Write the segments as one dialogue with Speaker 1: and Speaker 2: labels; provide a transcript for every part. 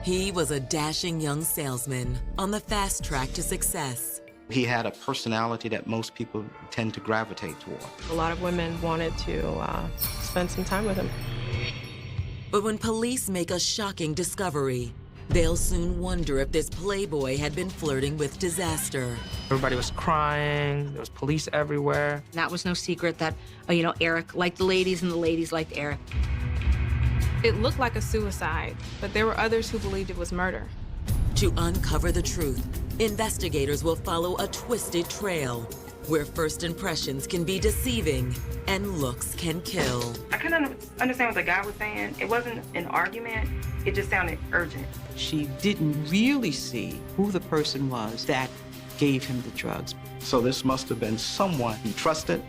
Speaker 1: He was a dashing young salesman on the fast track to success.
Speaker 2: He had a personality that most people tend to gravitate toward.
Speaker 3: A lot of women wanted to spend some time with him.
Speaker 1: But when police make a shocking discovery, they'll soon wonder if this playboy had been flirting with disaster.
Speaker 4: Everybody was crying. There was police everywhere.
Speaker 5: That was no secret that, Eric liked the ladies and the ladies liked Eric.
Speaker 3: It looked like a suicide, but there were others who believed it was murder.
Speaker 1: To uncover the truth, investigators will follow a twisted trail where first impressions can be deceiving and looks can kill.
Speaker 6: I couldn't understand what the guy was saying. It wasn't an argument. It just sounded urgent.
Speaker 7: She didn't really see who the person was that gave him the drugs.
Speaker 2: So this must have been someone he trusted,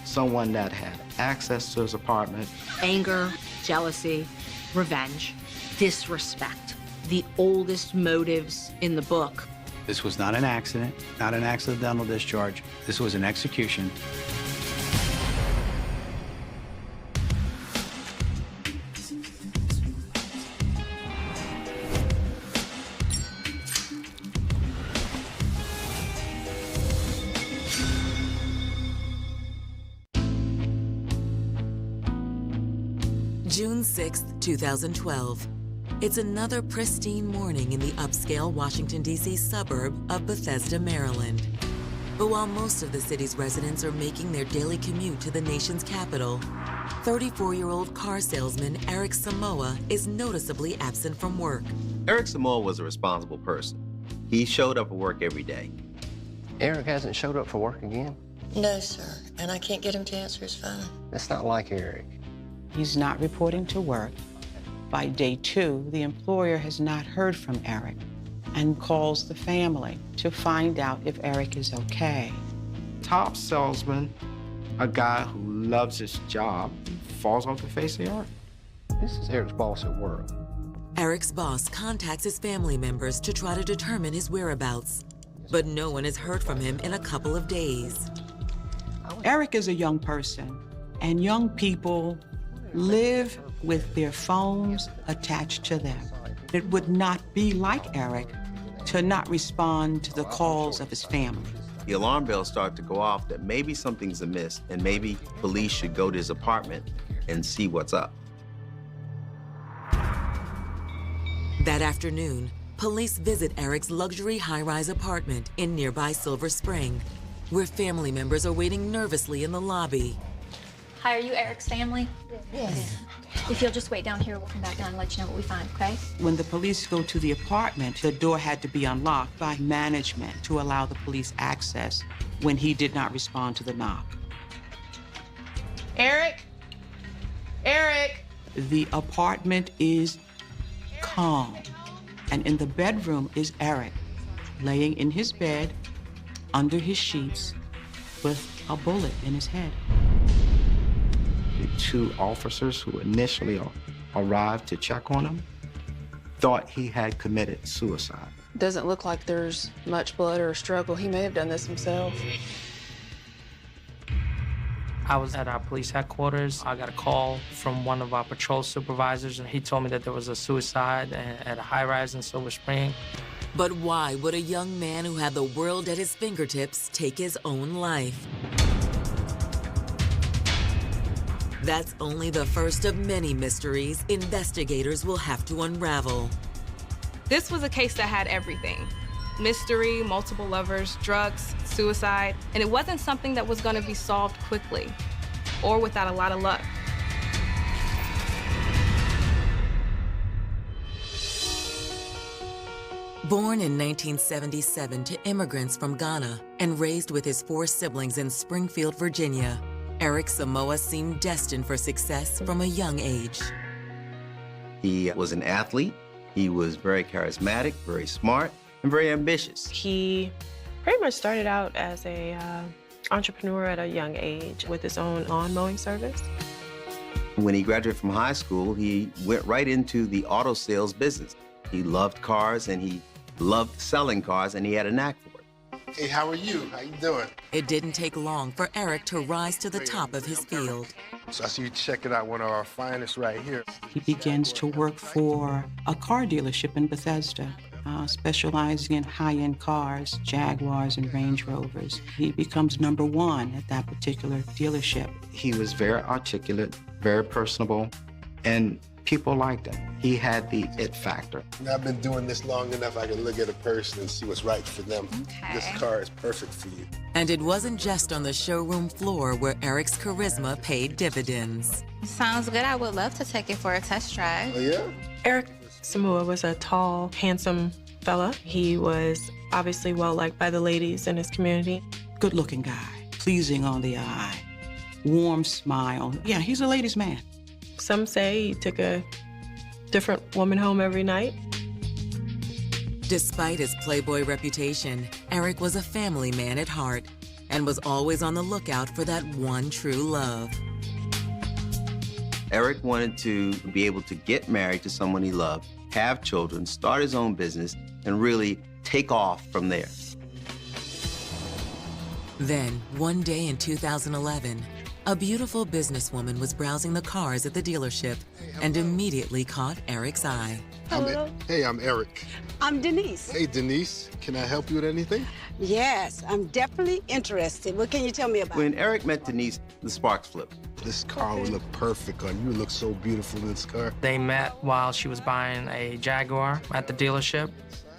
Speaker 2: someone that had access to his apartment.
Speaker 5: Anger, jealousy, revenge, disrespect. The oldest motives in the book.
Speaker 8: This was not an accident, not an accidental discharge. This was an execution.
Speaker 1: June 6th, 2012. It's another pristine morning in the upscale Washington, D.C. suburb of Bethesda, Maryland. But while most of the city's residents are making their daily commute to the nation's capital, 34-year-old car salesman Eric Samoa is noticeably absent from work.
Speaker 9: Eric Samoa was a responsible person. He showed up for work every day.
Speaker 10: Eric hasn't showed up for work again?
Speaker 11: No, sir, and I can't get him to answer his phone.
Speaker 10: That's not like Eric.
Speaker 7: He's not reporting to work. By day 2, the employer has not heard from Eric and calls the family to find out if Eric is okay.
Speaker 2: Top salesman, a guy who loves his job, falls off the face of the earth.
Speaker 10: This is Eric's boss at work.
Speaker 1: Eric's boss contacts his family members to try to determine his whereabouts, but no one has heard from him in a couple of days.
Speaker 7: Eric is a young person, and young people live with their phones attached to them. It would not be like Eric to not respond to the calls of his family.
Speaker 9: The alarm bells start to go off that maybe something's amiss and maybe police should go to his apartment and see what's up.
Speaker 1: That afternoon, police visit Eric's luxury high-rise apartment in nearby Silver Spring, where family members are waiting nervously in the lobby.
Speaker 12: Hi, are you Eric's family?
Speaker 11: Yes.
Speaker 12: If you'll just wait down here, we'll come back down and let you know what we find, okay?
Speaker 7: When the police go to the apartment, the door had to be unlocked by management to allow the police access when he did not respond to the knock.
Speaker 3: Eric? Eric?
Speaker 7: The apartment is calm, and in the bedroom is Eric, laying in his bed, under his sheets, with a bullet in his head.
Speaker 2: The 2 officers who initially arrived to check on him thought he had committed suicide.
Speaker 3: Doesn't look like there's much blood or struggle. He may have done this himself.
Speaker 4: I was at our police headquarters. I got a call from one of our patrol supervisors, and he told me that there was a suicide at a high-rise in Silver Spring.
Speaker 1: But why would a young man who had the world at his fingertips take his own life? That's only the first of many mysteries investigators will have to unravel.
Speaker 3: This was a case that had everything. Mystery, multiple lovers, drugs, suicide, and it wasn't something that was gonna be solved quickly or without a lot of luck.
Speaker 1: Born in 1977 to immigrants from Ghana and raised with his 4 siblings in Springfield, Virginia, Eric Samoa seemed destined for success from a young age.
Speaker 9: He was an athlete. He was very charismatic, very smart, and very ambitious.
Speaker 3: He pretty much started out as a entrepreneur at a young age with his own lawn mowing service.
Speaker 9: When he graduated from high school, he went right into the auto sales business. He loved cars, and he loved selling cars, and he had a knack for it.
Speaker 13: Hey, how are you? How you doing?
Speaker 1: It didn't take long for Eric to rise to the top of his field.
Speaker 13: So I see you checking out one of our finest right here.
Speaker 7: He begins to work for a car dealership in Bethesda, specializing in high-end cars, Jaguars and Range Rovers. He becomes #1 at that particular dealership.
Speaker 2: He was very articulate, very personable, and people liked him. He had the it factor.
Speaker 13: I've been doing this long enough, I can look at a person and see what's right for them.
Speaker 12: Okay.
Speaker 13: This car is perfect for you.
Speaker 1: And it wasn't just on the showroom floor where Eric's charisma paid dividends.
Speaker 12: Sounds good. I would love to take it for a test drive.
Speaker 13: Oh, yeah?
Speaker 14: Eric Samoa was a tall, handsome fella. He was obviously well-liked by the ladies in his community.
Speaker 7: Good-looking guy, pleasing on the eye, warm smile. Yeah, he's a ladies' man.
Speaker 14: Some say he took a different woman home every night.
Speaker 1: Despite his playboy reputation, Eric was a family man at heart and was always on the lookout for that one true love.
Speaker 9: Eric wanted to be able to get married to someone he loved, have children, start his own business, and really take off from there.
Speaker 1: Then, one day in 2011, a beautiful businesswoman was browsing the cars at the dealership and immediately caught Eric's eye.
Speaker 13: Hey, I'm Eric.
Speaker 15: I'm Denise.
Speaker 13: Hey, Denise. Can I help you with anything?
Speaker 15: Yes, I'm definitely interested. What can you tell me about
Speaker 9: When Eric met Denise, the sparks flipped.
Speaker 13: This car would look perfect on you. You look so beautiful in this car.
Speaker 4: They met while she was buying a Jaguar at the dealership,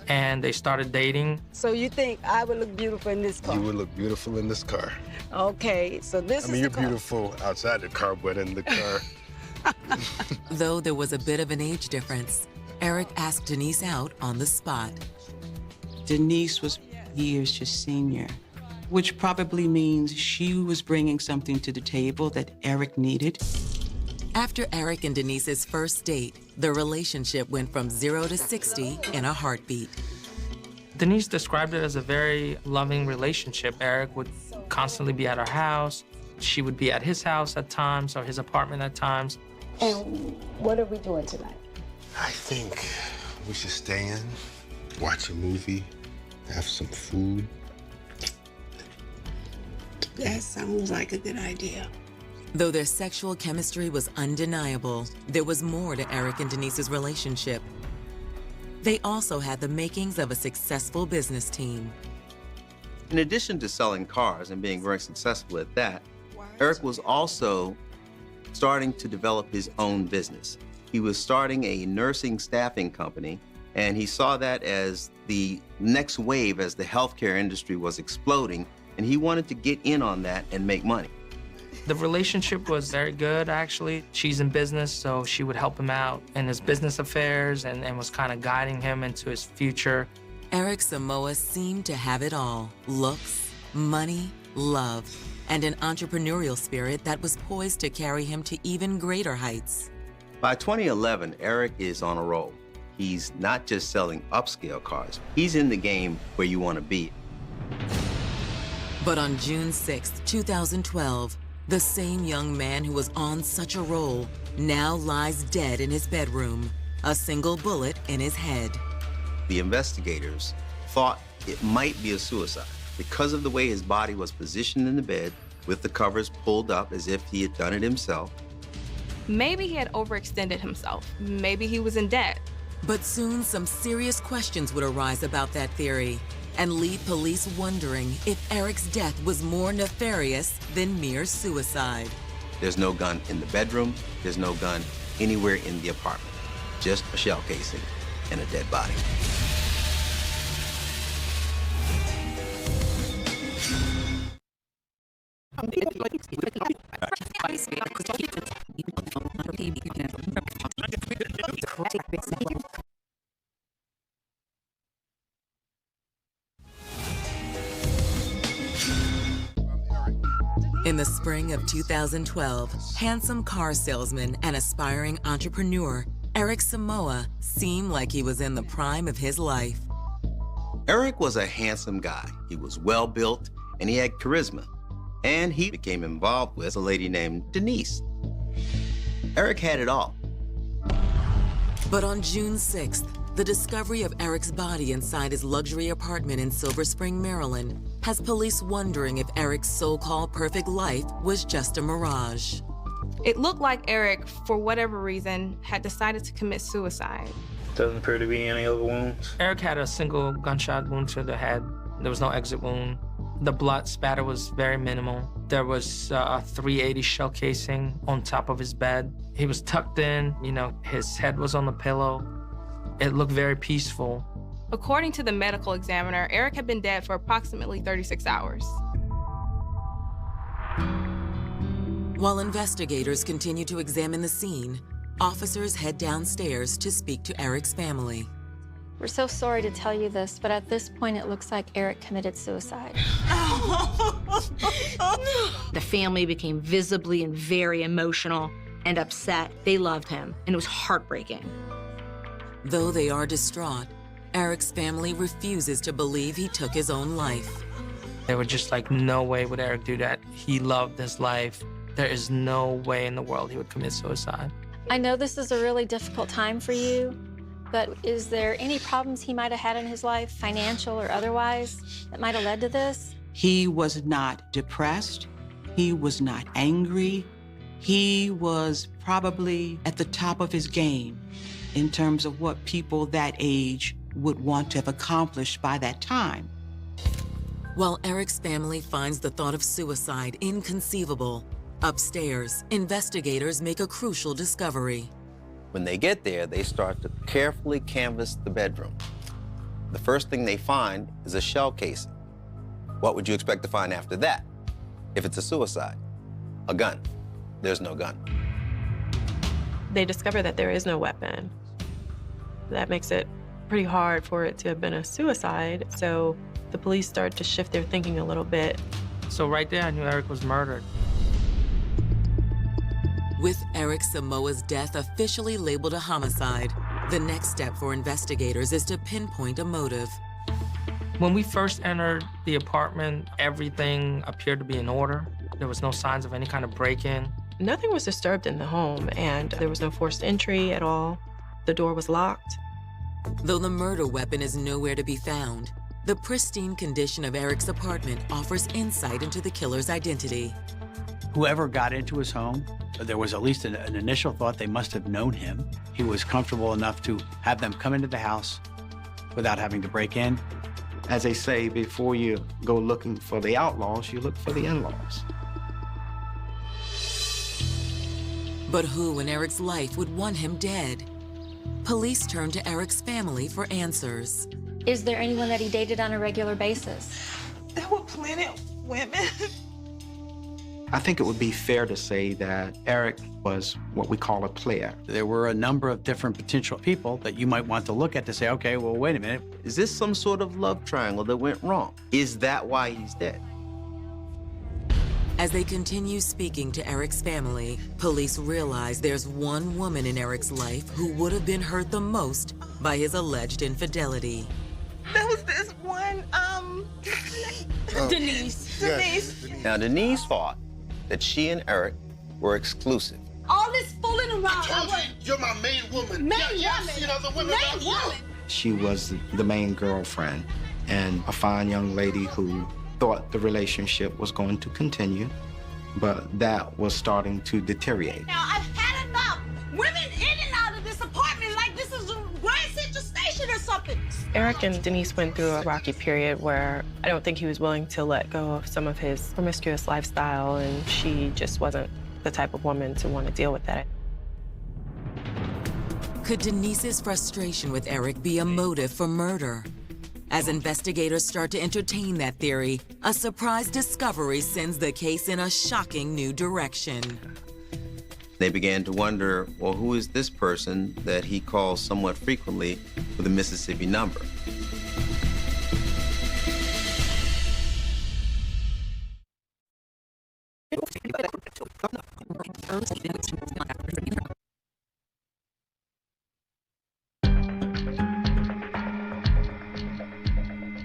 Speaker 4: and they started dating.
Speaker 15: So you think I would look beautiful in this car?
Speaker 13: You would look beautiful in this car.
Speaker 15: Okay, so this is
Speaker 13: you're
Speaker 15: the car.
Speaker 13: beautiful outside the car, but in the car.
Speaker 1: Though there was a bit of an age difference, Eric asked Denise out on the spot.
Speaker 7: Denise was years his senior, which probably means she was bringing something to the table that Eric needed.
Speaker 1: After Eric and Denise's first date, the relationship went from 0 to 60 in a heartbeat.
Speaker 4: Denise described it as a very loving relationship. Eric would constantly be at her house. She would be at his house at times, or his apartment at times.
Speaker 15: And what are we doing tonight?
Speaker 13: I think we should stay in, watch a movie, have some food.
Speaker 15: That sounds like a good idea.
Speaker 1: Though their sexual chemistry was undeniable, there was more to Eric and Denise's relationship. They also had the makings of a successful business team.
Speaker 9: In addition to selling cars and being very successful at that, Eric was also starting to develop his own business. He was starting a nursing staffing company, and he saw that as the next wave as the healthcare industry was exploding, and he wanted to get in on that and make money.
Speaker 4: The relationship was very good, actually. She's in business, so she would help him out in his business affairs and was kind of guiding him into his future.
Speaker 1: Eric Samoa seemed to have it all: looks, money, love, and an entrepreneurial spirit that was poised to carry him to even greater heights.
Speaker 9: By 2011, Eric is on a roll. He's not just selling upscale cars. He's in the game where you want to be.
Speaker 1: But on June 6, 2012, the same young man who was on such a roll now lies dead in his bedroom, a single bullet in his head.
Speaker 9: The investigators thought it might be a suicide because of the way his body was positioned in the bed with the covers pulled up as if he had done it himself.
Speaker 3: Maybe he had overextended himself. Maybe he was in debt.
Speaker 1: But soon some serious questions would arise about that theory and leave police wondering if Eric's death was more nefarious than mere suicide.
Speaker 9: There's no gun in the bedroom. There's no gun anywhere in the apartment. Just a shell casing and a dead body.
Speaker 1: In the spring of 2012, handsome car salesman and aspiring entrepreneur Eric Samoa seemed like he was in the prime of his life.
Speaker 9: Eric was a handsome guy. He was well-built, and he had charisma. And he became involved with a lady named Denise. Eric had it all.
Speaker 1: But on June 6th, The discovery of Eric's body inside his luxury apartment in Silver Spring, Maryland, has police wondering if Eric's so-called perfect life was just a mirage.
Speaker 3: It looked like Eric, for whatever reason, had decided to commit suicide.
Speaker 16: Doesn't appear to be any other wounds.
Speaker 4: Eric had a single gunshot wound to the head. There was no exit wound. The blood spatter was very minimal. There was a .380 shell casing on top of his bed. He was tucked in, his head was on the pillow. It looked very peaceful.
Speaker 3: According to the medical examiner, Eric had been dead for approximately 36 hours.
Speaker 1: While investigators continue to examine the scene, officers head downstairs to speak to Eric's family.
Speaker 12: We're so sorry to tell you this, but at this point, it looks like Eric committed suicide.
Speaker 5: The family became visibly and very emotional and upset. They loved him, and it was heartbreaking.
Speaker 1: Though they are distraught, Eric's family refuses to believe he took his own life.
Speaker 4: They were just like, no way would Eric do that. He loved his life. There is no way in the world he would commit suicide.
Speaker 12: I know this is a really difficult time for you, but is there any problems he might have had in his life, financial or otherwise, that might have led to this?
Speaker 7: He was not depressed. He was not angry. He was probably at the top of his game in terms of what people that age would want to have accomplished by that time.
Speaker 1: While Eric's family finds the thought of suicide inconceivable, upstairs, investigators make a crucial discovery.
Speaker 9: When they get there, they start to carefully canvass the bedroom. The first thing they find is a shell casing. What would you expect to find after that? If it's a suicide, a gun. There's no gun.
Speaker 14: They discover that there is no weapon. That makes it pretty hard for it to have been a suicide, so the police start to shift their thinking a little bit.
Speaker 4: So right there, I knew Eric was murdered.
Speaker 1: With Eric Samoa's death officially labeled a homicide, the next step for investigators is to pinpoint a motive.
Speaker 4: When we first entered the apartment, everything appeared to be in order. There was no signs of any kind of break-in.
Speaker 14: Nothing was disturbed in the home, and there was no forced entry at all. The door was locked.
Speaker 1: Though the murder weapon is nowhere to be found, the pristine condition of Eric's apartment offers insight into the killer's identity.
Speaker 8: Whoever got into his home, there was at least an initial thought they must have known him. He was comfortable enough to have them come into the house without having to break in.
Speaker 2: As they say, before you go looking for the outlaws, you look for the in-laws.
Speaker 1: But who in Eric's life would want him dead? Police turn to Eric's family for answers.
Speaker 12: Is there anyone that he dated on a regular basis?
Speaker 17: There were plenty of women.
Speaker 2: I think it would be fair to say that Eric was what we call a player.
Speaker 8: There were a number of different potential people that you might want to look at to say, okay, well, wait a minute.
Speaker 9: Is this some sort of love triangle that went wrong? Is that why he's dead?
Speaker 1: As they continue speaking to Eric's family, police realize there's one woman in Eric's life who would have been hurt the most by his alleged infidelity.
Speaker 17: There was this one, Denise. Denise.
Speaker 9: Now, Denise thought that she and Eric were exclusive.
Speaker 15: All this fooling around.
Speaker 13: You're my main woman.
Speaker 15: Main
Speaker 13: yeah,
Speaker 15: woman.
Speaker 13: I've seen other women
Speaker 15: Main
Speaker 13: out here.
Speaker 15: woman.
Speaker 2: She was the main girlfriend and a fine young lady who thought the relationship was going to continue, but that was starting to deteriorate.
Speaker 15: Now, I've had enough. Women in and out of this apartment like this is a Grand Central Station or something.
Speaker 14: Eric and Denise went through a rocky period where I don't think he was willing to let go of some of his promiscuous lifestyle, and she just wasn't the type of woman to want to deal with that.
Speaker 1: Could Denise's frustration with Eric be a motive for murder? As investigators start to entertain that theory, a surprise discovery sends the case in a shocking new direction.
Speaker 9: They began to wonder, well, who is this person that he calls somewhat frequently with a Mississippi number?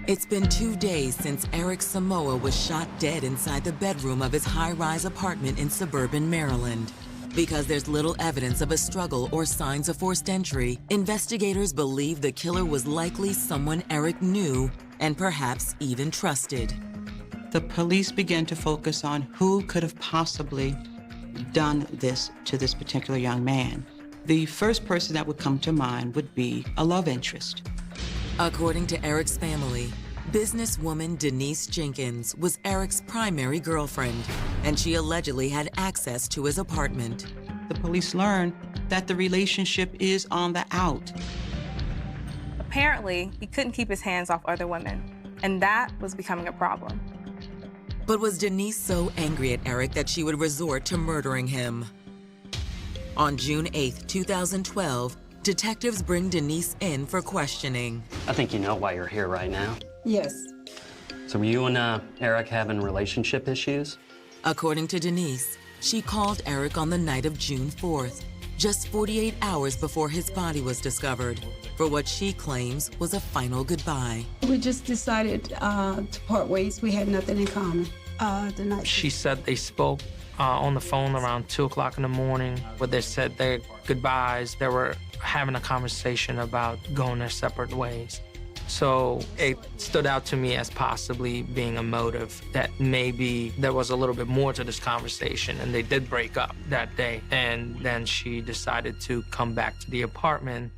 Speaker 1: It's been 2 days since Eric Samoa was shot dead inside the bedroom of his high-rise apartment in suburban Maryland. Because there's little evidence of a struggle or signs of forced entry, investigators believe the killer was likely someone Eric knew and perhaps even trusted.
Speaker 7: The police began to focus on who could have possibly done this to this particular young man. The first person that would come to mind would be a love interest.
Speaker 1: According to Eric's family, businesswoman Denise Jenkins was Eric's primary girlfriend, and she allegedly had access to his apartment.
Speaker 7: The police learned that the relationship is on the out.
Speaker 3: Apparently, he couldn't keep his hands off other women, and that was becoming a problem.
Speaker 1: But was Denise so angry at Eric that she would resort to murdering him? On June 8, 2012, detectives bring Denise in for questioning.
Speaker 18: I think you know why you're here right now.
Speaker 19: Yes.
Speaker 18: So were you and Eric having relationship issues?
Speaker 1: According to Denise, she called Eric on the night of June 4th, just 48 hours before his body was discovered, for what she claims was a final goodbye.
Speaker 19: We just decided to part ways. We had nothing in common the night.
Speaker 4: She said they spoke on the phone around 2 o'clock in the morning, where they said their goodbyes. They were having a conversation about going their separate ways. So it stood out to me as possibly being a motive, that maybe there was a little bit more to this conversation, and they did break up that day. And then she decided to come back to the apartment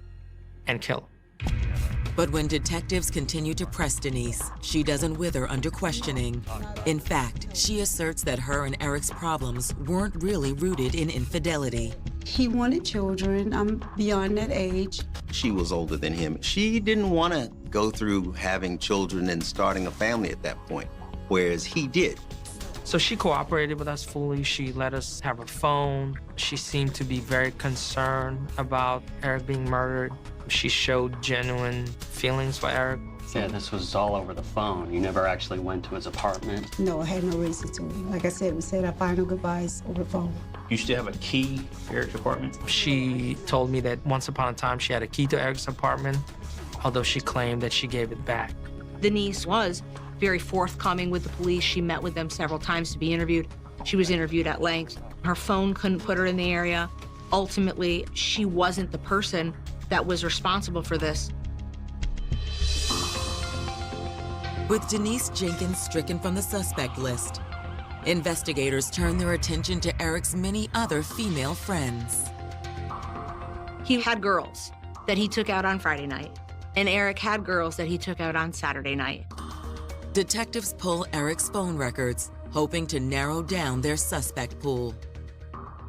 Speaker 4: and kill him.
Speaker 1: But when detectives continue to press Denise, she doesn't wither under questioning. In fact, she asserts that her and Eric's problems weren't really rooted in infidelity.
Speaker 19: He wanted children. I'm beyond that age.
Speaker 9: She was older than him. She didn't want to go through having children and starting a family at that point, whereas he did.
Speaker 4: So she cooperated with us fully. She let us have her phone. She seemed to be very concerned about Eric being murdered. She showed genuine feelings for Eric.
Speaker 18: Yeah, this was all over the phone. You never actually went to his apartment?
Speaker 19: No, I had no reason to. Like I said, we said our final goodbyes over the phone.
Speaker 16: You still have a key to Eric's apartment?
Speaker 4: She told me that once upon a time she had a key to Eric's apartment, although she claimed that she gave it back.
Speaker 5: Denise was very forthcoming with the police. She met with them several times to be interviewed. She was interviewed at length. Her phone couldn't put her in the area. Ultimately, she wasn't the person that was responsible for this.
Speaker 1: With Denise Jenkins stricken from the suspect list, investigators turn their attention to Eric's many other female friends.
Speaker 5: He had girls that he took out on Friday night, and Eric had girls that he took out on Saturday night.
Speaker 1: Detectives pull Eric's phone records, hoping to narrow down their suspect pool.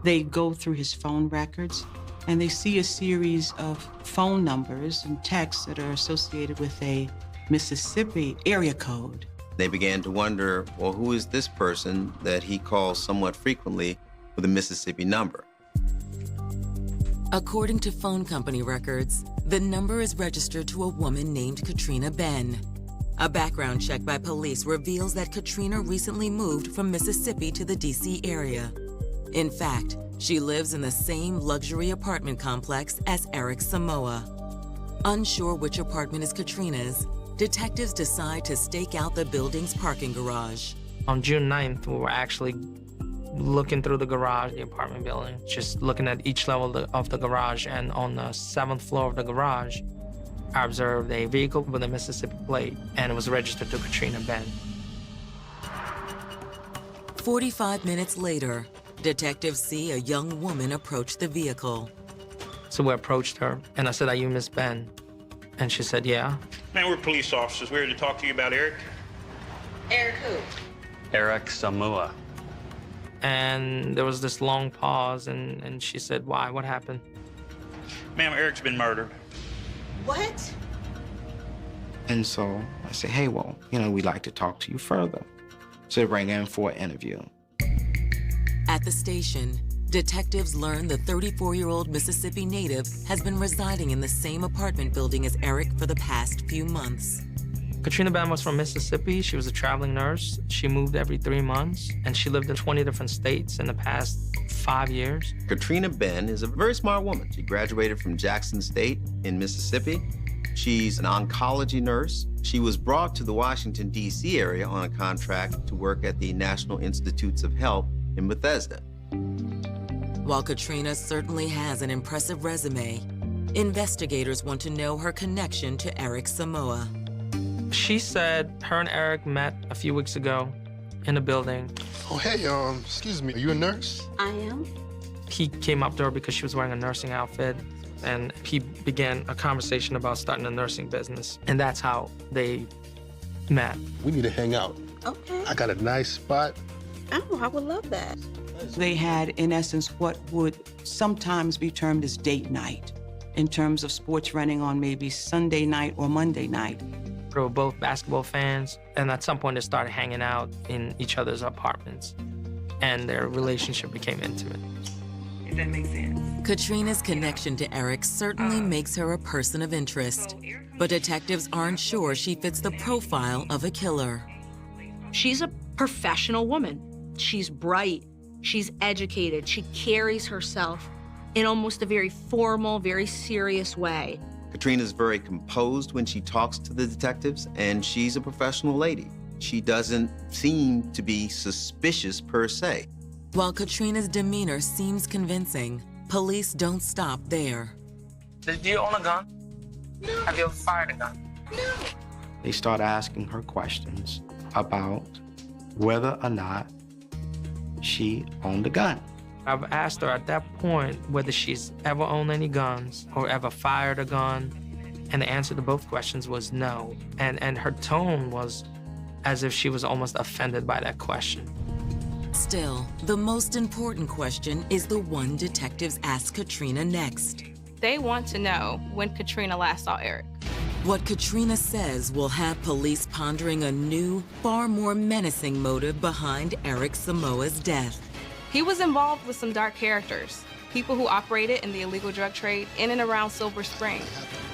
Speaker 7: They go through his phone records, and they see a series of phone numbers and texts that are associated with a Mississippi area code.
Speaker 9: They began to wonder, well, who is this person that he calls somewhat frequently with a Mississippi number?
Speaker 1: According to phone company records, the number is registered to a woman named Katrina Ben. A background check by police reveals that Katrina recently moved from Mississippi to the D.C. area. In fact, she lives in the same luxury apartment complex as Eric Samoa. Unsure which apartment is Katrina's, detectives decide to stake out the building's parking garage.
Speaker 4: On June 9th, we were actually looking through the garage, the apartment building, just looking at each level of the garage, and on the 7th floor of the garage, I observed a vehicle with a Mississippi plate, and it was registered to Katrina Ben.
Speaker 1: 45 minutes later, detectives see a young woman approach the vehicle.
Speaker 4: So we approached her, and I said, "Are you Miss Ben?" And she said, "Yeah."
Speaker 16: Man, we're police officers. We're here to talk to you about Eric.
Speaker 11: Eric who?
Speaker 18: Eric Samoa.
Speaker 4: And there was this long pause, and she said, "Why? What happened?"
Speaker 16: Ma'am, Eric's been murdered.
Speaker 11: What?
Speaker 2: And so I said, hey, well, we'd like to talk to you further. So they bring in for an interview.
Speaker 1: At the station, detectives learn the 34-year-old Mississippi native has been residing in the same apartment building as Eric for the past few months.
Speaker 4: Katrina Ben was from Mississippi. She was a traveling nurse. She moved every 3 months, and she lived in 20 different states in the past 5 years.
Speaker 9: Katrina Ben is a very smart woman. She graduated from Jackson State in Mississippi. She's an oncology nurse. She was brought to the Washington, D.C. area on a contract to work at the National Institutes of Health in Bethesda.
Speaker 1: While Katrina certainly has an impressive resume, investigators want to know her connection to Eric Samoa.
Speaker 4: She said her and Eric met a few weeks ago in a building.
Speaker 13: Oh, hey, excuse me, are you a nurse?
Speaker 19: I am.
Speaker 4: He came up to her because she was wearing a nursing outfit, and he began a conversation about starting a nursing business, and that's how they met.
Speaker 13: We need to hang out.
Speaker 19: Okay.
Speaker 13: I got a nice spot.
Speaker 19: Oh, I would love that.
Speaker 7: They had, in essence, what would sometimes be termed as date night, in terms of sports running on maybe Sunday night or Monday night.
Speaker 4: They were both basketball fans, and at some point they started hanging out in each other's apartments, and their relationship became intimate.
Speaker 6: If that makes sense.
Speaker 1: Katrina's connection to Eric certainly makes her a person of interest, but detectives aren't sure she fits the profile of a killer.
Speaker 5: She's a professional woman. She's bright, she's educated, she carries herself in almost a very formal, very serious way.
Speaker 9: Katrina's very composed when she talks to the detectives, and she's a professional lady. She doesn't seem to be suspicious per se.
Speaker 1: While Katrina's demeanor seems convincing, police don't stop there.
Speaker 4: Do you own a gun? No. Have you ever fired a gun?
Speaker 2: No. They start asking her questions about whether or not she owned a gun.
Speaker 4: I've asked her at that point whether she's ever owned any guns or ever fired a gun, and the answer to both questions was no. And her tone was as if she was almost offended by that question.
Speaker 1: Still, the most important question is the one detectives ask Katrina next.
Speaker 3: They want to know when Katrina last saw Eric.
Speaker 1: What Katrina says will have police pondering a new, far more menacing motive behind Eric Samoa's death.
Speaker 3: He was involved with some dark characters, people who operated in the illegal drug trade in and around Silver Spring.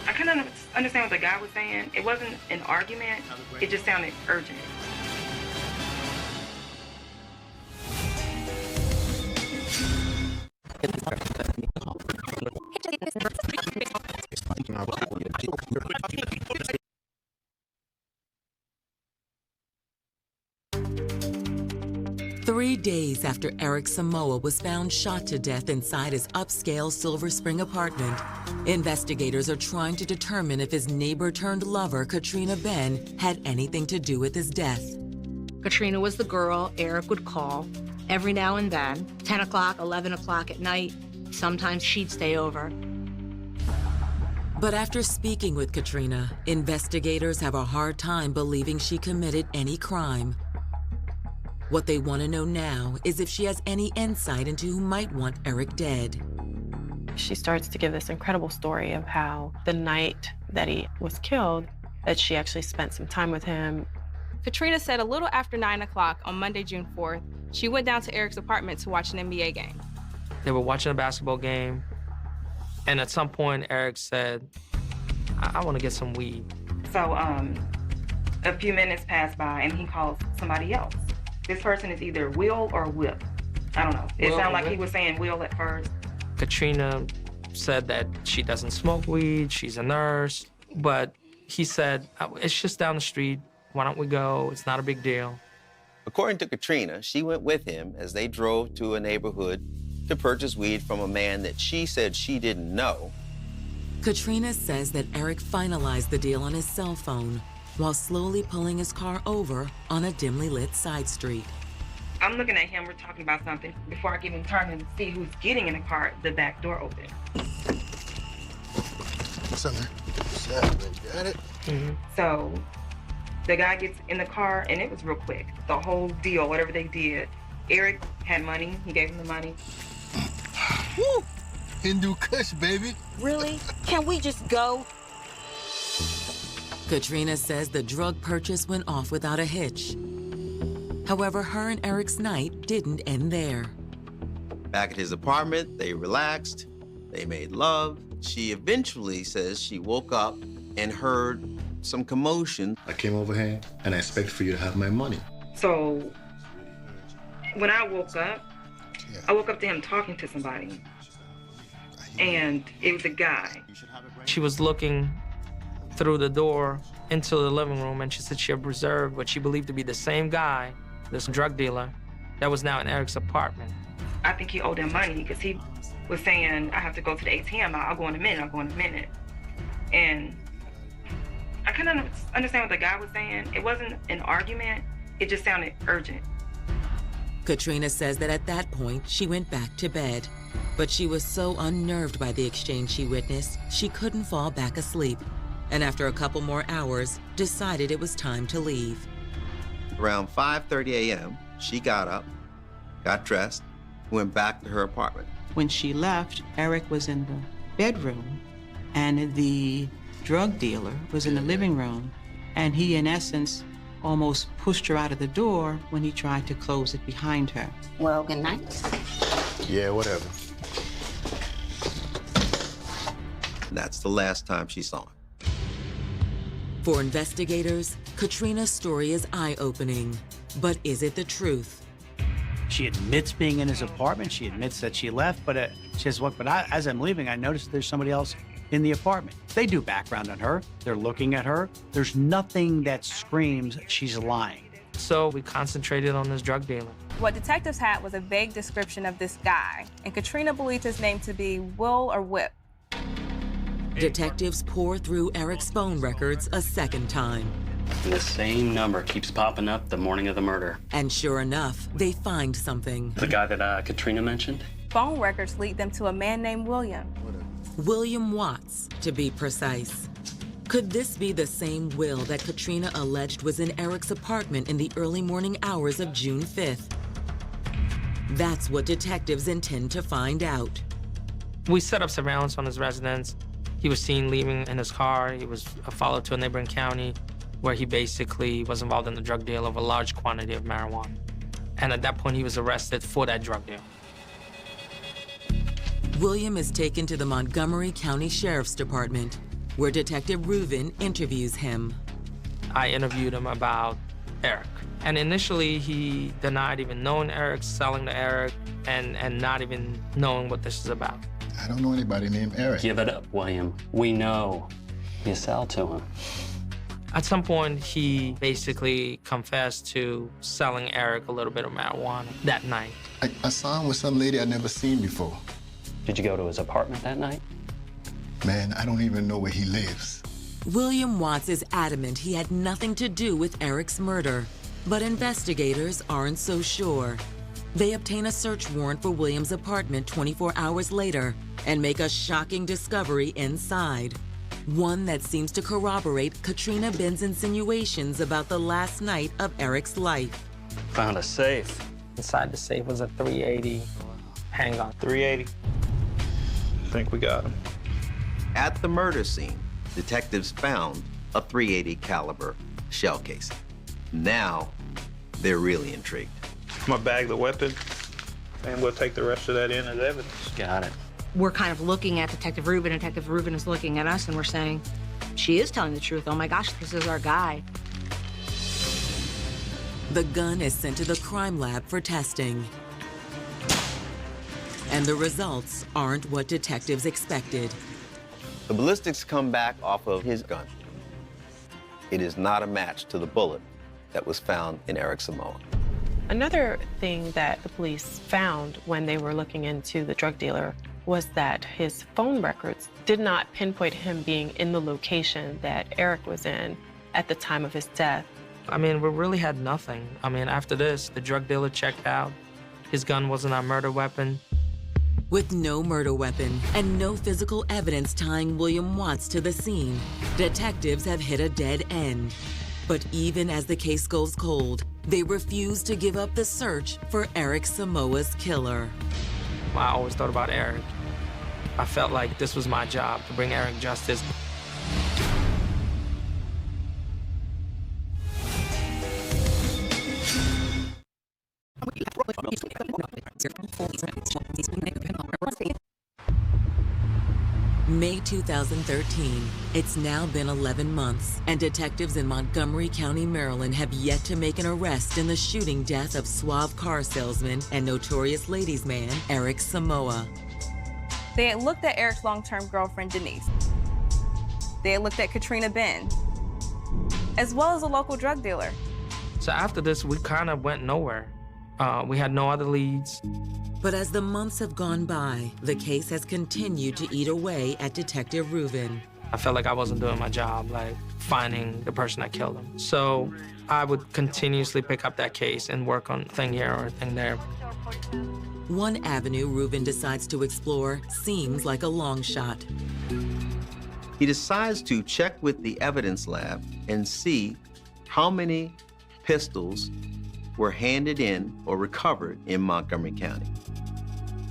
Speaker 6: I kind of understand what the guy was saying. It wasn't an argument. It just sounded urgent.
Speaker 1: Three days after Eric Samoa was found shot to death inside his upscale Silver Spring apartment, investigators are trying to determine if his neighbor-turned-lover, Katrina Ben, had anything to do with his death.
Speaker 5: Katrina was the girl Eric would call every now and then, 10 o'clock, 11 o'clock at night. Sometimes she'd stay over.
Speaker 1: But after speaking with Katrina, investigators have a hard time believing she committed any crime. What they want to know now is if she has any insight into who might want Eric dead.
Speaker 14: She starts to give this incredible story of how the night that he was killed, that she actually spent some time with him.
Speaker 3: Katrina said a little after 9 o'clock on Monday, June 4th, she went down to Eric's apartment to watch an NBA game.
Speaker 4: They were watching a basketball game, and at some point, Eric said, I want to get some weed.
Speaker 6: So, a few minutes passed by, and he calls somebody else. This person is either Will or Whip. I don't know. It sounded like he was saying Will at first.
Speaker 4: Katrina said that she doesn't smoke weed, she's a nurse, but he said, it's just down the street. Why don't we go? It's not a big deal.
Speaker 9: According to Katrina, she went with him as they drove to a neighborhood to purchase weed from a man that she said she didn't know.
Speaker 1: Katrina says that Eric finalized the deal on his cell phone while slowly pulling his car over on a dimly lit side street.
Speaker 6: I'm looking at him, we're talking about something. Before I can even turn and see who's getting in the car, the back door opened.
Speaker 13: What's up, man? What's up, man? Got it?
Speaker 4: Mm-hmm.
Speaker 6: So the guy gets in the car, and it was real quick. The whole deal, whatever they did. Eric had money, he gave him the money.
Speaker 13: Woo! Hindu Kush, baby.
Speaker 11: Really? Can we just go?
Speaker 1: Katrina says the drug purchase went off without a hitch. However, her and Eric's night didn't end there.
Speaker 9: Back at his apartment, they relaxed, they made love. She eventually says she woke up and heard some commotion.
Speaker 13: I came over here and I expected for you to have my money.
Speaker 6: So when I woke up to him talking to somebody, and it was a guy.
Speaker 4: She was looking through the door into the living room, and she said she observed what she believed to be the same guy, this drug dealer, that was now in Eric's apartment.
Speaker 6: I think he owed them money because he was saying, I have to go to the ATM. I'll go in a minute. And I couldn't understand what the guy was saying. It wasn't an argument. It just sounded urgent.
Speaker 1: Katrina says that at that point, she went back to bed. But she was so unnerved by the exchange she witnessed, she couldn't fall back asleep. And after a couple more hours, decided it was time to leave.
Speaker 9: Around 5:30 a.m., she got up, got dressed, went back to her apartment.
Speaker 7: When she left, Eric was in the bedroom, and the drug dealer was in the living room. And he, in essence, almost pushed her out of the door when he tried to close it behind her.
Speaker 11: Well, good night.
Speaker 13: Yeah, whatever.
Speaker 9: That's the last time she saw him.
Speaker 1: For investigators, Katrina's story is eye-opening. But is it the truth?
Speaker 8: She admits being in his apartment. She admits that she left, but she says, look, as I'm leaving, I noticed there's somebody else in the apartment. They do background on her. They're looking at her. There's nothing that screams she's lying.
Speaker 4: So we concentrated on this drug dealer.
Speaker 3: What detectives had was a vague description of this guy, and Katrina believed his name to be Will or Whip.
Speaker 1: Detectives pour through Eric's phone records a second time.
Speaker 18: And the same number keeps popping up the morning of the murder.
Speaker 1: And sure enough, they find something.
Speaker 18: The guy that Katrina mentioned?
Speaker 3: Phone records lead them to a man named William.
Speaker 1: William Watts, to be precise. Could this be the same Will that Katrina alleged was in Eric's apartment in the early morning hours of June 5th? That's what detectives intend to find out.
Speaker 4: We set up surveillance on his residence. He was seen leaving in his car. He was followed to a neighboring county where he basically was involved in the drug deal of a large quantity of marijuana. And at that point, he was arrested for that drug deal.
Speaker 1: William is taken to the Montgomery County Sheriff's Department, where Detective Reuven interviews him.
Speaker 4: I interviewed him about Eric. And initially, he denied even knowing Eric, selling to Eric, and not even knowing what this is about.
Speaker 13: I don't know anybody named Eric.
Speaker 18: Give it up, William. We know. You sell to him.
Speaker 4: At some point, he basically confessed to selling Eric a little bit of marijuana that night.
Speaker 13: I saw him with some lady I'd never seen before.
Speaker 18: Did you go to his apartment that night?
Speaker 13: Man, I don't even know where he lives.
Speaker 1: William Watts is adamant he had nothing to do with Eric's murder, but investigators aren't so sure. They obtain a search warrant for William's apartment 24 hours later and make a shocking discovery inside. One that seems to corroborate Katrina Binn's insinuations about the last night of Eric's life.
Speaker 18: Found a safe.
Speaker 4: Inside the safe was a .380 handgun.
Speaker 16: .380. I think we got him.
Speaker 9: At the murder scene, detectives found a .380 caliber shell casing. Now, they're really intrigued.
Speaker 16: I'm gonna bag the weapon, and we'll take the rest of that in as evidence.
Speaker 18: Got it.
Speaker 5: We're kind of looking at Detective Reuven, and Detective Reuven is looking at us, and we're saying, she is telling the truth. Oh my gosh, this is our guy.
Speaker 1: The gun is sent to the crime lab for testing. And the results aren't what detectives expected.
Speaker 9: The ballistics come back off of his gun. It is not a match to the bullet that was found in Eric Samoa.
Speaker 14: Another thing that the police found when they were looking into the drug dealer was that his phone records did not pinpoint him being in the location that Eric was in at the time of his death.
Speaker 4: I mean, we really had nothing. I mean, after this, the drug dealer checked out. His gun wasn't our murder weapon.
Speaker 1: With no murder weapon and no physical evidence tying William Watts to the scene, detectives have hit a dead end. But even as the case goes cold, they refuse to give up the search for Eric Samoa's killer.
Speaker 4: I always thought about Eric. I felt like this was my job, to bring Eric justice.
Speaker 1: May 2013. It's now been 11 months, and detectives in Montgomery County, Maryland have yet to make an arrest in the shooting death of suave car salesman and notorious ladies' man, Eric Samoa.
Speaker 3: They had looked at Eric's long-term girlfriend, Denise. They had looked at Katrina Binn, as well as a local drug dealer.
Speaker 4: So after this, we kind of went nowhere. We had no other leads.
Speaker 1: But as the months have gone by, the case has continued to eat away at Detective Rubin.
Speaker 4: I felt like I wasn't doing my job, like finding the person that killed him. So I would continuously pick up that case and work on a thing here or a thing there.
Speaker 1: One avenue Rubin decides to explore seems like a long shot.
Speaker 9: He decides to check with the evidence lab and see how many pistols were handed in or recovered in Montgomery County.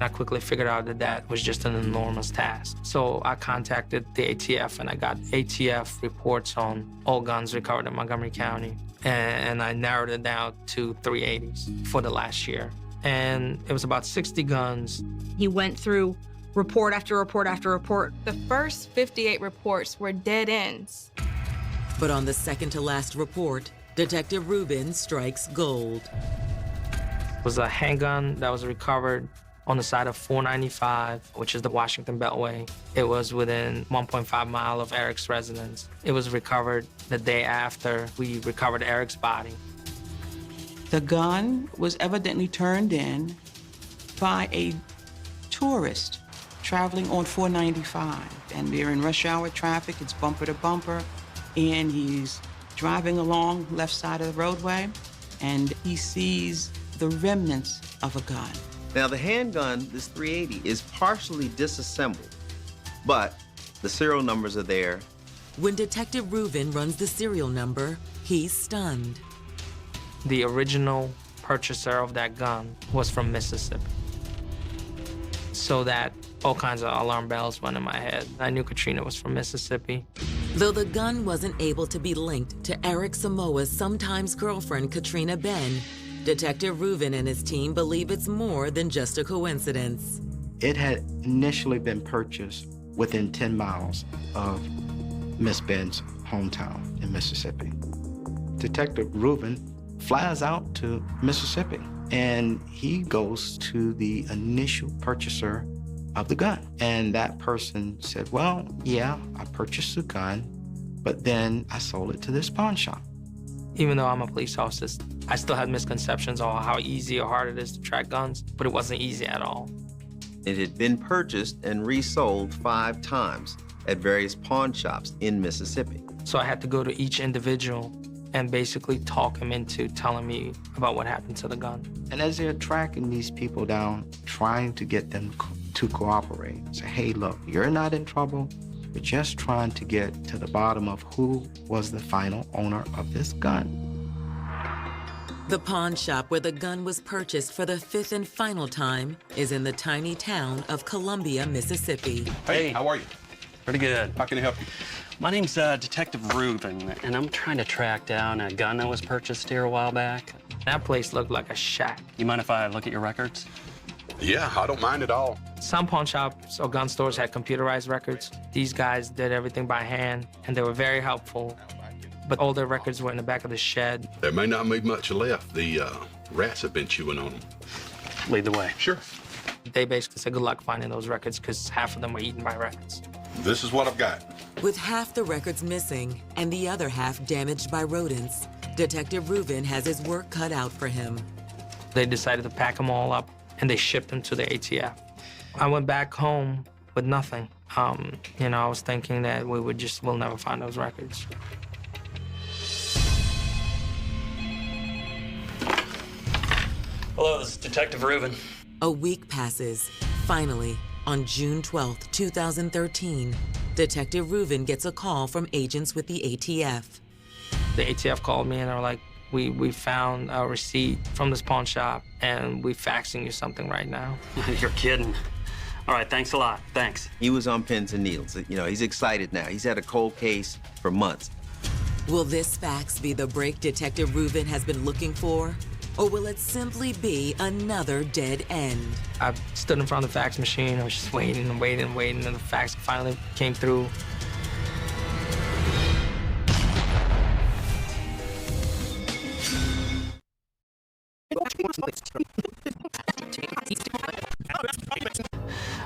Speaker 4: I quickly figured out that that was just an enormous task. So I contacted the ATF and I got ATF reports on all guns recovered in Montgomery County. And I narrowed it down to 380s for the last year. And it was about 60 guns.
Speaker 5: He went through report after report after report.
Speaker 3: The first 58 reports were dead ends.
Speaker 1: But on the second to last report, Detective Rubin strikes gold.
Speaker 4: It was a handgun that was recovered on the side of 495, which is the Washington Beltway. It was within 1.5 miles of Eric's residence. It was recovered the day after we recovered Eric's body.
Speaker 7: The gun was evidently turned in by a tourist traveling on 495. And they're in rush hour traffic, it's bumper to bumper, and he's driving along left side of the roadway, and he sees the remnants of a gun.
Speaker 9: Now, the handgun, this 380, is partially disassembled, but the serial numbers are there.
Speaker 1: When Detective Rubin runs the serial number, he's stunned.
Speaker 4: The original purchaser of that gun was from Mississippi. So that all kinds of alarm bells went in my head. I knew Katrina was from Mississippi.
Speaker 1: Though the gun wasn't able to be linked to Eric Samoa's sometimes girlfriend, Katrina Ben, Detective Rubin and his team believe it's more than just a coincidence.
Speaker 2: It had initially been purchased within 10 miles of Miss Ben's hometown in Mississippi. Detective Rubin flies out to Mississippi, and he goes to the initial purchaser of the gun. And that person said, well, yeah, I purchased the gun, but then I sold it to this pawn shop.
Speaker 4: Even though I'm a police officer, I still had misconceptions on how easy or hard it is to track guns, but it wasn't easy at all.
Speaker 9: It had been purchased and resold 5 times at various pawn shops in Mississippi.
Speaker 4: So I had to go to each individual and basically talk him into telling me about what happened to the gun.
Speaker 2: And as they're tracking these people down, trying to get them to cooperate, say, hey, look, you're not in trouble. We're just trying to get to the bottom of who was the final owner of this gun.
Speaker 1: The pawn shop where the gun was purchased for the 5th and final time is in the tiny town of Columbia, Mississippi.
Speaker 20: Hey, how are you?
Speaker 18: Pretty good.
Speaker 20: How can I help you?
Speaker 18: My name's Detective Rubin, and I'm trying to track down a gun that was purchased here a while back.
Speaker 4: That place looked like a shack.
Speaker 18: You mind if I look at your records?
Speaker 20: Yeah, I don't mind at all.
Speaker 4: Some pawn shops or gun stores had computerized records. These guys did everything by hand, and they were very helpful. But all their records were in the back of the shed.
Speaker 20: There may not be much left. The rats have been chewing on them.
Speaker 18: Lead the way.
Speaker 20: Sure.
Speaker 4: They basically said good luck finding those records because half of them were eaten by rats.
Speaker 20: This is what I've got.
Speaker 1: With half the records missing and the other half damaged by rodents, Detective Rubin has his work cut out for him.
Speaker 4: They decided to pack them all up, and they shipped them to the ATF. I went back home with nothing. You know, I was thinking that we'll never find those records.
Speaker 18: Hello, this is Detective Rubin.
Speaker 1: A week passes. Finally, on June 12, 2013, Detective Rubin gets a call from agents with the ATF.
Speaker 4: The ATF called me and they were like, we found a receipt from this pawn shop and we're faxing you something right now.
Speaker 18: You're kidding. All right, thanks a lot. Thanks.
Speaker 9: He was on pins and needles. You know, he's excited now. He's had a cold case for months.
Speaker 1: Will this fax be the break Detective Rubin has been looking for? Or will it simply be another dead end?
Speaker 4: I stood in front of the fax machine. I was just waiting and waiting and waiting, and the fax finally came through.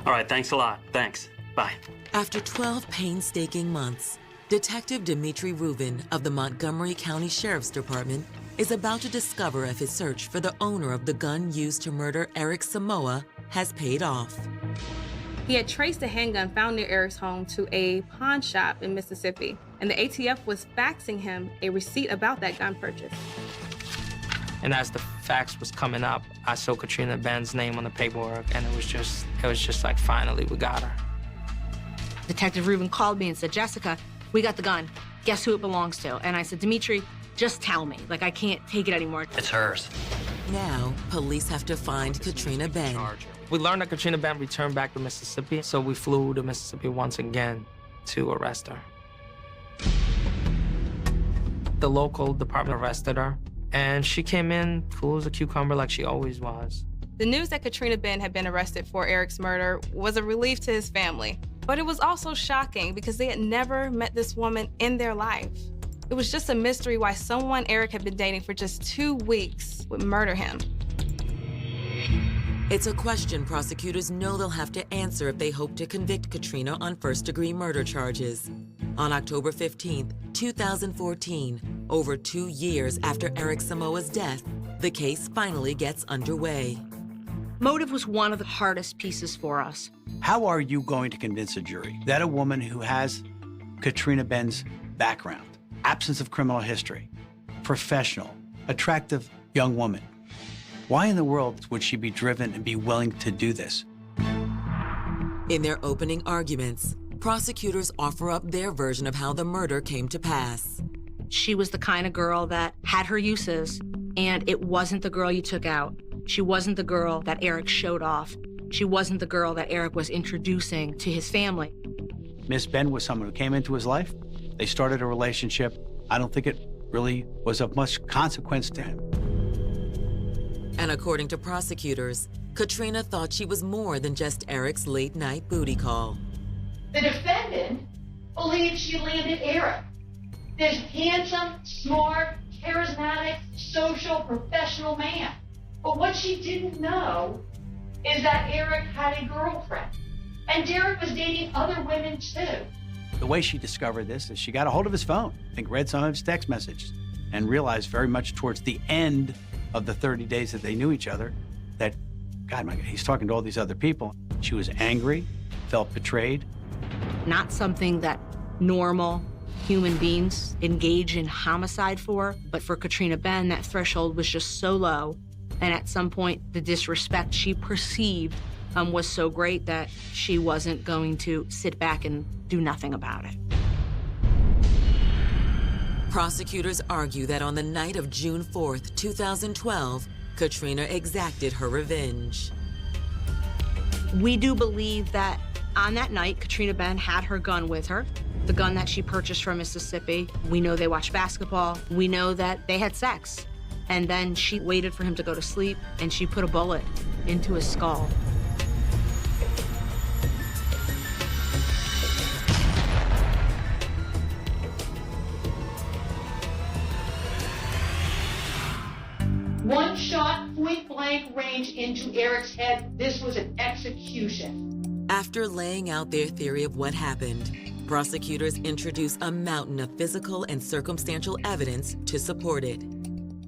Speaker 18: All right, thanks a lot. Thanks. Bye.
Speaker 1: After 12 painstaking months, Detective Dimitri Rubin of the Montgomery County Sheriff's Department is about to discover if his search for the owner of the gun used to murder Eric Samoa has paid off.
Speaker 3: He had traced a handgun found near Eric's home to a pawn shop in Mississippi, and the ATF was faxing him a receipt about that gun purchase.
Speaker 4: And as the fax was coming up, I saw Katrina Benn's name on the paperwork, and it was just like, finally, we got her.
Speaker 5: Detective Rubin called me and said, Jessica, we got the gun. Guess who it belongs to? And I said, Dimitri, just tell me. Like, I can't take it anymore.
Speaker 18: It's hers.
Speaker 1: Now, police have to find Katrina Benn.
Speaker 4: We learned that Katrina Benn returned back to Mississippi, so we flew to Mississippi once again to arrest her. The local department arrested her, and she came in cool as a cucumber like she always was.
Speaker 3: The news that Katrina Benn had been arrested for Eric's murder was a relief to his family, but it was also shocking because they had never met this woman in their life. It was just a mystery why someone Eric had been dating for just 2 weeks would murder him.
Speaker 1: It's a question prosecutors know they'll have to answer if they hope to convict Katrina on first-degree murder charges. On October 15th, 2014, over 2 years after Eric Samoa's death, the case finally gets underway.
Speaker 5: Motive was one of the hardest pieces for us.
Speaker 8: How are you going to convince a jury that a woman who has Katrina Benn's background, absence of criminal history, professional, attractive young woman, why in the world would she be driven and be willing to do this?
Speaker 1: In their opening arguments, prosecutors offer up their version of how the murder came to pass.
Speaker 5: She was the kind of girl that had her uses, and it wasn't the girl you took out. She wasn't the girl that Eric showed off. She wasn't the girl that Eric was introducing to his family.
Speaker 8: Miss Benn was someone who came into his life. They started a relationship. I don't think it really was of much consequence to him.
Speaker 1: And according to prosecutors, Katrina thought she was more than just Eric's late-night booty call.
Speaker 21: The defendant believed she landed Eric, this handsome, smart, charismatic, social, professional man. But what she didn't know is that Eric had a girlfriend, and Derek was dating other women too.
Speaker 8: The way she discovered this is she got a hold of his phone, I think read some of his text messages, and realized very much towards the end of the 30 days that they knew each other that, God, my God, he's talking to all these other people. She was angry, felt betrayed.
Speaker 5: Not something that normal human beings engage in homicide for, but for Katrina Benn, that threshold was just so low. And at some point, the disrespect she perceived was so great that she wasn't going to sit back and do nothing about it.
Speaker 1: Prosecutors argue that on the night of June 4th, 2012, Katrina exacted her revenge.
Speaker 5: We do believe that on that night, Katrina Benn had her gun with her, the gun that she purchased from Mississippi. We know they watched basketball. We know that they had sex. And then she waited for him to go to sleep, and she put a bullet into his skull.
Speaker 21: One shot, point blank range into Eric's head. This was an execution.
Speaker 1: After laying out their theory of what happened, prosecutors introduce a mountain of physical and circumstantial evidence to support it.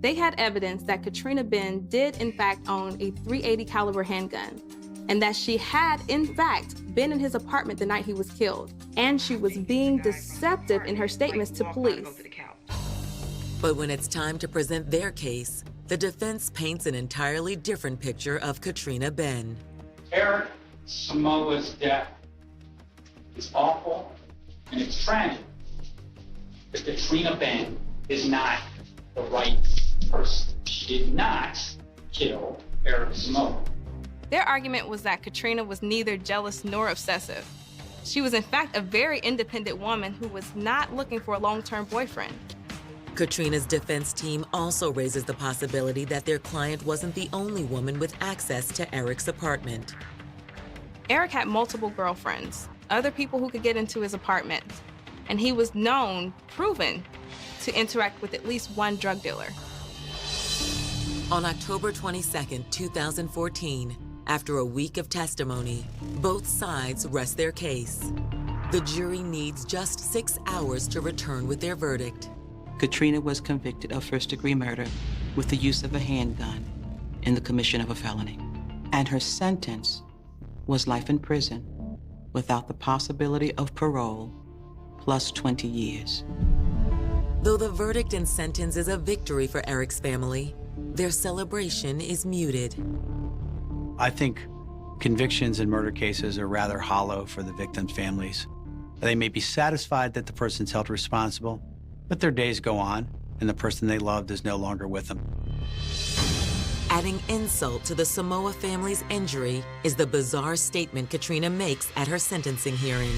Speaker 3: They had evidence that Katrina Benn did in fact own a .380 caliber handgun, and that she had in fact been in his apartment the night he was killed, and she was being deceptive in her statements to police.
Speaker 1: But when it's time to present their case, the defense paints an entirely different picture of Katrina Benn.
Speaker 22: Eric Samoa's death is awful and it's tragic, but Katrina Benn is not the right person. She did not kill Eric Samoa.
Speaker 3: Their argument was that Katrina was neither jealous nor obsessive. She was in fact a very independent woman who was not looking for a long-term boyfriend.
Speaker 1: Katrina's defense team also raises the possibility that their client wasn't the only woman with access to Eric's apartment.
Speaker 3: Eric had multiple girlfriends, other people who could get into his apartment, and he was known, proven, to interact with at least one drug dealer.
Speaker 1: On October 22nd, 2014, after a week of testimony, both sides rest their case. The jury needs just 6 hours to return with their verdict.
Speaker 7: Katrina was convicted of first-degree murder with the use of a handgun in the commission of a felony. and her sentence was life in prison without the possibility of parole, plus 20 years.
Speaker 1: Though the verdict and sentence is a victory for Eric's family, their celebration is muted.
Speaker 8: I think convictions in murder cases are rather hollow for the victims' families. They may be satisfied that the person's held responsible, but their days go on, and the person they loved is no longer with them.
Speaker 1: Adding insult to the Samoa family's injury is the bizarre statement Katrina makes at her sentencing hearing.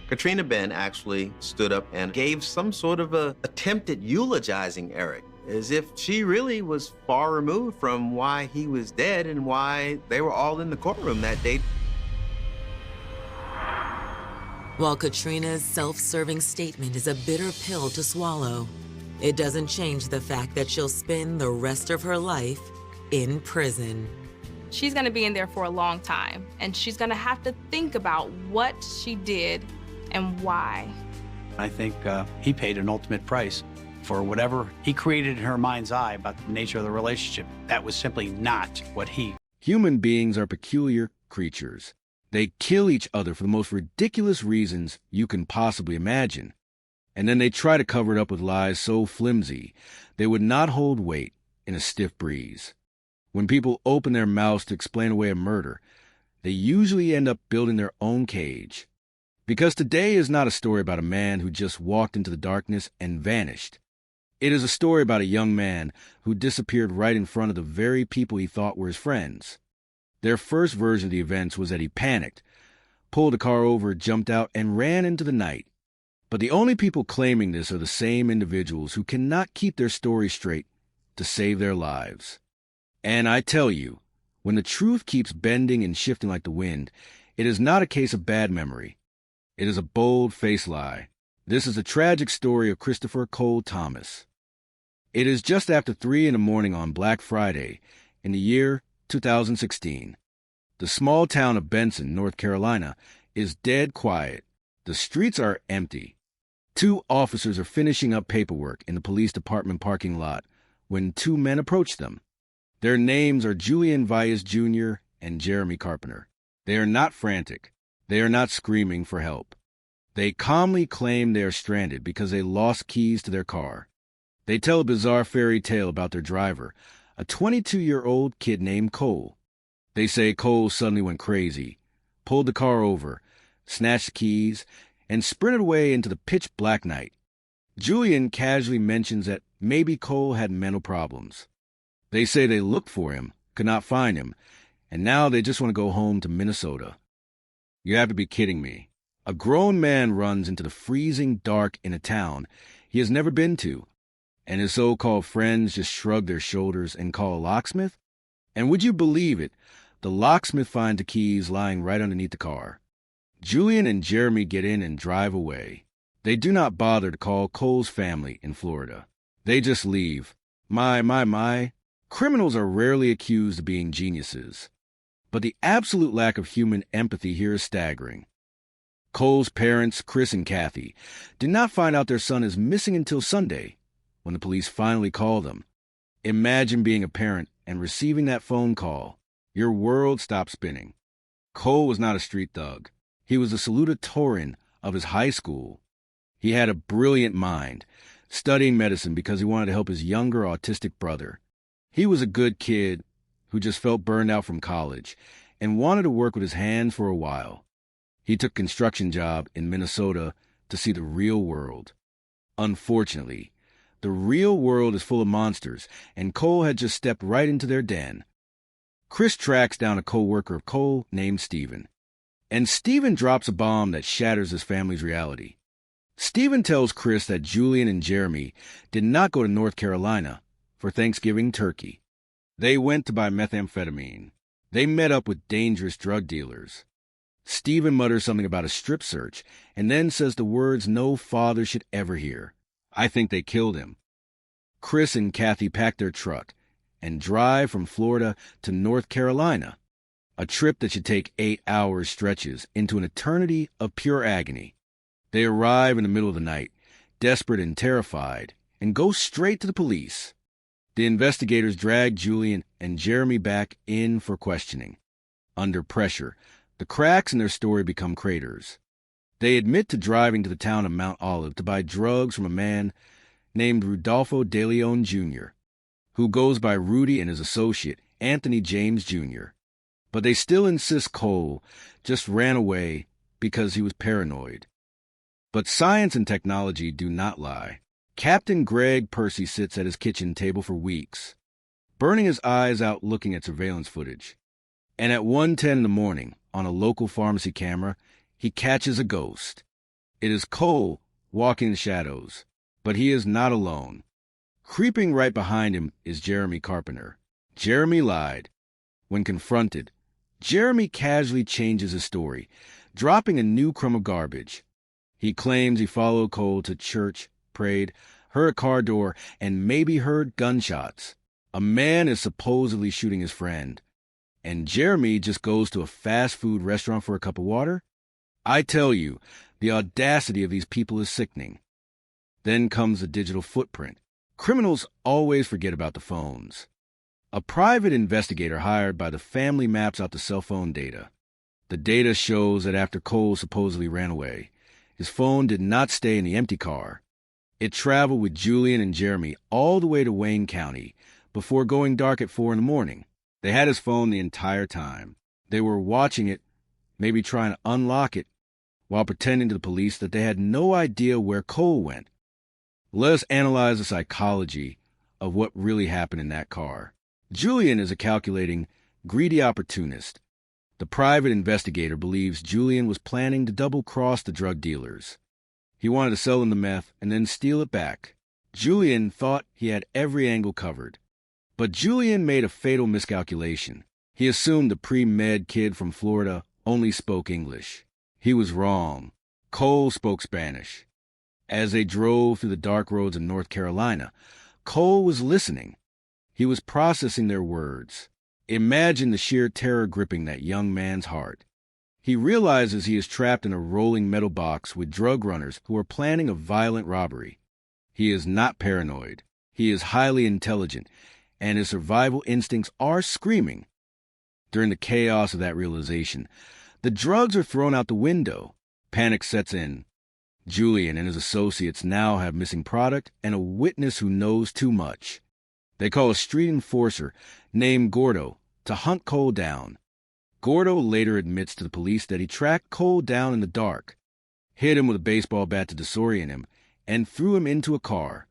Speaker 9: Katrina Ben actually stood up and gave some sort of a attempt at eulogizing Eric, as if she really was far removed from why he was dead and why they were all in the courtroom that day.
Speaker 1: While Katrina's self-serving statement is a bitter pill to swallow, it doesn't change the fact that she'll spend the rest of her life in prison.
Speaker 3: She's gonna be in there for a long time, and she's gonna have to think about what she did and why.
Speaker 8: I think he paid an ultimate price for whatever he created in her mind's eye about the nature of the relationship. That was simply not what he.
Speaker 10: Human beings are peculiar creatures. They kill each other for the most ridiculous reasons you can possibly imagine. And then they try to cover it up with lies so flimsy they would not hold weight in a stiff breeze. When people open their mouths to explain away a murder, they usually end up building their own cage. Because today is not a story about a man who just walked into the darkness and vanished. It is a story about a young man who disappeared right in front of the very people he thought were his friends. Their first version of the events was that he panicked, pulled the car over, jumped out, and ran into the night. But the only people claiming this are the same individuals who cannot keep their story straight to save their lives. And I tell you, when the truth keeps bending and shifting like the wind, it is not a case of bad memory. It is a bold-faced lie. This is a tragic story of Christopher Cole Thomas. It is just after 3 in the morning on Black Friday in the year 2016. The small town of Benson, North Carolina, is dead quiet. The streets are empty. 2 officers are finishing up paperwork in the police department parking lot when 2 men approach them. Their names are Julian Valles Jr. and Jeremy Carpenter. They are not frantic. They are not screaming for help. They calmly claim they are stranded because they lost keys to their car. They tell a bizarre fairy tale about their driver, a 22-year-old kid named Cole. They say Cole suddenly went crazy, pulled the car over, snatched the keys, and sprinted away into the pitch-black night. Julian casually mentions that maybe Cole had mental problems. They say they looked for him, could not find him, and now they just want to go home to Minnesota. You have to be kidding me. A grown man runs into the freezing dark in a town he has never been to, and his so-called friends just shrug their shoulders and call a locksmith? And would you believe it, the locksmith finds the keys lying right underneath the car. Julian and Jeremy get in and drive away. They do not bother to call Cole's family in Florida. They just leave. My. Criminals are rarely accused of being geniuses. But the absolute lack of human empathy here is staggering. Cole's parents, Chris and Kathy, did not find out their son is missing until Sunday, when the police finally called them. Imagine being a parent and receiving that phone call. Your world stopped spinning. Cole was not a street thug. He was a salutatorian of his high school. He had a brilliant mind, studying medicine because he wanted to help his younger autistic brother. He was a good kid who just felt burned out from college and wanted to work with his hands for a while. He took a construction job in Minnesota to see the real world. Unfortunately, the real world is full of monsters, and Cole had just stepped right into their den. Chris tracks down a co-worker of Cole named Stephen, and Stephen drops a bomb that shatters his family's reality. Stephen tells Chris that Julian and Jeremy did not go to North Carolina for Thanksgiving turkey. They went to buy methamphetamine. They met up with dangerous drug dealers. Stephen mutters something about a strip search and then says the words no father should ever hear. I think they killed him. Chris and Kathy pack their truck and drive from Florida to North Carolina, a trip that should take 8-hour stretches into an eternity of pure agony. They arrive in the middle of the night, desperate and terrified, and go straight to the police. The investigators drag Julian and Jeremy back in for questioning. Under pressure, the cracks in their story become craters. They admit to driving to the town of Mount Olive to buy drugs from a man named Rudolfo De Leon Jr., who goes by Rudy, and his associate, Anthony James Jr. But they still insist Cole just ran away because he was paranoid. But science and technology do not lie. Captain Greg Percy sits at his kitchen table for weeks, burning his eyes out looking at surveillance footage. And at 1:10 in the morning, on a local pharmacy camera, he catches a ghost. It is Cole walking in the shadows, but he is not alone. Creeping right behind him is Jeremy Carpenter. Jeremy lied. When confronted, Jeremy casually changes his story, dropping a new crumb of garbage. He claims he followed Cole to church, prayed, heard a car door, and maybe heard gunshots. A man is supposedly shooting his friend, and Jeremy just goes to a fast food restaurant for a cup of water? I tell you, the audacity of these people is sickening. Then comes the digital footprint. Criminals always forget about the phones. A private investigator hired by the family maps out the cell phone data. The data shows that after Cole supposedly ran away, his phone did not stay in the empty car. It traveled with Julian and Jeremy all the way to Wayne County before going dark at 4 in the morning. They had his phone the entire time. They were watching it, maybe trying to unlock it, while pretending to the police that they had no idea where Cole went. Let us analyze the psychology of what really happened in that car. Julian is a calculating, greedy opportunist. The private investigator believes Julian was planning to double-cross the drug dealers. He wanted to sell them the meth and then steal it back. Julian thought he had every angle covered. But Julian made a fatal miscalculation. He assumed the pre-med kid from Florida only spoke English. He was wrong. Cole spoke Spanish. As they drove through the dark roads of North Carolina, Cole was listening. He was processing their words. Imagine the sheer terror gripping that young man's heart. He realizes he is trapped in a rolling metal box with drug runners who are planning a violent robbery. He is not paranoid. He is highly intelligent, and his survival instincts are screaming. During the chaos of that realization, the drugs are thrown out the window. Panic sets in. Julian and his associates now have missing product and a witness who knows too much. They call a street enforcer named Gordo to hunt Cole down. Gordo later admits to the police that he tracked Cole down in the dark, hit him with a baseball bat to disorient him, and threw him into a car.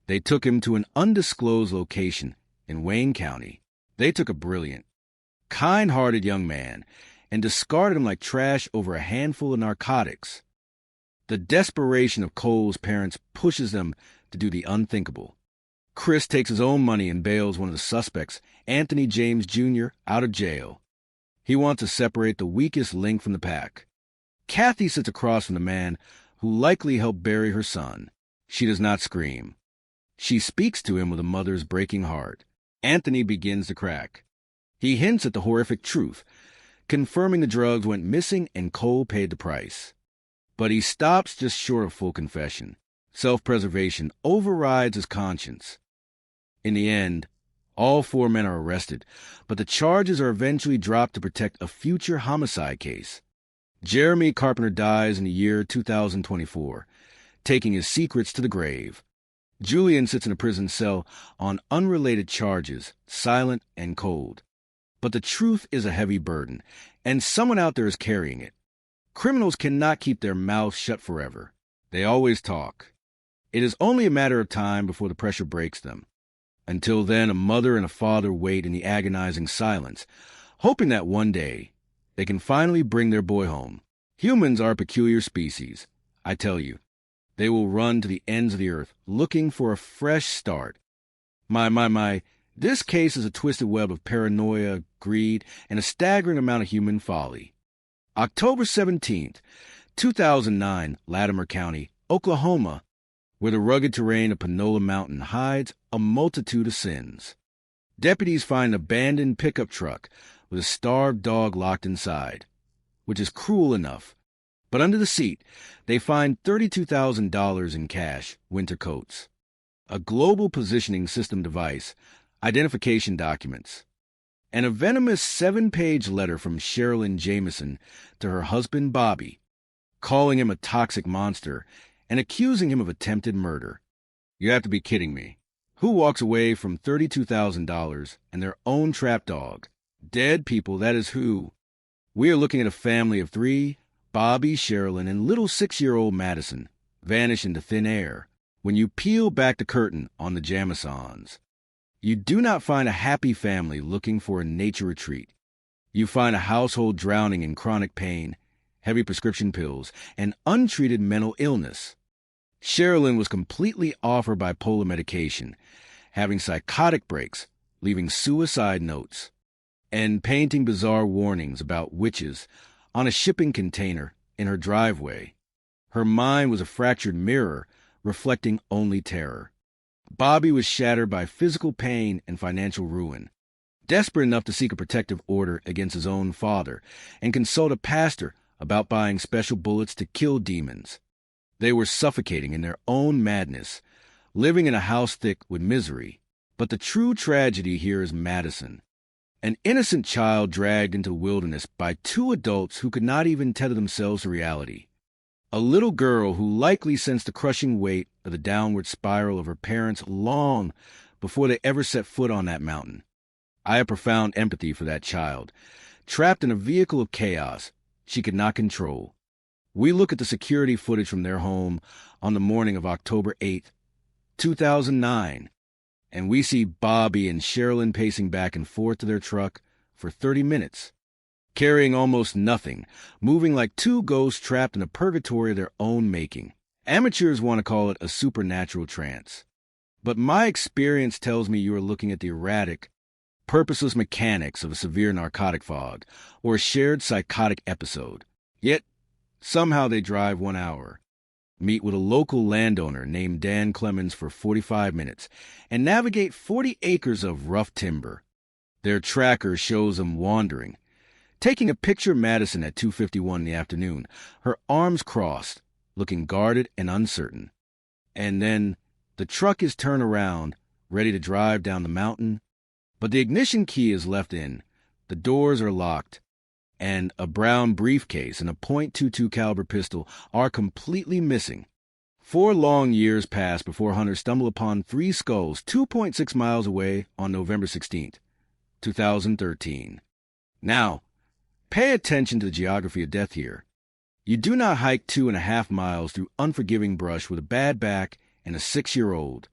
Speaker 10: They took him to an undisclosed location in Wayne County. They took a brilliant, kind-hearted young man and discarded him like trash over a handful of narcotics. The desperation of Cole's parents pushes them to do the unthinkable. Chris takes his own money and bails one of the suspects, Anthony James Jr., out of jail. He wants to separate the weakest link from the pack. Kathy sits across from the man who likely helped bury her son. She does not scream. She speaks to him with a mother's breaking heart. Anthony begins to crack. He hints at the horrific truth, confirming the drugs went missing and Cole paid the price. But he stops just short of full confession. Self-preservation overrides his conscience. In the end, all 4 men are arrested, but the charges are eventually dropped to protect a future homicide case. Jeremy Carpenter dies in the year 2024, taking his secrets to the grave. Julian sits in a prison cell on unrelated charges, silent and cold. But the truth is a heavy burden, and someone out there is carrying it. Criminals cannot keep their mouths shut forever. They always talk. It is only a matter of time before the pressure breaks them. Until then, a mother and a father wait in the agonizing silence, hoping that one day they can finally bring their boy home. Humans are a peculiar species. I tell you, they will run to the ends of the earth looking for a fresh start. My, this case is a twisted web of paranoia, greed, and a staggering amount of human folly. October 17th, 2009, Latimer County, Oklahoma, where the rugged terrain of Panola Mountain hides a multitude of sins. Deputies find an abandoned pickup truck with a starved dog locked inside, which is cruel enough. But under the seat, they find $32,000 in cash, winter coats. a global positioning system device, identification documents, and a venomous 7-page letter from Sherilyn Jameson to her husband Bobby, calling him a toxic monster and accusing him of attempted murder. You have to be kidding me. Who walks away from $32,000 and their own trap dog? Dead people, that is who. We are looking at a family of 3, Bobby, Sherilyn, and little 6-year-old Madison, vanish into thin air when you peel back the curtain on the Jamisons. You do not find a happy family looking for a nature retreat. You find a household drowning in chronic pain, heavy prescription pills, and untreated mental illness. Sherilyn was completely off her bipolar medication, having psychotic breaks, leaving suicide notes, and painting bizarre warnings about witches on a shipping container in her driveway. Her mind was a fractured mirror, reflecting only terror. Bobby was shattered by physical pain and financial ruin, desperate enough to seek a protective order against his own father and consult a pastor about buying special bullets to kill demons. They were suffocating in their own madness, living in a house thick with misery. But the true tragedy here is Madison, an innocent child dragged into the wilderness by 2 adults who could not even tether themselves to reality. A little girl who likely sensed the crushing weight of the downward spiral of her parents long before they ever set foot on that mountain. I have profound empathy for that child, trapped in a vehicle of chaos she could not control. We look at the security footage from their home on the morning of October 8th, 2009, and we see Bobby and Sherilyn pacing back and forth to their truck for 30 minutes. Carrying almost nothing, moving like 2 ghosts trapped in a purgatory of their own making. Amateurs want to call it a supernatural trance. But my experience tells me you are looking at the erratic, purposeless mechanics of a severe narcotic fog or a shared psychotic episode. Yet, somehow they drive 1 hour, meet with a local landowner named Dan Clemens for 45 minutes, and navigate 40 acres of rough timber. Their tracker shows them wandering, taking a picture of Madison at 2:51 in the afternoon, her arms crossed, looking guarded and uncertain. And then the truck is turned around, ready to drive down the mountain, but the ignition key is left in, the doors are locked, and a brown briefcase and a .22 caliber pistol are completely missing. 4 long years pass before hunters stumble upon 3 skulls 2.6 miles away on November 16th, 2013. Now, pay attention to the geography of death here. You do not hike 2.5 miles through unforgiving brush with a bad back and a 6-year-old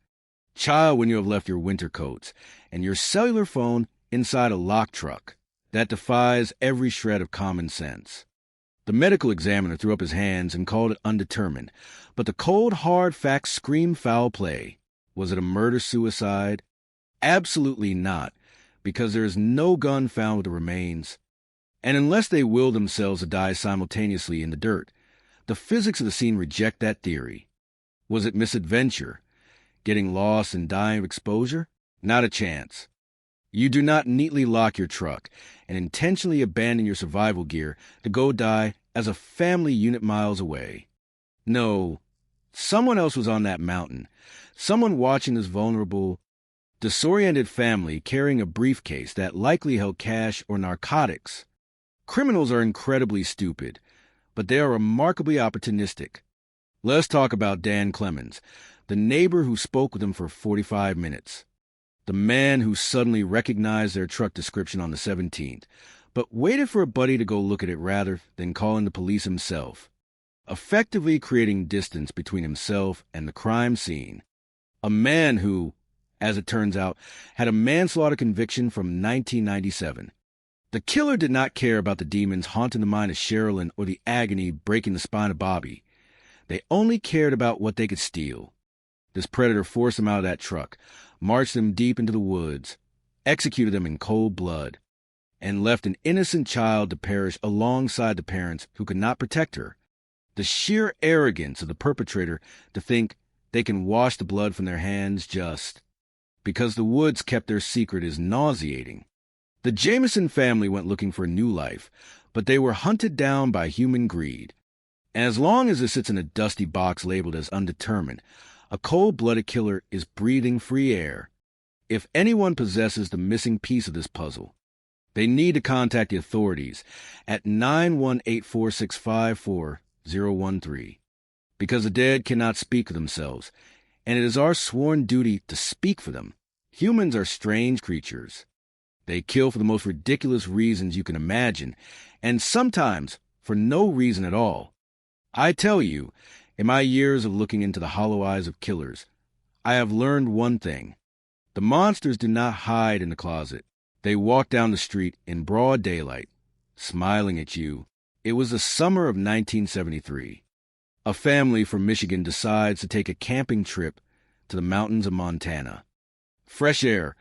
Speaker 10: child when you have left your winter coats and your cellular phone inside a locked truck that defies every shred of common sense. The medical examiner threw up his hands and called it undetermined, but the cold, hard facts scream foul play. Was it a murder-suicide? Absolutely not, because there is no gun found with the remains. And unless they will themselves to die simultaneously in the dirt, the physics of the scene reject that theory. Was it misadventure? Getting lost and dying of exposure? Not a chance. You do not neatly lock your truck and intentionally abandon your survival gear to go die as a family unit miles away. No, someone else was on that mountain, someone watching this vulnerable, disoriented family carrying a briefcase that likely held cash or narcotics. Criminals are incredibly stupid, but they are remarkably opportunistic. Let's talk about Dan Clemens, the neighbor who spoke with them for 45 minutes. The man who suddenly recognized their truck description on the 17th, but waited for a buddy to go look at it rather than calling the police himself, effectively creating distance between himself and the crime scene. A man who, as it turns out, had a manslaughter conviction from 1997. The killer did not care about the demons haunting the mind of Sherilyn or the agony breaking the spine of Bobby. They only cared about what they could steal. This predator forced them out of that truck, marched them deep into the woods, executed them in cold blood, and left an innocent child to perish alongside the parents who could not protect her. The sheer arrogance of the perpetrator to think they can wash the blood from their hands just because the woods kept their secret is nauseating. The Jameson family went looking for a new life, but they were hunted down by human greed. And as long as it sits in a dusty box labeled as undetermined, A cold-blooded killer is breathing free air. If anyone possesses the missing piece of this puzzle, they need to contact the authorities at 918-465-4013, because the dead cannot speak for themselves, and it is our sworn duty to speak for them. Humans are strange creatures. They kill for the most ridiculous reasons you can imagine, and sometimes for no reason at all. I tell you, in my years of looking into the hollow eyes of killers, I have learned one thing. The monsters do not hide in the closet. They walk down the street in broad daylight, smiling at you. It was the summer of 1973. A family from Michigan decides to take a camping trip to the mountains of Montana. Fresh air,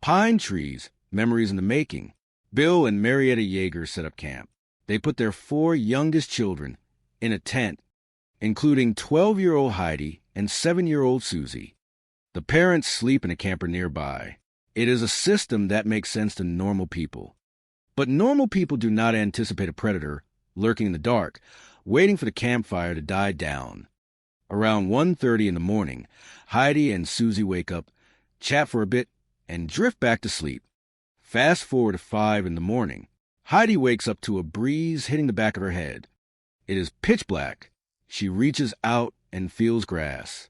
Speaker 10: pine trees, memories in the making. Bill and Marietta Yeager set up camp. They put their 4 youngest children in a tent, including 12-year-old Heidi and 7-year-old Susie. The parents sleep in a camper nearby. It is a system that makes sense to normal people. But normal people do not anticipate a predator lurking in the dark, waiting for the campfire to die down. Around 1:30 in the morning, Heidi and Susie wake up, chat for a bit, and drift back to sleep. Fast forward to 5 in the morning. Heidi wakes up to a breeze hitting the back of her head. It is pitch black. She reaches out and feels grass.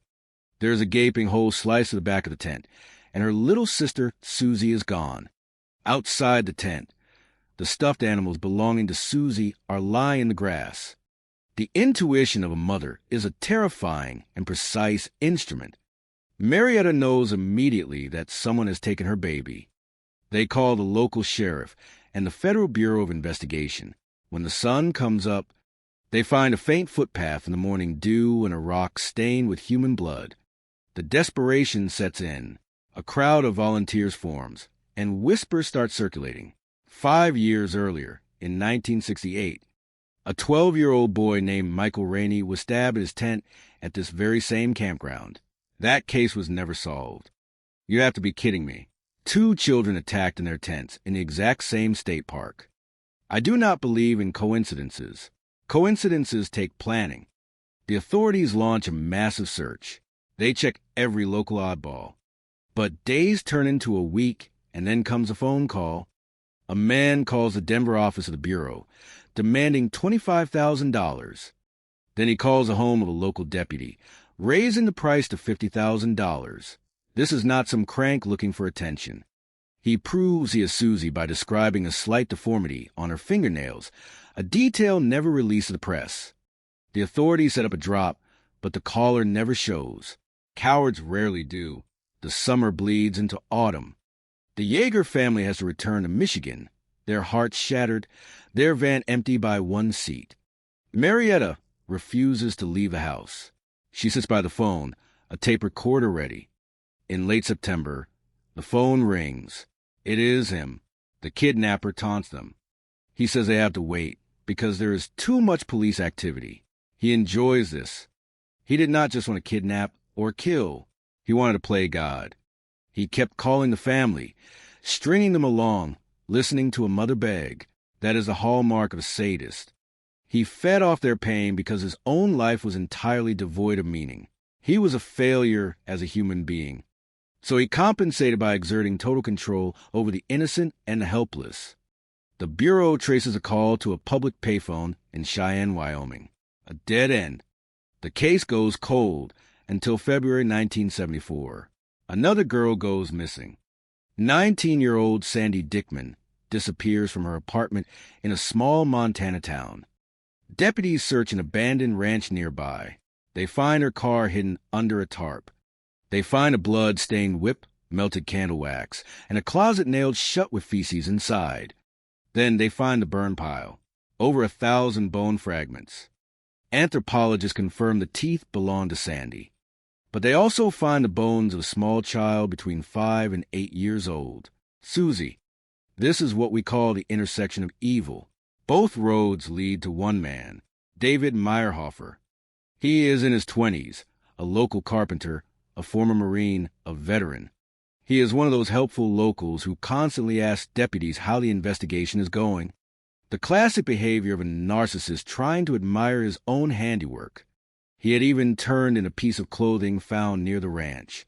Speaker 10: There is a gaping hole sliced to the back of the tent, and her little sister, Susie, is gone. Outside the tent, the stuffed animals belonging to Susie are lying in the grass. The intuition of a mother is a terrifying and precise instrument. Marietta knows immediately that someone has taken her baby. They call the local sheriff and the Federal Bureau of Investigation. When the sun comes up, they find a faint footpath in the morning dew and a rock stained with human blood. The desperation sets in. A crowd of volunteers forms, and whispers start circulating. 5 years earlier, in 1968, a 12-year-old boy named Michael Rainey was stabbed in his tent at this very same campground. That case was never solved. You have to be kidding me. 2 children attacked in their tents in the exact same state park. I do not believe in coincidences. Coincidences take planning. The authorities launch a massive search. They check every local oddball. But days turn into a week, and then comes a phone call. A man calls the Denver office of the Bureau, demanding $25,000. Then he calls the home of a local deputy, raising the price to $50,000. This is not some crank looking for attention. He proves he is Susie by describing a slight deformity on her fingernails, a detail never released to the press. The authorities set up a drop, but the caller never shows. Cowards rarely do. The summer bleeds into autumn. The Yeager family has to return to Michigan, their hearts shattered, their van empty by 1 seat. Marietta refuses to leave the house. She sits by the phone, a tape recorder ready. In late September, the phone rings. It is him. The kidnapper taunts them. He says they have to wait because there is too much police activity. He enjoys this. He did not just want to kidnap or kill. He wanted to play God. He kept calling the family, stringing them along, listening to a mother beg. That is the hallmark of a sadist. He fed off their pain because his own life was entirely devoid of meaning. He was a failure as a human being. So he compensated by exerting total control over the innocent and the helpless. The Bureau traces a call to a public payphone in Cheyenne, Wyoming. A dead end. The case goes cold until February 1974. Another girl goes missing. 19-year-old Sandy Dickman disappears from her apartment in a small Montana town. Deputies search an abandoned ranch nearby. They find her car hidden under a tarp. They find a blood-stained whip, melted candle wax, and a closet nailed shut with feces inside. Then they find the burn pile, over 1,000 bone fragments. Anthropologists confirm the teeth belong to Sandy. But they also find the bones of a small child between 5 and 8 years old, Susie. This is what we call the intersection of evil. Both roads lead to one man, David Meyerhofer. He is in his 20s, a local carpenter, a former Marine, a veteran. He is one of those helpful locals who constantly ask deputies how the investigation is going. The classic behavior of a narcissist trying to admire his own handiwork. He had even turned in a piece of clothing found near the ranch,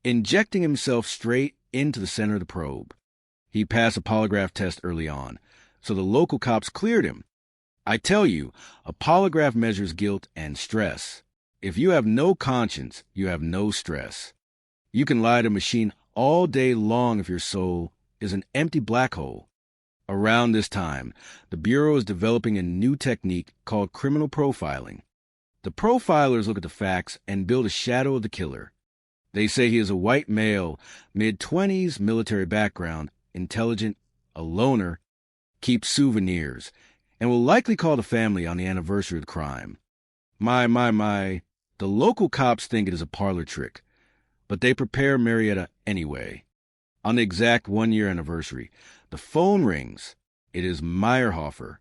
Speaker 10: injecting himself straight into the center of the probe. He passed a polygraph test early on, so the local cops cleared him. I tell you, a polygraph measures guilt and stress. If you have no conscience, you have no stress. You can lie to a machine all day long if your soul is an empty black hole. Around this time, the Bureau is developing a new technique called criminal profiling. The profilers look at the facts and build a shadow of the killer. They say he is a white male, mid-20s, military background, intelligent, a loner, keeps souvenirs, and will likely call the family on the anniversary of the crime. My, the local cops think it is a parlor trick, but they prepare Marietta anyway. On the exact 1-year anniversary, the phone rings. It is Meyerhofer.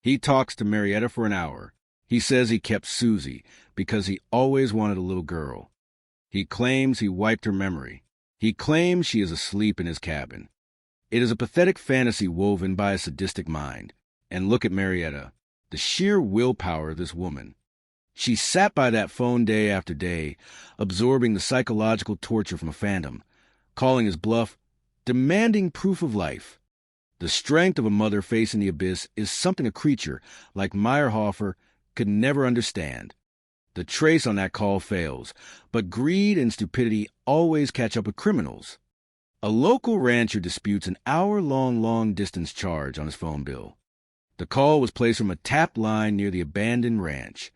Speaker 10: He talks to Marietta for an hour. He says he kept Susie because he always wanted a little girl. He claims he wiped her memory. He claims she is asleep in his cabin. It is a pathetic fantasy woven by a sadistic mind. And look at Marietta, the sheer willpower of this woman. She sat by that phone day after day, absorbing the psychological torture from a phantom, calling his bluff, demanding proof of life. The strength of a mother facing the abyss is something a creature like Meyerhofer could never understand. The trace on that call fails, but greed and stupidity always catch up with criminals. A local rancher disputes an hour-long long-distance charge on his phone bill. The call was placed from a tapped line near the abandoned ranch,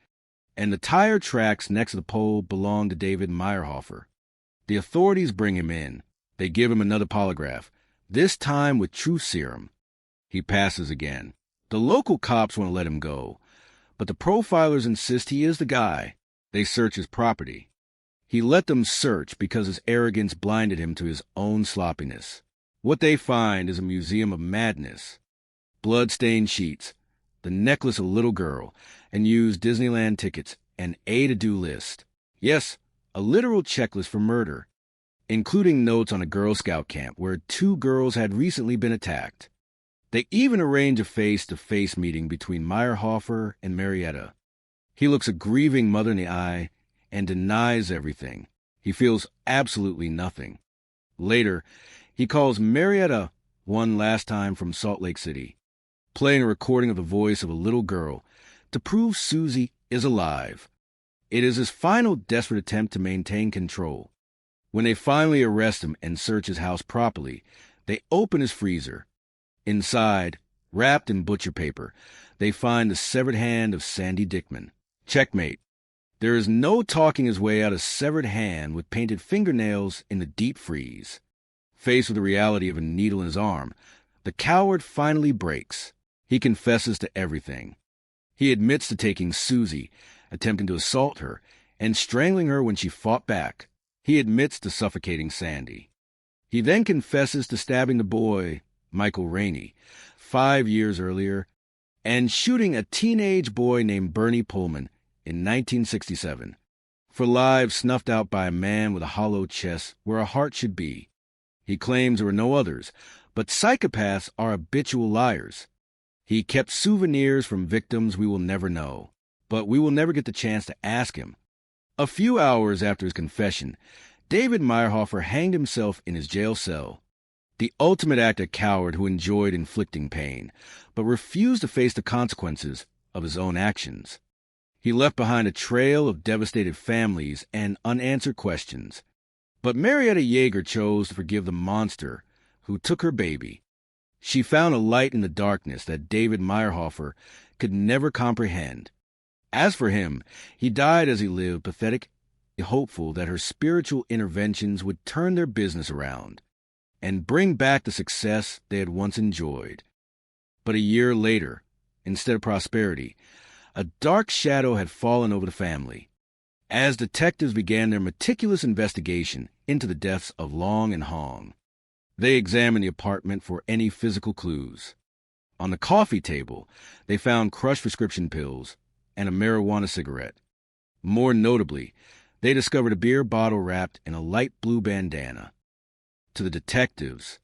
Speaker 10: and the tire tracks next to the pole belonged to David Meyerhofer. The authorities bring him in. They give him another polygraph, this time with truth serum. He passes again. The local cops want to let him go, but the profilers insist he is the guy. They search his property. He let them search because his arrogance blinded him to his own sloppiness. What they find is a museum of madness. Blood-stained sheets, the necklace of a little girl, and used Disneyland tickets, an A-to-do list. Yes, a literal checklist for murder, including notes on a Girl Scout camp where 2 girls had recently been attacked. They even arrange a face-to-face meeting between Meyerhofer and Marietta. He looks a grieving mother in the eye and denies everything. He feels absolutely nothing. Later, he calls Marietta one last time from Salt Lake City, playing a recording of the voice of a little girl to prove Susie is alive. It is his final desperate attempt to maintain control. When they finally arrest him and search his house properly, they open his freezer. Inside, wrapped in butcher paper, they find the severed hand of Sandy Dickman. Checkmate. There is no talking his way out of severed hand with painted fingernails in the deep freeze. Faced with the reality of a needle in his arm, the coward finally breaks. He confesses to everything. He admits to taking Susie, attempting to assault her, and strangling her when she fought back. He admits to suffocating Sandy. He then confesses to stabbing the boy, Michael Rainey, 5 years earlier, and shooting a teenage boy named Bernie Pullman in 1967, for lives snuffed out by a man with a hollow chest where a heart should be. He claims there were no others, but psychopaths are habitual liars. He kept souvenirs from victims we will never know, but we will never get the chance to ask him. A few hours after his confession, David Meyerhofer hanged himself in his jail cell. The ultimate act of coward who enjoyed inflicting pain, but refused to face the consequences of his own actions. He left behind a trail of devastated families and unanswered questions. But Marietta Yeager chose to forgive the monster who took her baby. She found a light in the darkness that David Meyerhofer could never comprehend. As for him, he died as he lived, pathetic, hopeful that her spiritual interventions would turn their business around and bring back the success they had once enjoyed. But a year later, instead of prosperity, a dark shadow had fallen over the family. As detectives began their meticulous investigation into the deaths of Long and Hong, they examined the apartment for any physical clues. On the coffee table, they found crushed prescription pills and a marijuana cigarette. More notably, they discovered a beer bottle wrapped in a light blue bandana. To the detectives,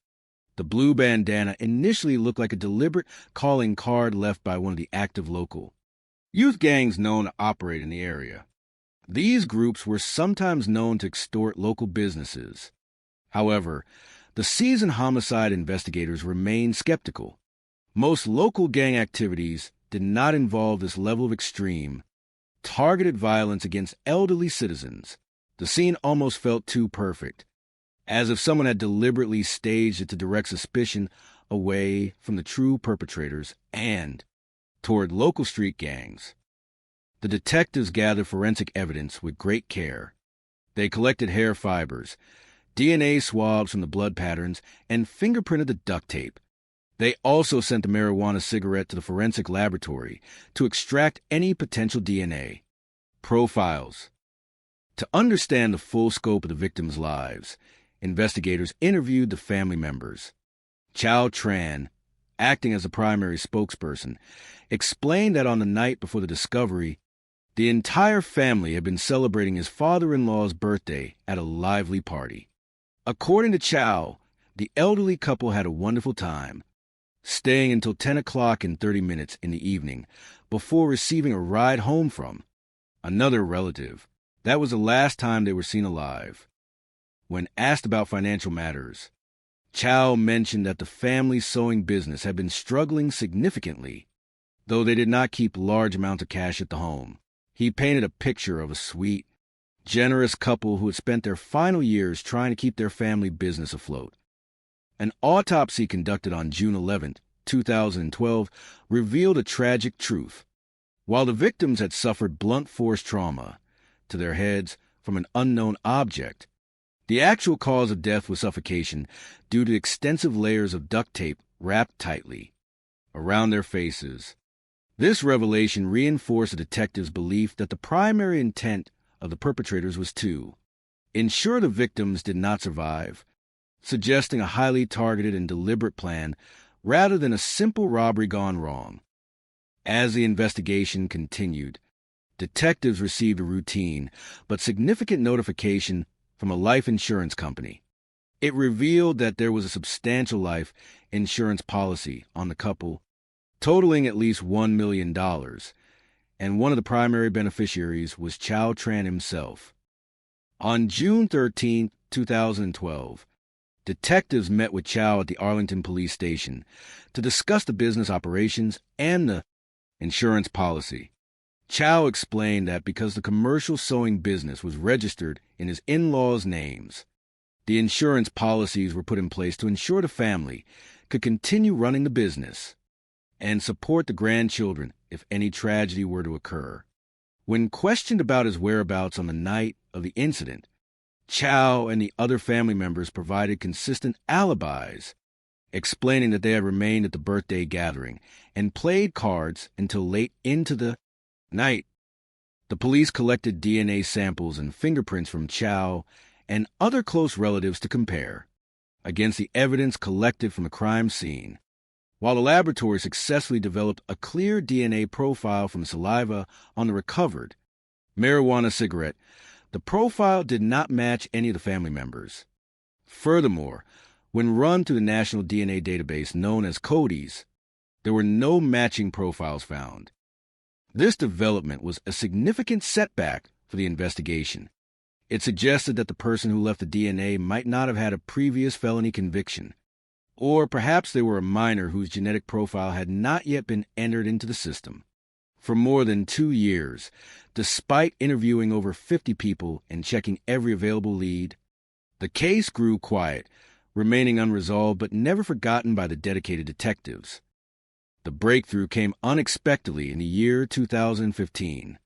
Speaker 10: the blue bandana initially looked like a deliberate calling card left by one of the active local youth gangs known to operate in the area. These groups were sometimes known to extort local businesses. However, the seasoned homicide investigators remained skeptical. Most local gang activities did not involve this level of extreme, targeted violence against elderly citizens. The scene almost felt too perfect, as if someone had deliberately staged it to direct suspicion away from the true perpetrators and toward local street gangs. The detectives gathered forensic evidence with great care. They collected hair fibers, DNA swabs from the blood patterns, and fingerprinted the duct tape. They also sent the marijuana cigarette to the forensic laboratory to extract any potential DNA. Profiles. To understand the full scope of the victims' lives, investigators interviewed the family members. Chow Tran, acting as the primary spokesperson, explained that on the night before the discovery, the entire family had been celebrating his father-in-law's birthday at a lively party. According to Chow, the elderly couple had a wonderful time, staying until 10 o'clock and 30 minutes in the evening before receiving a ride home from another relative. That was the last time they were seen alive. When asked about financial matters, Chow mentioned that the family's sewing business had been struggling significantly, though they did not keep large amounts of cash at the home. He painted a picture of a sweet, generous couple who had spent their final years trying to keep their family business afloat. An autopsy conducted on June 11, 2012, revealed a tragic truth. While the victims had suffered blunt force trauma to their heads from an unknown object, the actual cause of death was suffocation due to extensive layers of duct tape wrapped tightly around their faces. This revelation reinforced the detectives' belief that the primary intent of the perpetrators was to ensure the victims did not survive, suggesting a highly targeted and deliberate plan rather than a simple robbery gone wrong. As the investigation continued, detectives received a routine but significant notification from a life insurance company. It revealed that there was a substantial life insurance policy on the couple, totaling at least $1 million, and one of the primary beneficiaries was Chow Tran himself. On June 13, 2012, detectives met with Chow at the Arlington Police Station to discuss the business operations and the insurance policy. Chow explained that because the commercial sewing business was registered in his in-laws' names, the insurance policies were put in place to ensure the family could continue running the business and support the grandchildren if any tragedy were to occur. When questioned about his whereabouts on the night of the incident, Chow and the other family members provided consistent alibis, explaining that they had remained at the birthday gathering and played cards until late into the night. The police collected DNA samples and fingerprints from Chow and other close relatives to compare against the evidence collected from the crime scene. While the laboratory successfully developed a clear DNA profile from saliva on the recovered marijuana cigarette, the profile did not match any of the family members. Furthermore, when run through the national DNA database known as CODIS, there were no matching profiles found. This development was a significant setback for the investigation. It suggested that the person who left the DNA might not have had a previous felony conviction, or perhaps they were a minor whose genetic profile had not yet been entered into the system. For more than 2 years, despite interviewing over 50 people and checking every available lead, the case grew quiet, remaining unresolved but never forgotten by the dedicated detectives. The breakthrough came unexpectedly in the year 2015.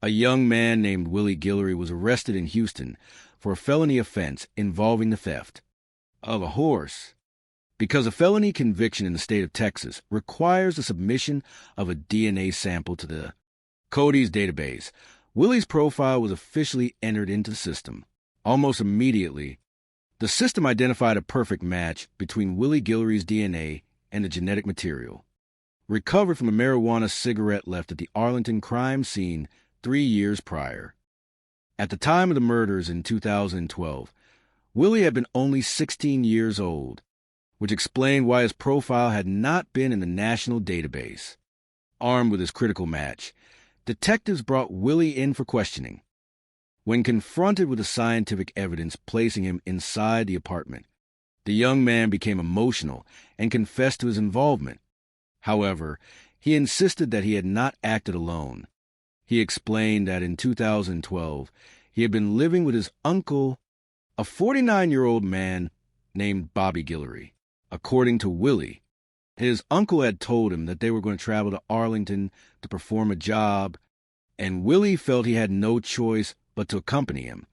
Speaker 10: A young man named Willie Guillory was arrested in Houston for a felony offense involving the theft of a horse. Because a felony conviction in the state of Texas requires the submission of a DNA sample to the CODIS database, Willie's profile was officially entered into the system. Almost immediately, the system identified a perfect match between Willie Guillory's DNA and the genetic material recovered from a marijuana cigarette left at the Arlington crime scene 3 years prior. At the time of the murders in 2012, Willie had been only 16 years old, which explained why his profile had not been in the national database. Armed with his critical match, detectives brought Willie in for questioning. When confronted with the scientific evidence placing him inside the apartment, the young man became emotional and confessed to his involvement. However, he insisted that he had not acted alone. He explained that in 2012, he had been living with his uncle, a 49-year-old man named Bobby Guillory. According to Willie, his uncle had told him that they were going to travel to Arlington to perform a job, and Willie felt he had no choice but to accompany him.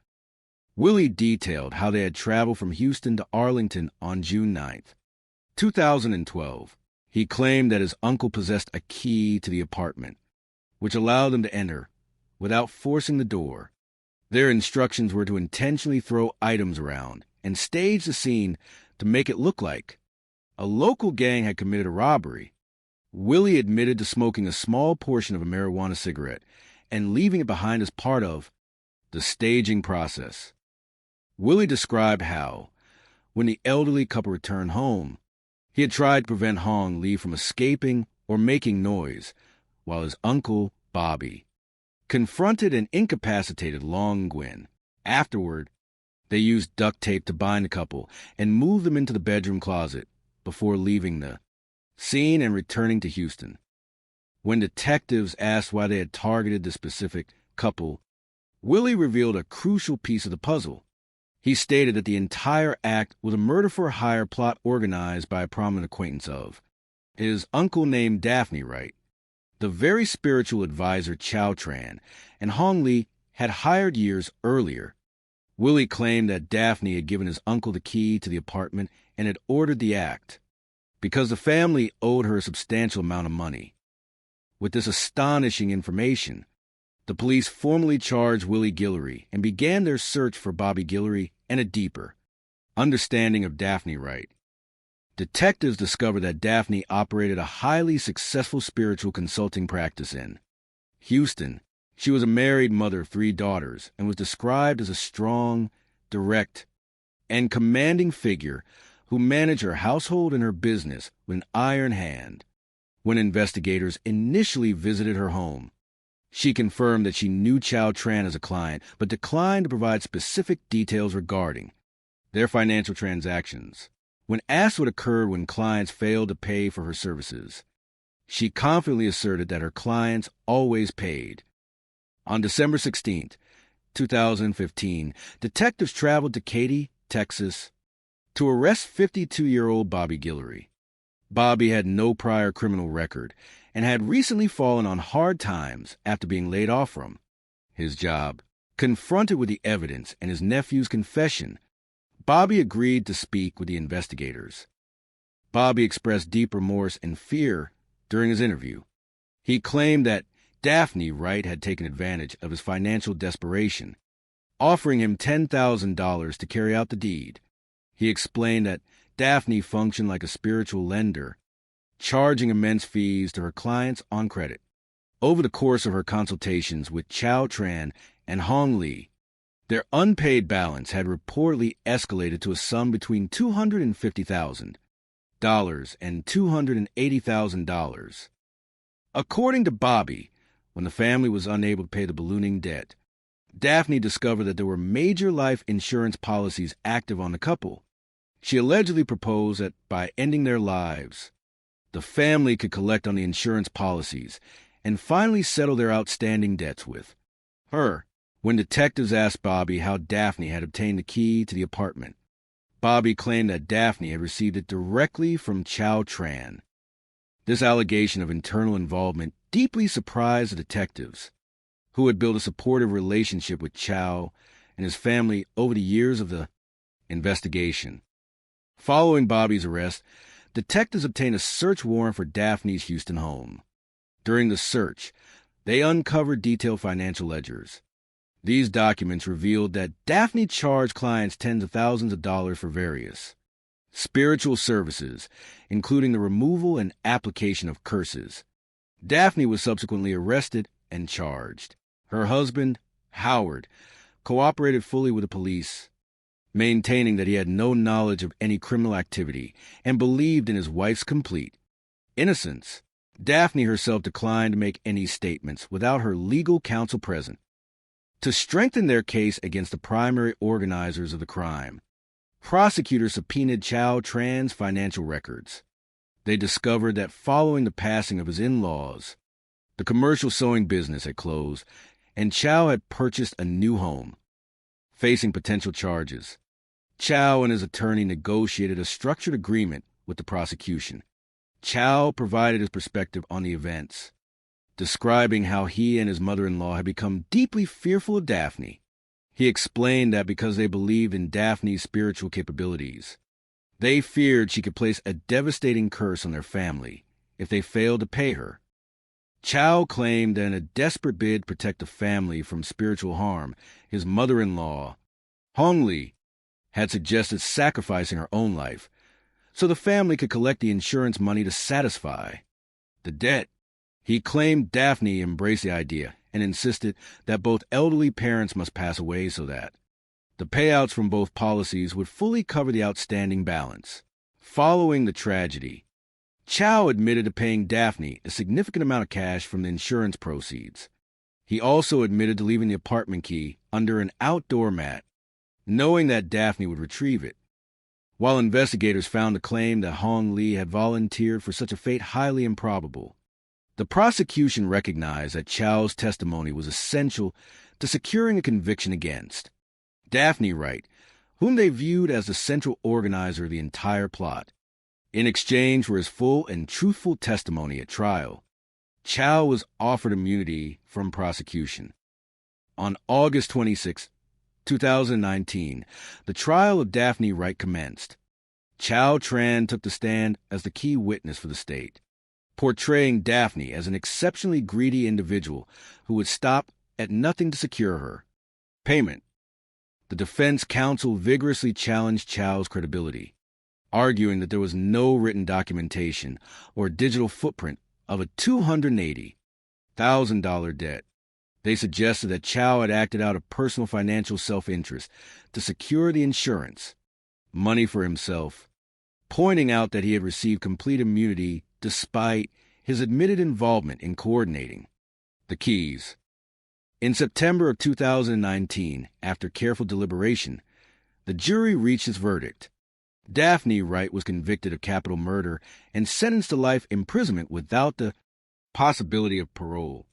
Speaker 10: Willie detailed how they had traveled from Houston to Arlington on June 9th, 2012. He claimed that his uncle possessed a key to the apartment, which allowed them to enter without forcing the door. Their instructions were to intentionally throw items around and stage the scene to make it look like a local gang had committed a robbery. Willie admitted to smoking a small portion of a marijuana cigarette and leaving it behind as part of the staging process. Willie described how, when the elderly couple returned home, he had tried to prevent Hong Lee from escaping or making noise, while his uncle, Bobby, confronted and incapacitated Long Nguyen. Afterward, they used duct tape to bind the couple and moved them into the bedroom closet before leaving the scene and returning to Houston. When detectives asked why they had targeted the specific couple, Willie revealed a crucial piece of the puzzle. He stated that the entire act was a murder-for-hire plot organized by a prominent acquaintance of his uncle named Daphne Wright, the very spiritual advisor Chow Tran and Hong Lee had hired years earlier. Willie claimed that Daphne had given his uncle the key to the apartment and had ordered the act because the family owed her a substantial amount of money. With this astonishing information, the police formally charged Willie Guillory and began their search for Bobby Guillory and a deeper understanding of Daphne Wright. Detectives discovered that Daphne operated a highly successful spiritual consulting practice in Houston. She was a married mother of 3 daughters and was described as a strong, direct, and commanding figure who managed her household and her business with an iron hand. When investigators initially visited her home, she confirmed that she knew Chow Tran as a client, but declined to provide specific details regarding their financial transactions. When asked what occurred when clients failed to pay for her services, she confidently asserted that her clients always paid. On December 16, 2015, detectives traveled to Katy, Texas, to arrest 52-year-old Bobby Guillory. Bobby had no prior criminal record and had recently fallen on hard times after being laid off from his job. Confronted with the evidence and his nephew's confession, Bobby agreed to speak with the investigators. Bobby expressed deep remorse and fear during his interview. He claimed that Daphne Wright had taken advantage of his financial desperation, offering him $10,000 to carry out the deed. He explained that Daphne functioned like a spiritual lender, charging immense fees to her clients on credit. Over the course of her consultations with Chow Tran and Hong Lee, their unpaid balance had reportedly escalated to a sum between $250,000 and $280,000. According to Bobby, when the family was unable to pay the ballooning debt, Daphne discovered that there were major life insurance policies active on the couple. She allegedly proposed that by ending their lives, the family could collect on the insurance policies and finally settle their outstanding debts with her. When detectives asked Bobby how Daphne had obtained the key to the apartment, Bobby claimed that Daphne had received it directly from Chow Tran. This allegation of internal involvement deeply surprised the detectives, who had built a supportive relationship with Chow and his family over the years of the investigation. Following Bobby's arrest, detectives obtained a search warrant for Daphne's Houston home. During the search, they uncovered detailed financial ledgers. These documents revealed that Daphne charged clients tens of thousands of dollars for various spiritual services, including the removal and application of curses. Daphne was subsequently arrested and charged. Her husband, Howard, cooperated fully with the police, maintaining that he had no knowledge of any criminal activity and believed in his wife's complete innocence. Daphne herself declined to make any statements without her legal counsel present. To strengthen their case against the primary organizers of the crime, prosecutors subpoenaed Chow Tran's financial records. They discovered that following the passing of his in-laws, the commercial sewing business had closed, and Chow had purchased a new home. Facing potential charges, Chow and his attorney negotiated a structured agreement with the prosecution. Chow provided his perspective on the events, describing how he and his mother-in-law had become deeply fearful of Daphne. He explained that because they believed in Daphne's spiritual capabilities, they feared she could place a devastating curse on their family if they failed to pay her. Chow claimed that in a desperate bid to protect the family from spiritual harm, his mother-in-law, Hong Li, had suggested sacrificing her own life so the family could collect the insurance money to satisfy the debt. He claimed Daphne embraced the idea and insisted that both elderly parents must pass away so that the payouts from both policies would fully cover the outstanding balance. Following the tragedy, Chow admitted to paying Daphne a significant amount of cash from the insurance proceeds. He also admitted to leaving the apartment key under an outdoor mat, knowing that Daphne would retrieve it. While investigators found the claim that Hong Li had volunteered for such a fate highly improbable, the prosecution recognized that Chow's testimony was essential to securing a conviction against Daphne Wright, whom they viewed as the central organizer of the entire plot. In exchange for his full and truthful testimony at trial, Chow was offered immunity from prosecution. On August 26, 2019, the trial of Daphne Wright commenced. Chow Tran took the stand as the key witness for the state, portraying Daphne as an exceptionally greedy individual who would stop at nothing to secure her payment. The defense counsel vigorously challenged Chow's credibility, arguing that there was no written documentation or digital footprint of a $280,000 debt. They suggested that Chow had acted out of personal financial self-interest to secure the insurance money for himself, pointing out that he had received complete immunity despite his admitted involvement in coordinating the keys. In September of 2019, after careful deliberation, the jury reached its verdict. Daphne Wright was convicted of capital murder and sentenced to life imprisonment without the possibility of parole.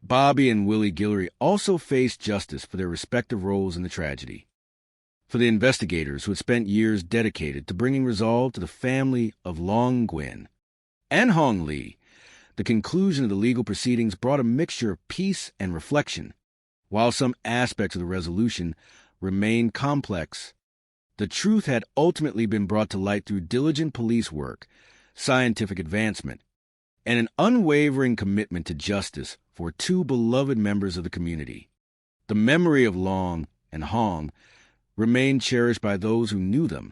Speaker 10: Bobby and Willie Guillory also faced justice for their respective roles in the tragedy. For the investigators who had spent years dedicated to bringing resolve to the family of Long Nguyen and Hong Li, the conclusion of the legal proceedings brought a mixture of peace and reflection. While some aspects of the resolution remained complex, the truth had ultimately been brought to light through diligent police work, scientific advancement, and an unwavering commitment to justice for two beloved members of the community. The memory of Long and Hong remained cherished by those who knew them,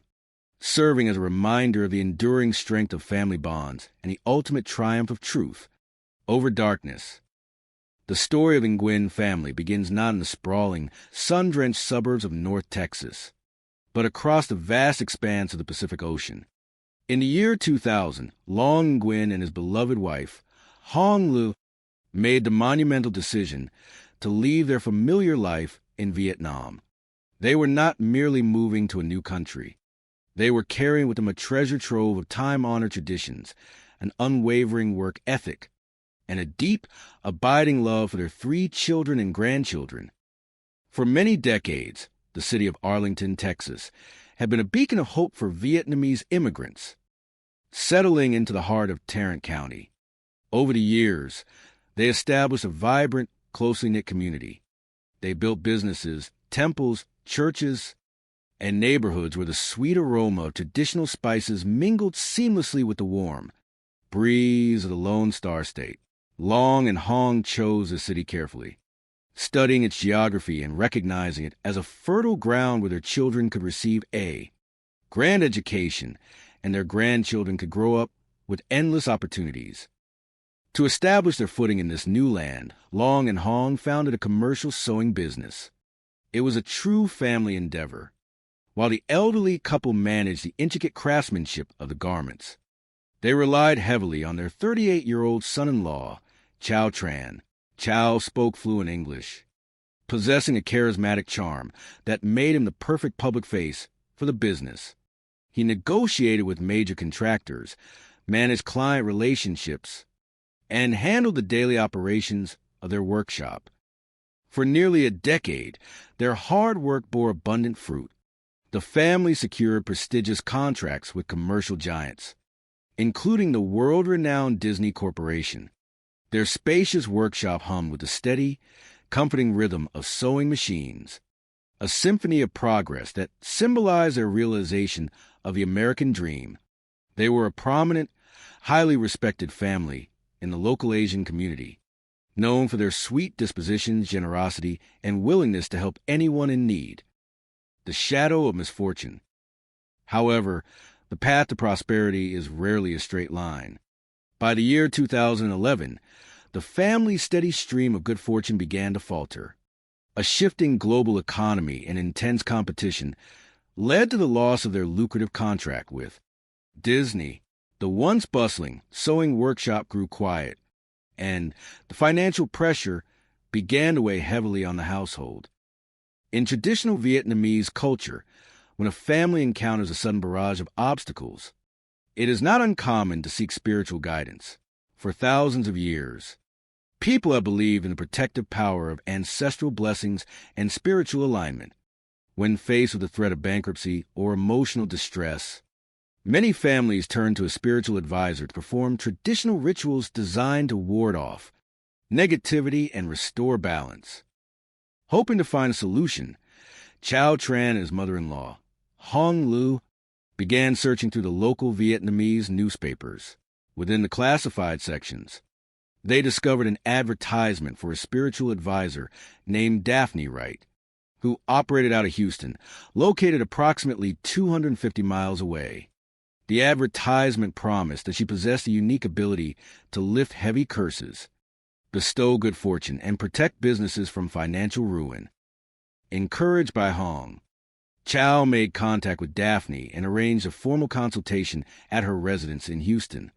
Speaker 10: serving as a reminder of the enduring strength of family bonds and the ultimate triumph of truth over darkness. The story of the Nguyen family begins not in the sprawling, sun-drenched suburbs of North Texas, but across the vast expanse of the Pacific Ocean. In the year 2000, Long Nguyen and his beloved wife, Hong Lu, made the monumental decision to leave their familiar life in Vietnam. They were not merely moving to a new country. They were carrying with them a treasure trove of time-honored traditions, an unwavering work ethic, and a deep, abiding love for their 3 children and grandchildren. For many decades, the city of Arlington, Texas, had been a beacon of hope for Vietnamese immigrants, settling into the heart of Tarrant County. Over the years, they established a vibrant, closely knit community. They built businesses, temples, churches, and neighborhoods where the sweet aroma of traditional spices mingled seamlessly with the warm breeze of the Lone Star State. Long and Hong chose the city carefully, studying its geography and recognizing it as a fertile ground where their children could receive a grand education and their grandchildren could grow up with endless opportunities. To establish their footing in this new land, Long and Hong founded a commercial sewing business. It was a true family endeavor, while the elderly couple managed the intricate craftsmanship of the garments. They relied heavily on their 38-year-old son-in-law, Chow Tran. Chow spoke fluent English, possessing a charismatic charm that made him the perfect public face for the business. He negotiated with major contractors, managed client relationships, and handled the daily operations of their workshop. For nearly a decade, their hard work bore abundant fruit. The family secured prestigious contracts with commercial giants, including the world-renowned Disney Corporation. Their spacious workshop hummed with the steady, comforting rhythm of sewing machines, a symphony of progress that symbolized their realization of the American dream. They were a prominent, highly respected family in the local Asian community, known for their sweet dispositions, generosity, and willingness to help anyone in need. The shadow of misfortune. However, the path to prosperity is rarely a straight line. By the year 2011, the family's steady stream of good fortune began to falter. A shifting global economy and intense competition led to the loss of their lucrative contract with Disney. The once bustling sewing workshop grew quiet, and the financial pressure began to weigh heavily on the household. In traditional Vietnamese culture, when a family encounters a sudden barrage of obstacles, it is not uncommon to seek spiritual guidance. For thousands of years, people have believed in the protective power of ancestral blessings and spiritual alignment. When faced with the threat of bankruptcy or emotional distress, many families turn to a spiritual advisor to perform traditional rituals designed to ward off negativity and restore balance. Hoping to find a solution, Chow Tran and his mother-in-law, Hong Lu, began searching through the local Vietnamese newspapers. Within the classified sections, they discovered an advertisement for a spiritual advisor named Daphne Wright, who operated out of Houston, located approximately 250 miles away. The advertisement promised that she possessed a unique ability to lift heavy curses, bestow good fortune, and protect businesses from financial ruin. Encouraged by Hong, Chow made contact with Daphne and arranged a formal consultation at her residence in Houston.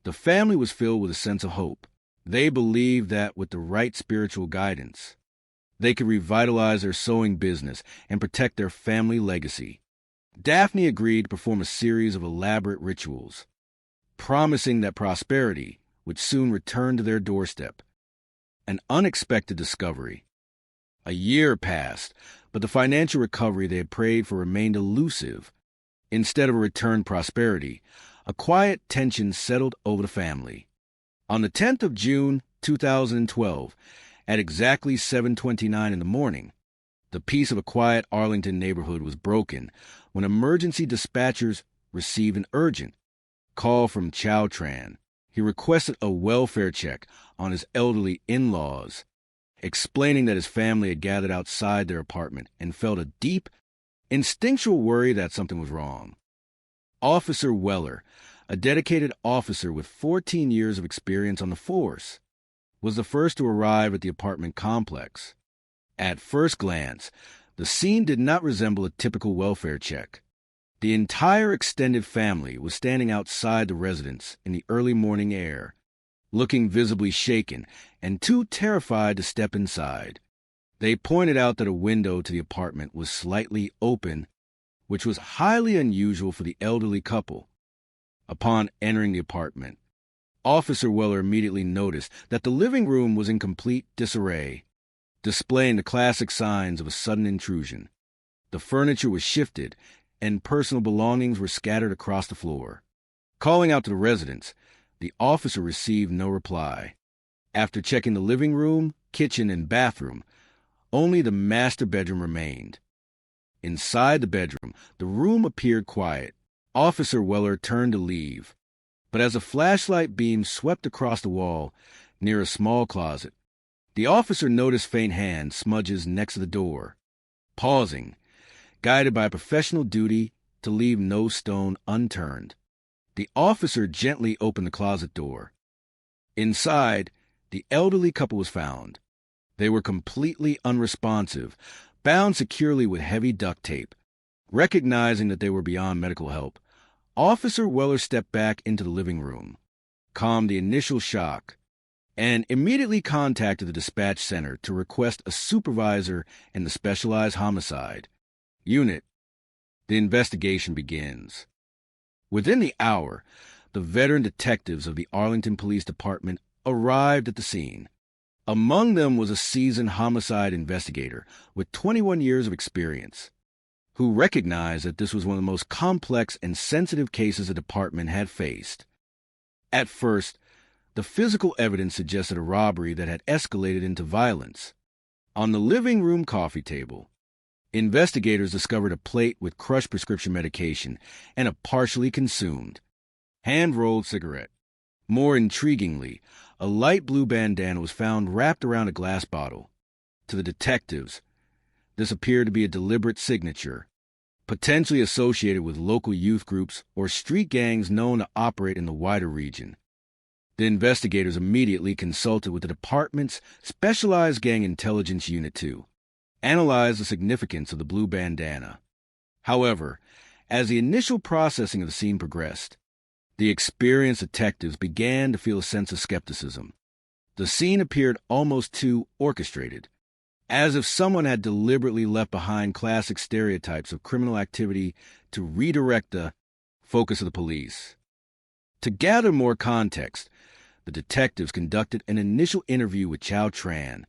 Speaker 10: The family was filled with a sense of hope. They believed that with the right spiritual guidance, they could revitalize their sewing business and protect their family legacy. Daphne agreed to perform a series of elaborate rituals, promising that prosperity would soon return to their doorstep. An unexpected discovery. A year passed, but the financial recovery they had prayed for remained elusive. Instead of a returned prosperity, a quiet tension settled over the family. On the 10th of June, 2012, at exactly 7:29 in the morning, the peace of a quiet Arlington neighborhood was broken when emergency dispatchers received an urgent call from Chow Tran. He requested a welfare check on his elderly in-laws, explaining that his family had gathered outside their apartment and felt a deep, instinctual worry that something was wrong. Officer Weller, a dedicated officer with 14 years of experience on the force, was the first to arrive at the apartment complex. At first glance, the scene did not resemble a typical welfare check. The entire extended family was standing outside the residence in the early morning air, looking visibly shaken and too terrified to step inside. They pointed out that a window to the apartment was slightly open, which was highly unusual for the elderly couple. Upon entering the apartment, Officer Weller immediately noticed that the living room was in complete disarray, displaying the classic signs of a sudden intrusion. The furniture was shifted, and personal belongings were scattered across the floor. Calling out to the residents, the officer received no reply. After checking the living room, kitchen, and bathroom, only the master bedroom remained. Inside the bedroom, the room appeared quiet. Officer Weller turned to leave, but as a flashlight beam swept across the wall near a small closet, the officer noticed faint hand smudges next to the door. Pausing, guided by professional duty to leave no stone unturned, the officer gently opened the closet door. Inside, the elderly couple was found. They were completely unresponsive, bound securely with heavy duct tape. Recognizing that they were beyond medical help, Officer Weller stepped back into the living room, calmed the initial shock, and immediately contacted the dispatch center to request a supervisor in the Specialized Homicide Unit. The investigation begins. Within the hour, the veteran detectives of the Arlington Police Department arrived at the scene. Among them was a seasoned homicide investigator with 21 years of experience, who recognized that this was one of the most complex and sensitive cases the department had faced. At first, the physical evidence suggested a robbery that had escalated into violence. On the living room coffee table, investigators discovered a plate with crushed prescription medication and a partially consumed, hand-rolled cigarette. More intriguingly, a light blue bandana was found wrapped around a glass bottle. To the detectives, this appeared to be a deliberate signature, potentially associated with local youth groups or street gangs known to operate in the wider region. The investigators immediately consulted with the department's Specialized Gang Intelligence Unit to analyze the significance of the blue bandana. However, as the initial processing of the scene progressed, the experienced detectives began to feel a sense of skepticism. The scene appeared almost too orchestrated, as if someone had deliberately left behind classic stereotypes of criminal activity to redirect the focus of the police. To gather more context, the detectives conducted an initial interview with Chow Tran,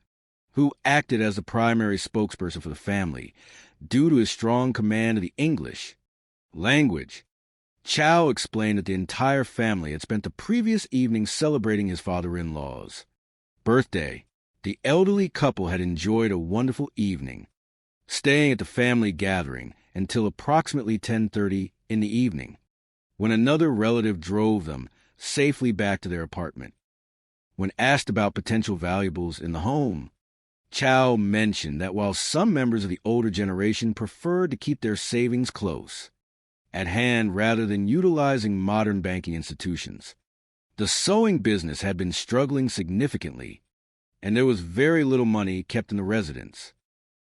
Speaker 10: who acted as the primary spokesperson for the family due to his strong command of the English language. Chow explained that the entire family had spent the previous evening celebrating his father-in-law's birthday. The elderly couple had enjoyed a wonderful evening, staying at the family gathering until approximately 10:30 in the evening, when another relative drove them safely back to their apartment. When asked about potential valuables in the home, Chow mentioned that while some members of the older generation preferred to keep their savings close at hand rather than utilizing modern banking institutions, the sewing business had been struggling significantly, and there was very little money kept in the residence.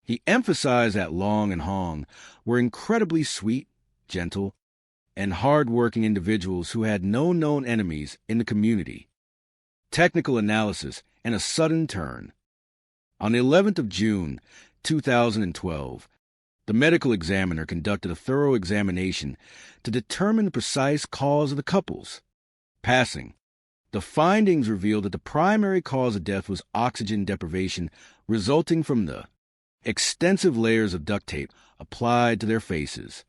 Speaker 10: He emphasized that Long and Hong were incredibly sweet, gentle, and hard-working individuals who had no known enemies in the community. Technical analysis and a sudden turn. On the 11th of June, 2012, the medical examiner conducted a thorough examination to determine the precise cause of the couple's passing. The findings revealed that the primary cause of death was oxygen deprivation resulting from the extensive layers of duct tape applied to their faces.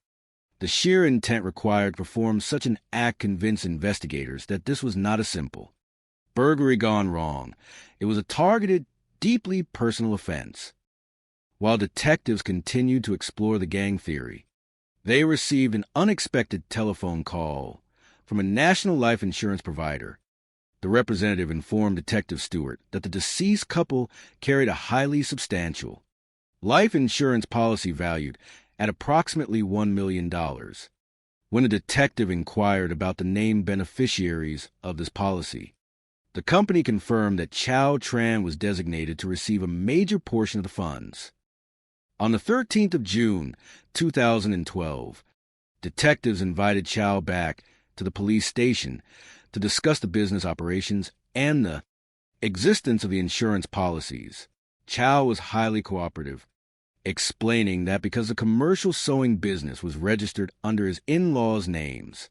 Speaker 10: The sheer intent required to perform such an act convinced investigators that this was not a simple burglary gone wrong. It was a targeted, deeply personal offense. While detectives continued to explore the gang theory, they received an unexpected telephone call from a national life insurance provider. The representative informed Detective Stewart that the deceased couple carried a highly substantial life insurance policy valued at approximately $1 million. When a detective inquired about the named beneficiaries of this policy, the company confirmed that Chow Tran was designated to receive a major portion of the funds. On the 13th of June, 2012, detectives invited Chow back to the police station to discuss the business operations and the existence of the insurance policies. Chow was highly cooperative, explaining that because the commercial sewing business was registered under his in-laws' names,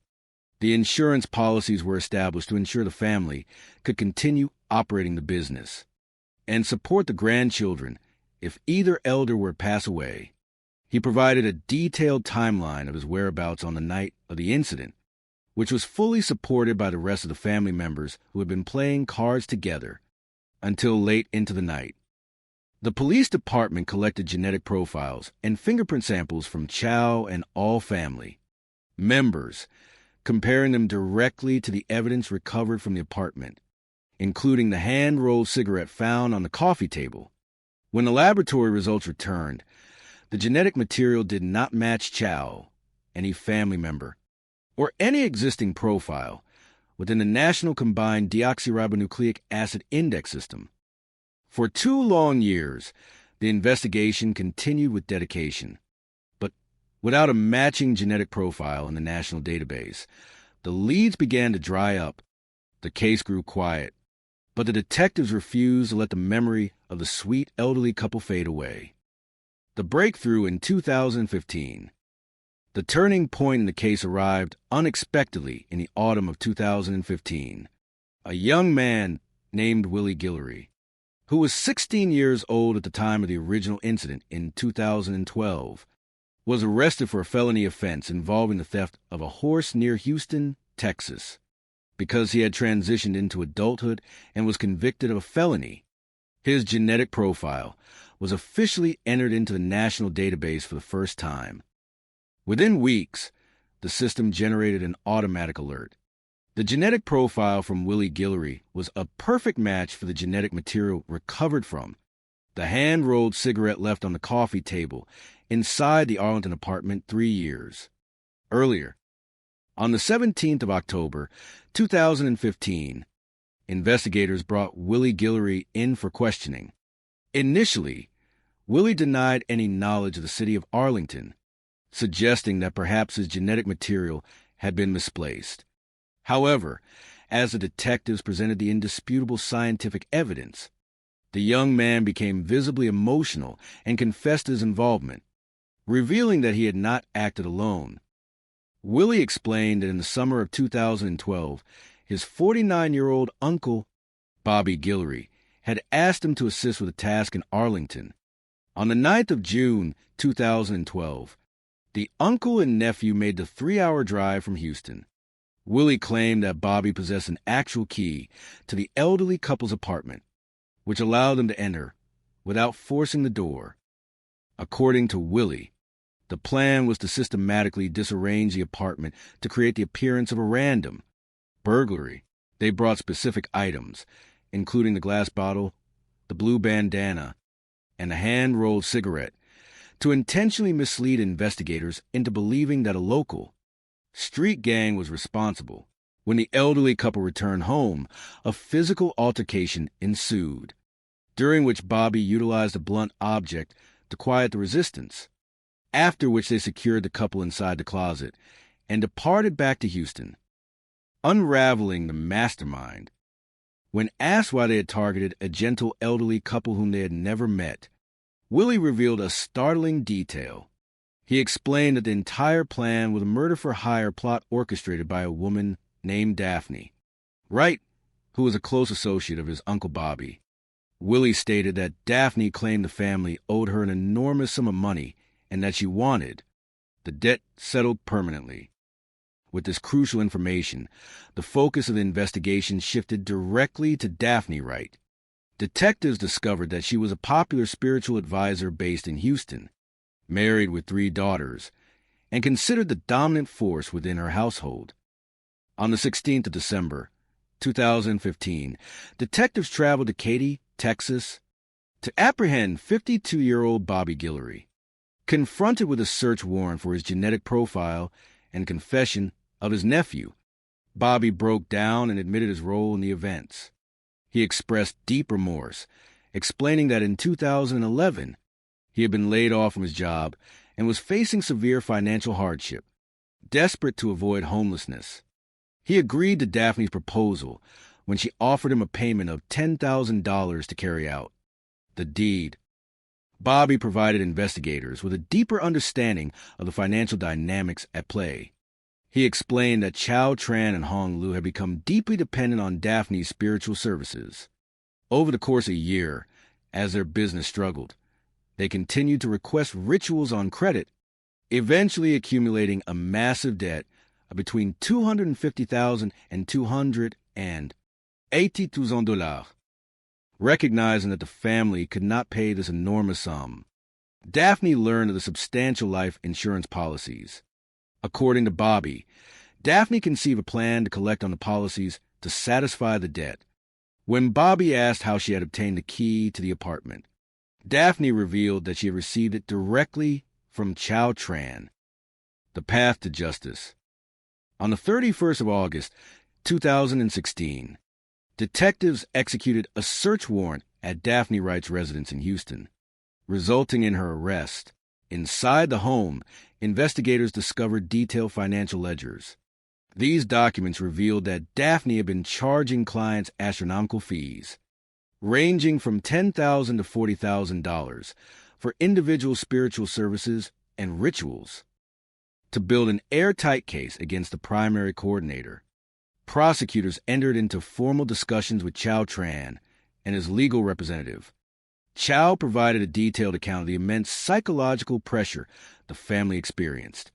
Speaker 10: the insurance policies were established to ensure the family could continue operating the business and support the grandchildren if either elder were to pass away. He provided a detailed timeline of his whereabouts on the night of the incident, which was fully supported by the rest of the family members who had been playing cards together until late into the night. The police department collected genetic profiles and fingerprint samples from Chow and all family members, comparing them directly to the evidence recovered from the apartment, including the hand-rolled cigarette found on the coffee table. When the laboratory results returned, the genetic material did not match Chow, any family member, or any existing profile within the National Combined Deoxyribonucleic Acid Index System. For 2 long years, the investigation continued with dedication, but without a matching genetic profile in the national database, the leads began to dry up. The case grew quiet, but the detectives refused to let the memory of the sweet elderly couple fade away. The breakthrough in 2015. The turning point in the case arrived unexpectedly in the autumn of 2015. A young man named Willie Guillory, who was 16 years old at the time of the original incident in 2012, was arrested for a felony offense involving the theft of a horse near Houston, Texas. Because he had transitioned into adulthood and was convicted of a felony, his genetic profile was officially entered into the national database for the first time. Within weeks, the system generated an automatic alert. The genetic profile from Willie Guillory was a perfect match for the genetic material recovered from the hand-rolled cigarette left on the coffee table inside the Arlington apartment 3 years earlier. On the 17th of October, 2015, investigators brought Willie Guillory in for questioning. Initially, Willie denied any knowledge of the city of Arlington, suggesting that perhaps his genetic material had been misplaced. However, as the detectives presented the indisputable scientific evidence, the young man became visibly emotional and confessed his involvement, revealing that he had not acted alone. Willie explained that in the summer of 2012, his 49-year-old uncle, Bobby Guillory, had asked him to assist with a task in Arlington. On the 9th of June, 2012, the uncle and nephew made the 3-hour drive from Houston. Willie claimed that Bobby possessed an actual key to the elderly couple's apartment, which allowed them to enter without forcing the door. According to Willie, the plan was to systematically disarrange the apartment to create the appearance of a random burglary. They brought specific items, including the glass bottle, the blue bandana, and a hand-rolled cigarette, to intentionally mislead investigators into believing that a local street gang was responsible. When the elderly couple returned home, a physical altercation ensued, during which Bobby utilized a blunt object to quiet the resistance, after which they secured the couple inside the closet and departed back to Houston. Unraveling the mastermind. When asked why they had targeted a gentle elderly couple whom they had never met, Willie revealed a startling detail. He explained that the entire plan was a murder-for-hire plot orchestrated by a woman named Daphne Wright, who was a close associate of his Uncle Bobby. Willie stated that Daphne claimed the family owed her an enormous sum of money and that she wanted the debt settled permanently. With this crucial information, the focus of the investigation shifted directly to Daphne Wright. Detectives discovered that she was a popular spiritual advisor based in Houston, married with 3 daughters, and considered the dominant force within her household. On the 16th of December, 2015, detectives traveled to Katy, Texas, to apprehend 52-year-old Bobby Guillory. Confronted with a search warrant for his genetic profile and confession of his nephew, Bobby broke down and admitted his role in the events. He expressed deep remorse, explaining that in 2011, he had been laid off from his job and was facing severe financial hardship. Desperate to avoid homelessness, he agreed to Daphne's proposal when she offered him a payment of $10,000 to carry out the deed. Bobby provided investigators with a deeper understanding of the financial dynamics at play. He explained that Chow Tran and Hong Lu had become deeply dependent on Daphne's spiritual services. Over the course of a year, as their business struggled, they continued to request rituals on credit, eventually accumulating a massive debt of between $250,000 and $280,000. Recognizing that the family could not pay this enormous sum, Daphne learned of the substantial life insurance policies. According to Bobby, Daphne conceived a plan to collect on the policies to satisfy the debt. When Bobby asked how she had obtained the key to the apartment, Daphne revealed that she had received it directly from Chow Tran. The path to justice. On the 31st of August, 2016, detectives executed a search warrant at Daphne Wright's residence in Houston, resulting in her arrest. Inside the home, investigators discovered detailed financial ledgers. These documents revealed that Daphne had been charging clients astronomical fees, ranging from $10,000 to $40,000 for individual spiritual services and rituals. To build an airtight case against the primary coordinator, prosecutors entered into formal discussions with Chow Tran and his legal representative. Chow provided a detailed account of the immense psychological pressure the family experienced.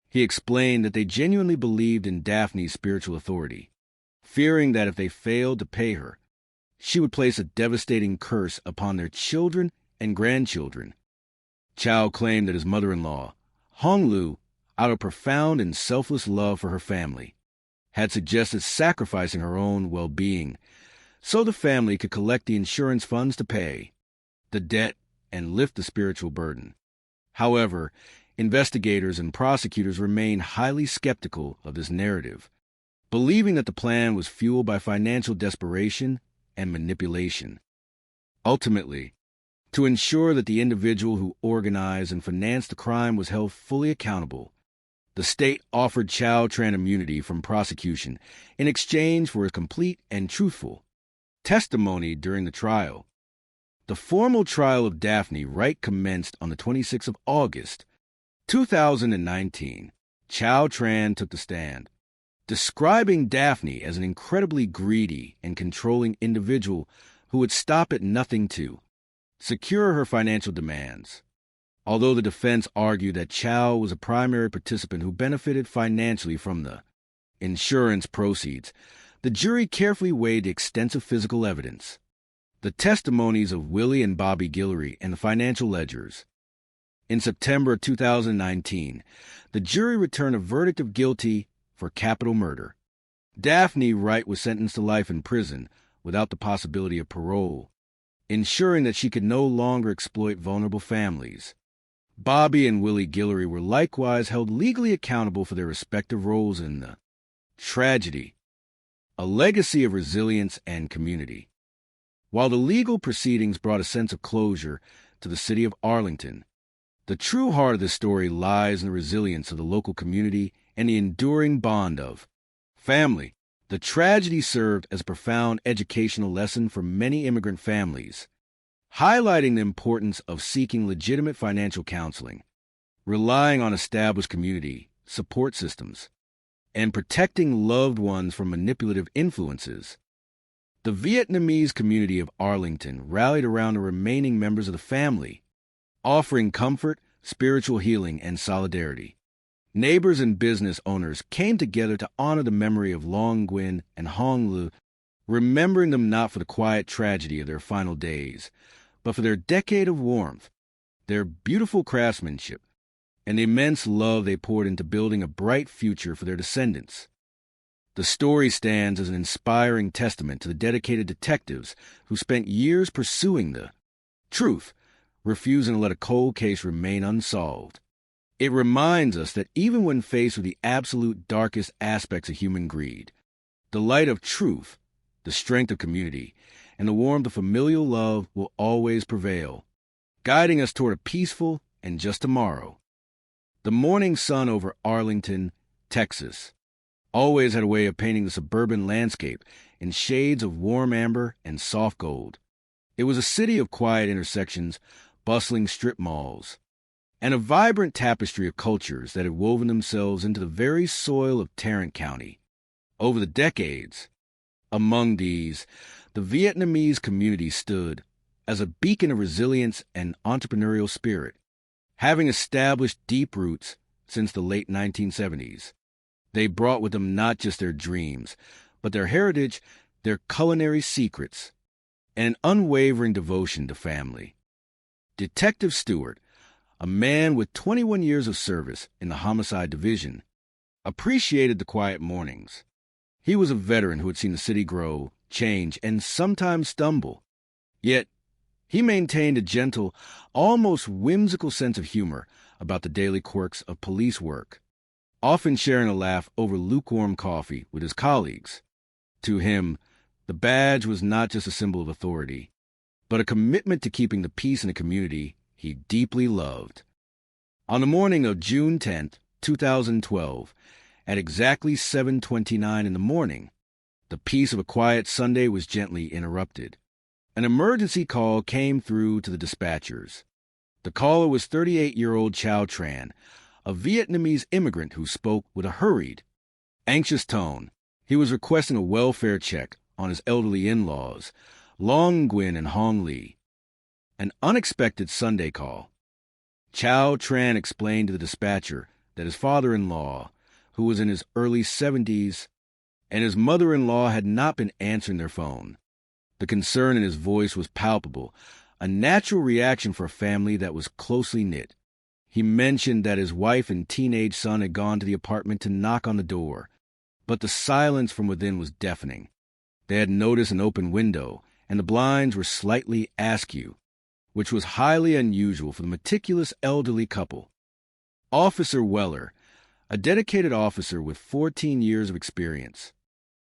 Speaker 10: He explained that they genuinely believed in Daphne's spiritual authority, fearing that if they failed to pay her, she would place a devastating curse upon their children and grandchildren. Chow claimed that his mother-in-law, Hong Lu, out of profound and selfless love for her family, had suggested sacrificing her own well-being so the family could collect the insurance funds to pay the debt and lift the spiritual burden. However, investigators and prosecutors remained highly skeptical of this narrative, believing that the plan was fueled by financial desperation and manipulation. Ultimately, to ensure that the individual who organized and financed the crime was held fully accountable, the state offered Chow Tran immunity from prosecution in exchange for a complete and truthful testimony during the trial. The formal trial of Daphne Wright commenced on the 26th of August, 2019. Chow Tran took the stand, describing Daphne as an incredibly greedy and controlling individual who would stop at nothing to secure her financial demands. Although the defense argued that Chow was a primary participant who benefited financially from the insurance proceeds, the jury carefully weighed the extensive physical evidence, the testimonies of Willie and Bobby Guillory, and the financial ledgers. In September 2019, the jury returned a verdict of guilty for capital murder. Daphne Wright was sentenced to life in prison without the possibility of parole, ensuring that she could no longer exploit vulnerable families. Bobby and Willie Guillory were likewise held legally accountable for their respective roles in the tragedy, a legacy of resilience and community. While the legal proceedings brought a sense of closure to the city of Arlington, the true heart of this story lies in the resilience of the local community and the enduring bond of family. The tragedy served as a profound educational lesson for many immigrant families, highlighting the importance of seeking legitimate financial counseling, relying on established community support systems, and protecting loved ones from manipulative influences. The Vietnamese community of Arlington rallied around the remaining members of the family, offering comfort, spiritual healing, and solidarity. Neighbors and business owners came together to honor the memory of Long Nguyen and Hong Lu, remembering them not for the quiet tragedy of their final days, but for their decade of warmth, their beautiful craftsmanship, and the immense love they poured into building a bright future for their descendants. The story stands as an inspiring testament to the dedicated detectives who spent years pursuing the truth, refusing to let a cold case remain unsolved. It reminds us that even when faced with the absolute darkest aspects of human greed, the light of truth, the strength of community, and the warmth of familial love will always prevail, guiding us toward a peaceful and just tomorrow. The morning sun over Arlington, Texas, always had a way of painting the suburban landscape in shades of warm amber and soft gold. It was a city of quiet intersections, bustling strip malls, and a vibrant tapestry of cultures that had woven themselves into the very soil of Tarrant County. Over the decades, among these, the Vietnamese community stood as a beacon of resilience and entrepreneurial spirit, having established deep roots since the late 1970s. They brought with them not just their dreams, but their heritage, their culinary secrets, and an unwavering devotion to family. Detective Stewart, a man with 21 years of service in the Homicide Division, appreciated the quiet mornings. He was a veteran who had seen the city grow, change, and sometimes stumble. Yet, he maintained a gentle, almost whimsical sense of humor about the daily quirks of police work, often sharing a laugh over lukewarm coffee with his colleagues. To him, the badge was not just a symbol of authority, but a commitment to keeping the peace in a community he deeply loved. On the morning of June 10, 2012, At exactly 7:29 in the morning, the peace of a quiet Sunday was gently interrupted. An emergency call came through to the dispatchers. The caller was 38-year-old Chow Tran, a Vietnamese immigrant who spoke with a hurried, anxious tone. He was requesting a welfare check on his elderly in-laws, Long Nguyen and Hong Lee. An unexpected Sunday call. Chow Tran explained to the dispatcher that his father-in-law, who was in his early 70s, and his mother-in-law had not been answering their phone. The concern in his voice was palpable, a natural reaction for a family that was closely knit. He mentioned that his wife and teenage son had gone to the apartment to knock on the door, but the silence from within was deafening. They had noticed an open window, and the blinds were slightly askew, which was highly unusual for the meticulous elderly couple. Officer Weller, a dedicated officer with 14 years of experience,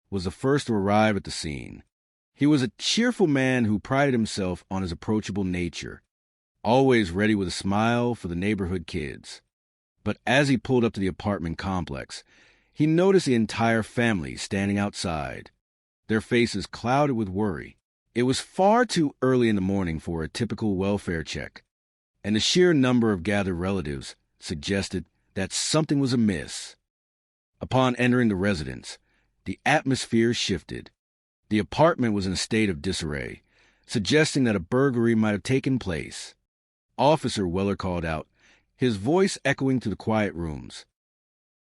Speaker 10: was the first to arrive at the scene. He was a cheerful man who prided himself on his approachable nature, always ready with a smile for the neighborhood kids. But as he pulled up to the apartment complex, he noticed the entire family standing outside, their faces clouded with worry. It was far too early in the morning for a typical welfare check, and the sheer number of gathered relatives suggested that something was amiss. Upon entering the residence, the atmosphere shifted. The apartment was in a state of disarray, suggesting that a burglary might have taken place. Officer Weller called out, his voice echoing through the quiet rooms.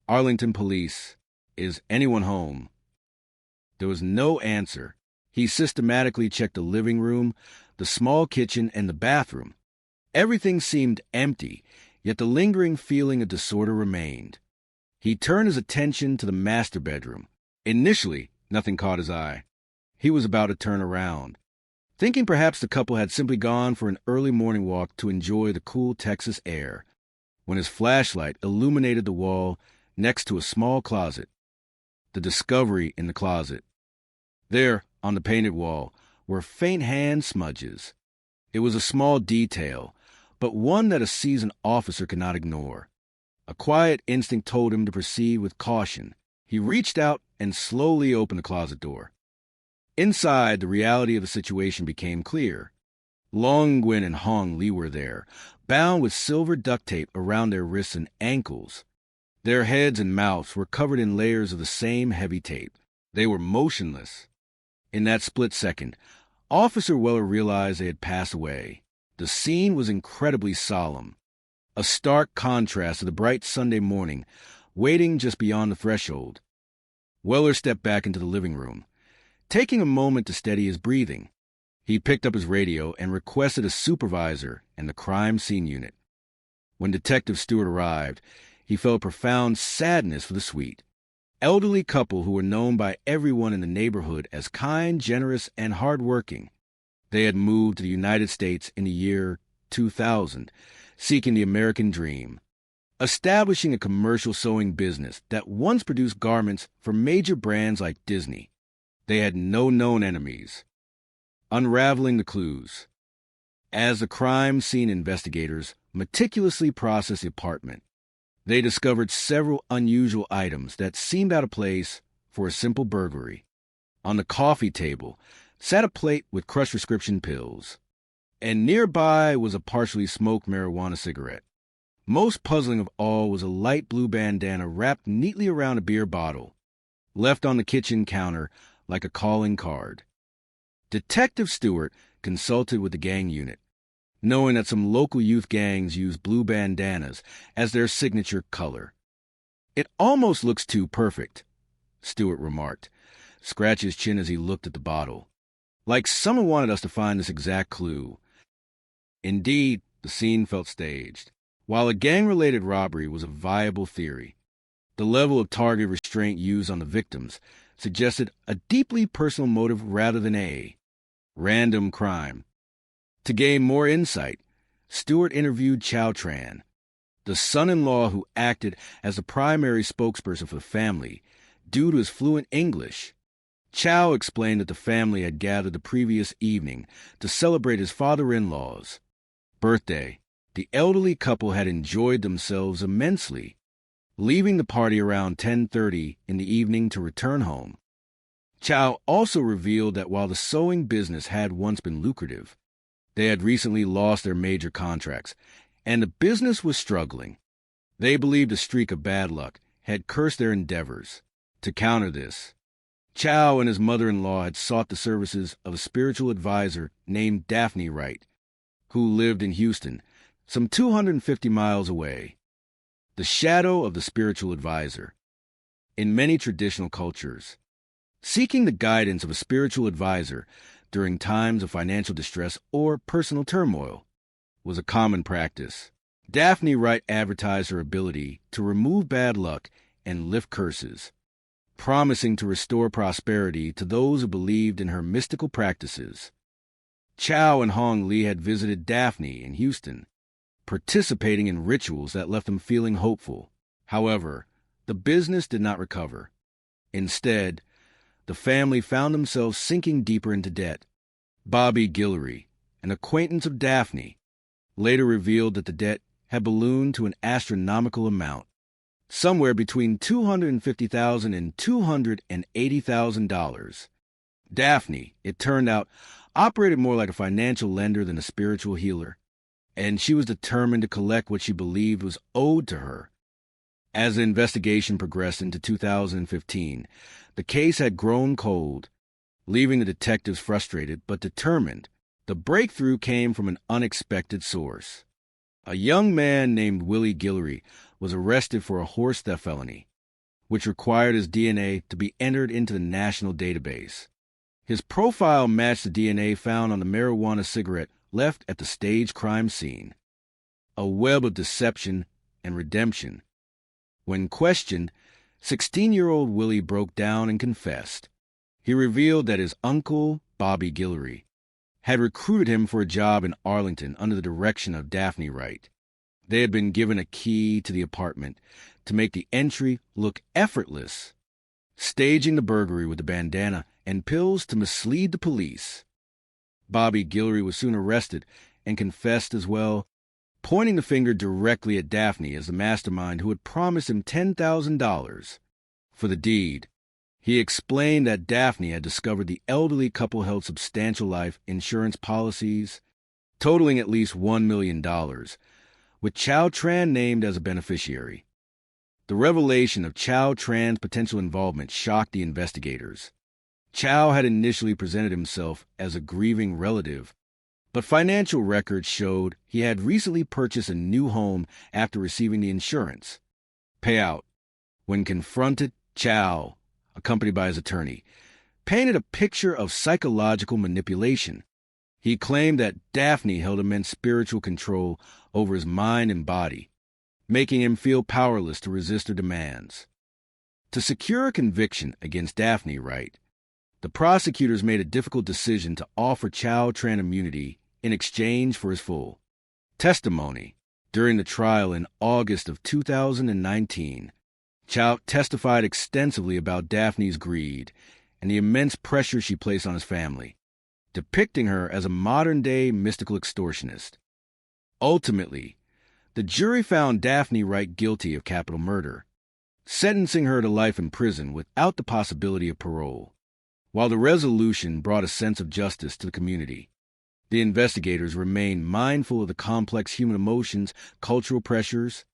Speaker 10: "Arlington Police, is anyone home?" There was no answer. He systematically checked the living room, the small kitchen, and the bathroom. Everything seemed empty, yet the lingering feeling of disorder remained. He turned his attention to the master bedroom. Initially, nothing caught his eye. He was about to turn around, thinking perhaps the couple had simply gone for an early morning walk to enjoy the cool Texas air, when his flashlight illuminated the wall next to a small closet. The discovery in the closet. There, on the painted wall, were faint hand smudges. It was a small detail, but one that a seasoned officer could not ignore. A quiet instinct told him to proceed with caution. He reached out and slowly opened the closet door. Inside, the reality of the situation became clear. Long Nguyen and Hong Lee were there, bound with silver duct tape around their wrists and ankles. Their heads and mouths were covered in layers of the same heavy tape. They were motionless. In that split second, Officer Weller realized they had passed away. The scene was incredibly solemn, a stark contrast to the bright Sunday morning, waiting just beyond the threshold. Weller stepped back into the living room, taking a moment to steady his breathing. He picked up his radio and requested a supervisor and the crime scene unit. When Detective Stewart arrived, he felt profound sadness for the sweet, elderly couple who were known by everyone in the neighborhood as kind, generous, and hardworking. They had moved to the United States in the year 2000, seeking the American dream, establishing a commercial sewing business that once produced garments for major brands like Disney. They had no known enemies. Unraveling the clues. As the crime scene investigators meticulously processed the apartment, they discovered several unusual items that seemed out of place for a simple burglary. On the coffee table sat a plate with crushed prescription pills, and nearby was a partially smoked marijuana cigarette. Most puzzling of all was a light blue bandana wrapped neatly around a beer bottle, left on the kitchen counter like a calling card. Detective Stewart consulted with the gang unit, knowing that some local youth gangs use blue bandanas as their signature color. "It almost looks too perfect," Stewart remarked, scratching his chin as he looked at the bottle. "Like someone wanted us to find this exact clue." Indeed, the scene felt staged. While a gang-related robbery was a viable theory, the level of targeted restraint used on the victims suggested a deeply personal motive rather than a random crime. To gain more insight, Stewart interviewed Chow Tran, the son-in-law who acted as the primary spokesperson for the family due to his fluent English. Chow explained that the family had gathered the previous evening to celebrate his father-in-law's birthday. The elderly couple had enjoyed themselves immensely. leaving the party around 10:30 in the evening to return home. Chow also revealed that while the sewing business had once been lucrative, they had recently lost their major contracts, and the business was struggling. They believed a streak of bad luck had cursed their endeavors. To counter this, Chow and his mother-in-law had sought the services of a spiritual advisor named Daphne Wright, who lived in Houston, some 250 miles away. The shadow of the spiritual advisor. In many traditional cultures, seeking the guidance of a spiritual advisor during times of financial distress or personal turmoil was a common practice. Daphne Wright advertised her ability to remove bad luck and lift curses, promising to restore prosperity to those who believed in her mystical practices. Chow and Hong Lee had visited Daphne in Houston, participating in rituals that left them feeling hopeful. However, the business did not recover. Instead, the family found themselves sinking deeper into debt. Bobby Guillory, an acquaintance of Daphne, later revealed that the debt had ballooned to an astronomical amount, somewhere between $250,000 and $280,000. Daphne, it turned out, operated more like a financial lender than a spiritual healer, and she was determined to collect what she believed was owed to her. As the investigation progressed into 2015, the case had grown cold, leaving the detectives frustrated but determined. The breakthrough came from an unexpected source. A young man named Willie Guillory was arrested for a horse theft felony, which required his DNA to be entered into the national database. His profile matched the DNA found on the marijuana cigarette left at the staged crime scene. A web of deception and redemption. When questioned, 16-year-old Willie broke down and confessed. He revealed that his uncle, Bobby Guillory, had recruited him for a job in Arlington under the direction of Daphne Wright. They had been given a key to the apartment to make the entry look effortless, staging the burglary with a bandana and pills to mislead the police. Bobby Guillory was soon arrested and confessed as well, pointing the finger directly at Daphne as the mastermind who had promised him $10,000 for the deed. He explained that Daphne had discovered the elderly couple held substantial life insurance policies, totaling at least $1 million, with Chow Tran named as a beneficiary. The revelation of Chow Tran's potential involvement shocked the investigators. Chow had initially presented himself as a grieving relative, but financial records showed he had recently purchased a new home after receiving the insurance payout. When confronted, Chow, accompanied by his attorney, painted a picture of psychological manipulation. He claimed that Daphne held immense spiritual control over his mind and body, making him feel powerless to resist her demands. To secure a conviction against Daphne Wright, the prosecutors made a difficult decision to offer Chow Tran immunity in exchange for his full testimony. During the trial in August of 2019, Chow testified extensively about Daphne's greed and the immense pressure she placed on his family, depicting her as a modern-day mystical extortionist. Ultimately, the jury found Daphne Wright guilty of capital murder, sentencing her to life in prison without the possibility of parole. While the resolution brought a sense of justice to the community, the investigators remained mindful of the complex human emotions, cultural pressures,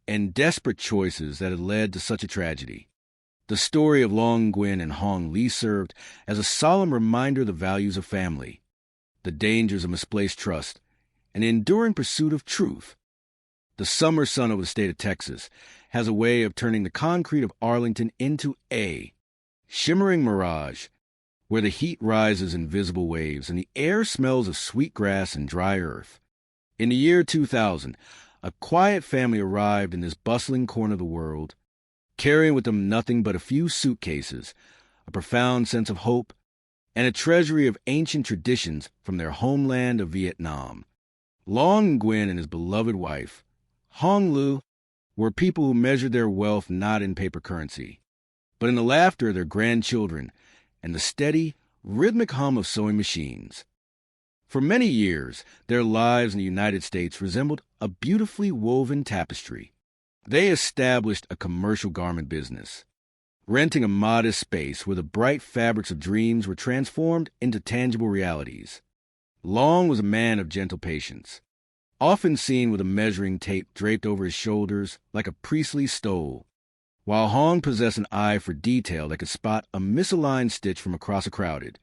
Speaker 10: and desperate choices that had led to such a tragedy. The story of Long Nguyen and Hong Lee served as a solemn reminder of the values of family, the dangers of misplaced trust, and the enduring pursuit of truth. The summer sun of the state of Texas has a way of turning the concrete of Arlington into a shimmering mirage, where the heat rises in visible waves and the air smells of sweet grass and dry earth. In the year 2000, a quiet family arrived in this bustling corner of the world, carrying with them nothing but a few suitcases, a profound sense of hope, and a treasury of ancient traditions from their homeland of Vietnam. Long Nguyen and his beloved wife, Hong Lu, were people who measured their wealth not in paper currency, but in the laughter of their grandchildren and the steady, rhythmic hum of sewing machines. For many years, their lives in the United States resembled a beautifully woven tapestry. They established a commercial garment business, renting a modest space where the bright fabrics of dreams were transformed into tangible realities. Long was a man of gentle patience, often seen with a measuring tape draped over his shoulders like a priestly stole, while Hong possessed an eye for detail that could spot a misaligned stitch from across a crowded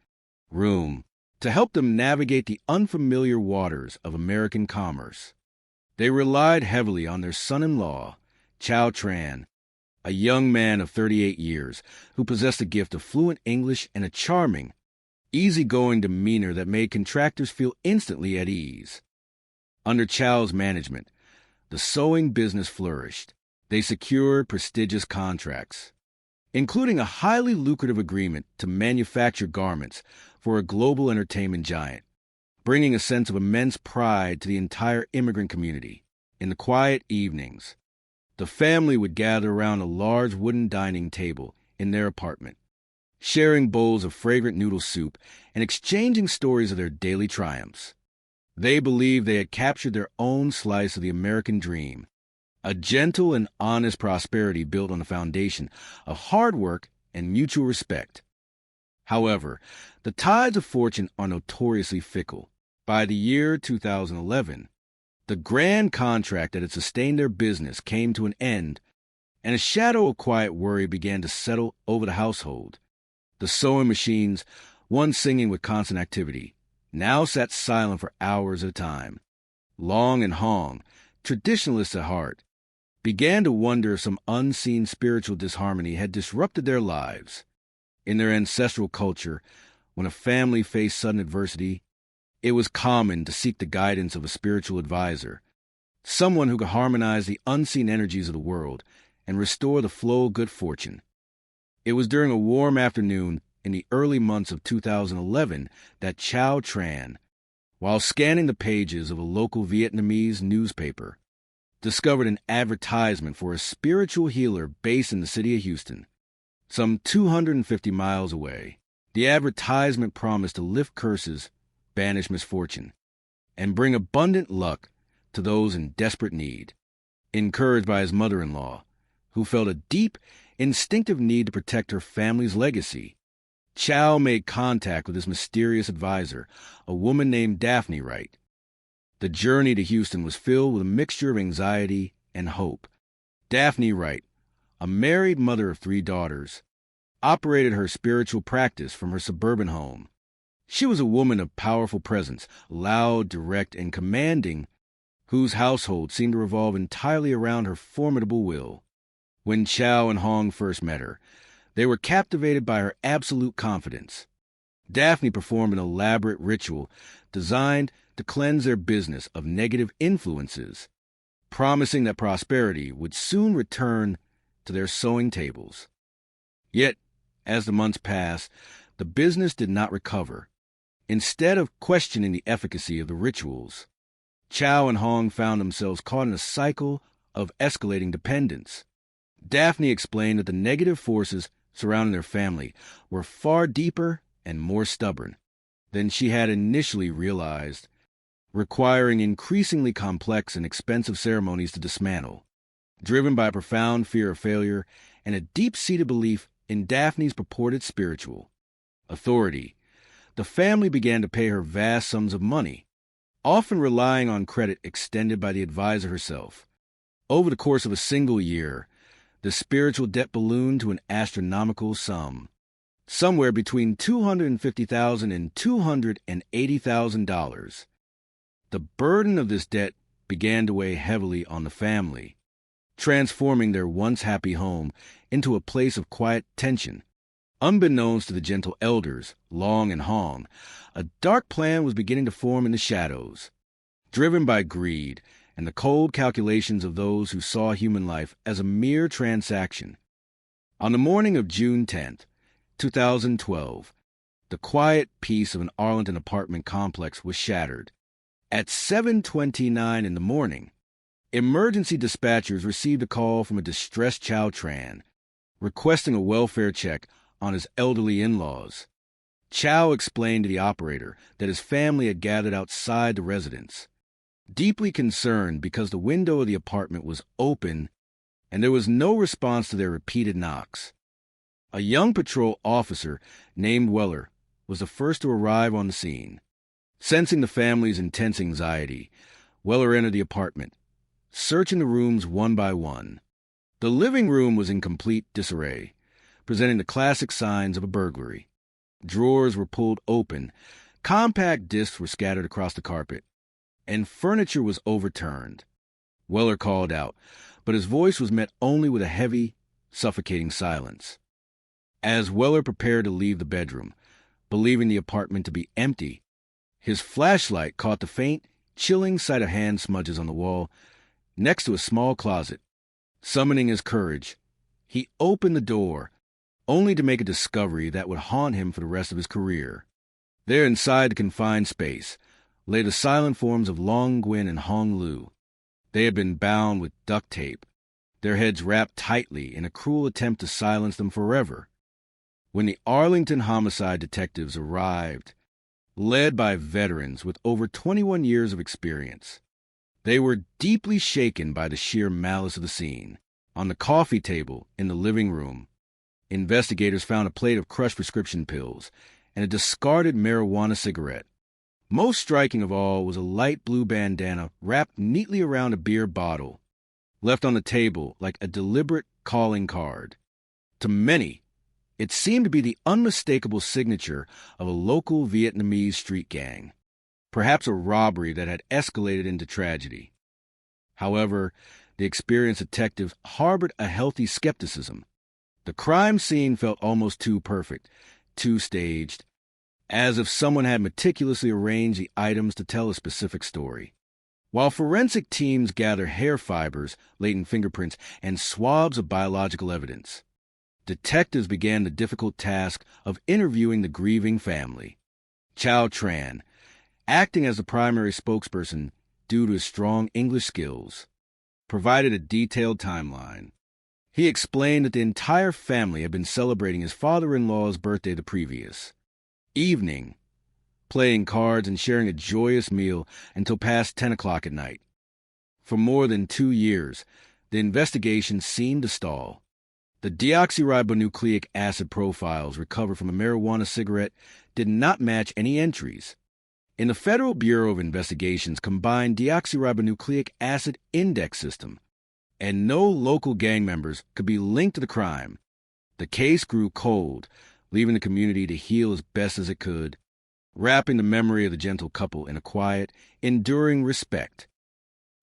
Speaker 10: room to help them navigate the unfamiliar waters of American commerce. They relied heavily on their son-in-law, Chow Tran, a young man of 38 years who possessed a gift of fluent English and a charming, easygoing demeanor that made contractors feel instantly at ease. Under Chow's management, the sewing business flourished. They secured prestigious contracts, including a highly lucrative agreement to manufacture garments for a global entertainment giant, bringing a sense of immense pride to the entire immigrant community. In the quiet evenings, the family would gather around a large wooden dining table in their apartment, sharing bowls of fragrant noodle soup and exchanging stories of their daily triumphs. They believed they had captured their own slice of the American dream, a gentle and honest prosperity built on a foundation of hard work and mutual respect. However, the tides of fortune are notoriously fickle. By the year 2011, the grand contract that had sustained their business came to an end, and a shadow of quiet worry began to settle over the household. The sewing machines, once singing with constant activity, now sat silent for hours at a time. Long and Hong, traditionalists at heart, began to wonder if some unseen spiritual disharmony had disrupted their lives. In their ancestral culture, when a family faced sudden adversity, it was common to seek the guidance of a spiritual advisor, someone who could harmonize the unseen energies of the world and restore the flow of good fortune. It was during a warm afternoon in the early months of 2011 that Chow Tran, while scanning the pages of a local Vietnamese newspaper, discovered an advertisement for a spiritual healer based in the city of Houston, some 250 miles away. The advertisement promised to lift curses, banish misfortune, and bring abundant luck to those in desperate need. Encouraged by his mother-in-law, who felt a deep, instinctive need to protect her family's legacy, Chow made contact with his mysterious advisor, a woman named Daphne Wright. The journey to Houston was filled with a mixture of anxiety and hope. Daphne Wright, a married mother of 3 daughters, operated her spiritual practice from her suburban home. She was a woman of powerful presence, loud, direct, and commanding, whose household seemed to revolve entirely around her formidable will. When Chow and Hong first met her, they were captivated by her absolute confidence. Daphne performed an elaborate ritual designed to cleanse their business of negative influences, promising that prosperity would soon return to their sewing tables. Yet, as the months passed, the business did not recover. Instead of questioning the efficacy of the rituals, Chow and Hong found themselves caught in a cycle of escalating dependence. Daphne explained that the negative forces surrounding their family were far deeper and more stubborn than she had initially realized, requiring increasingly complex and expensive ceremonies to dismantle. Driven by a profound fear of failure and a deep-seated belief in Daphne's purported spiritual authority, the family began to pay her vast sums of money, often relying on credit extended by the advisor herself. Over the course of a single year, the spiritual debt ballooned to an astronomical sum, somewhere between $250,000 and $280,000. The burden of this debt began to weigh heavily on the family, transforming their once happy home into a place of quiet tension. Unbeknownst to the gentle elders, Long and Hong, a dark plan was beginning to form in the shadows. Driven by greed and the cold calculations of those who saw human life as a mere transaction, on the morning of June 10th, 2012, the quiet peace of an Arlington apartment complex was shattered. At 7:29 in the morning, emergency dispatchers received a call from a distressed Chow Tran, requesting a welfare check on his elderly in-laws. Chow explained to the operator that his family had gathered outside the residence. Deeply concerned because the window of the apartment was open, and there was no response to their repeated knocks. A young patrol officer named Weller was the first to arrive on the scene. Sensing the family's intense anxiety, Weller entered the apartment, searching the rooms one by one. The living room was in complete disarray, presenting the classic signs of a burglary. Drawers were pulled open, compact discs were scattered across the carpet, and furniture was overturned. Weller called out, but his voice was met only with a heavy, suffocating silence. As Weller prepared to leave the bedroom, believing the apartment to be empty, his flashlight caught the faint, chilling sight of hand smudges on the wall next to a small closet. Summoning his courage, he opened the door, only to make a discovery that would haunt him for the rest of his career. There inside the confined space lay the silent forms of Long Nguyen and Hong Lu. They had been bound with duct tape, their heads wrapped tightly in a cruel attempt to silence them forever. When the Arlington homicide detectives arrived, led by veterans with over 21 years of experience, they were deeply shaken by the sheer malice of the scene. On the coffee table in the living room, investigators found a plate of crushed prescription pills and a discarded marijuana cigarette. Most striking of all was a light blue bandana wrapped neatly around a beer bottle, left on the table like a deliberate calling card. To many, it seemed to be the unmistakable signature of a local Vietnamese street gang, perhaps a robbery that had escalated into tragedy. However, the experienced detectives harbored a healthy skepticism. The crime scene felt almost too perfect, too staged, as if someone had meticulously arranged the items to tell a specific story. While forensic teams gather hair fibers, latent fingerprints, and swabs of biological evidence, detectives began the difficult task of interviewing the grieving family. Chow Tran, acting as the primary spokesperson due to his strong English skills, provided a detailed timeline. He explained that the entire family had been celebrating his father-in-law's birthday the previous evening, playing cards and sharing a joyous meal until past 10 o'clock at night. For more than 2 years, the investigation seemed to stall. The deoxyribonucleic acid profiles recovered from a marijuana cigarette did not match any entries in the Federal Bureau of Investigation's combined deoxyribonucleic acid index system, and no local gang members could be linked to the crime. The case grew cold, leaving the community to heal as best as it could, wrapping the memory of the gentle couple in a quiet, enduring respect.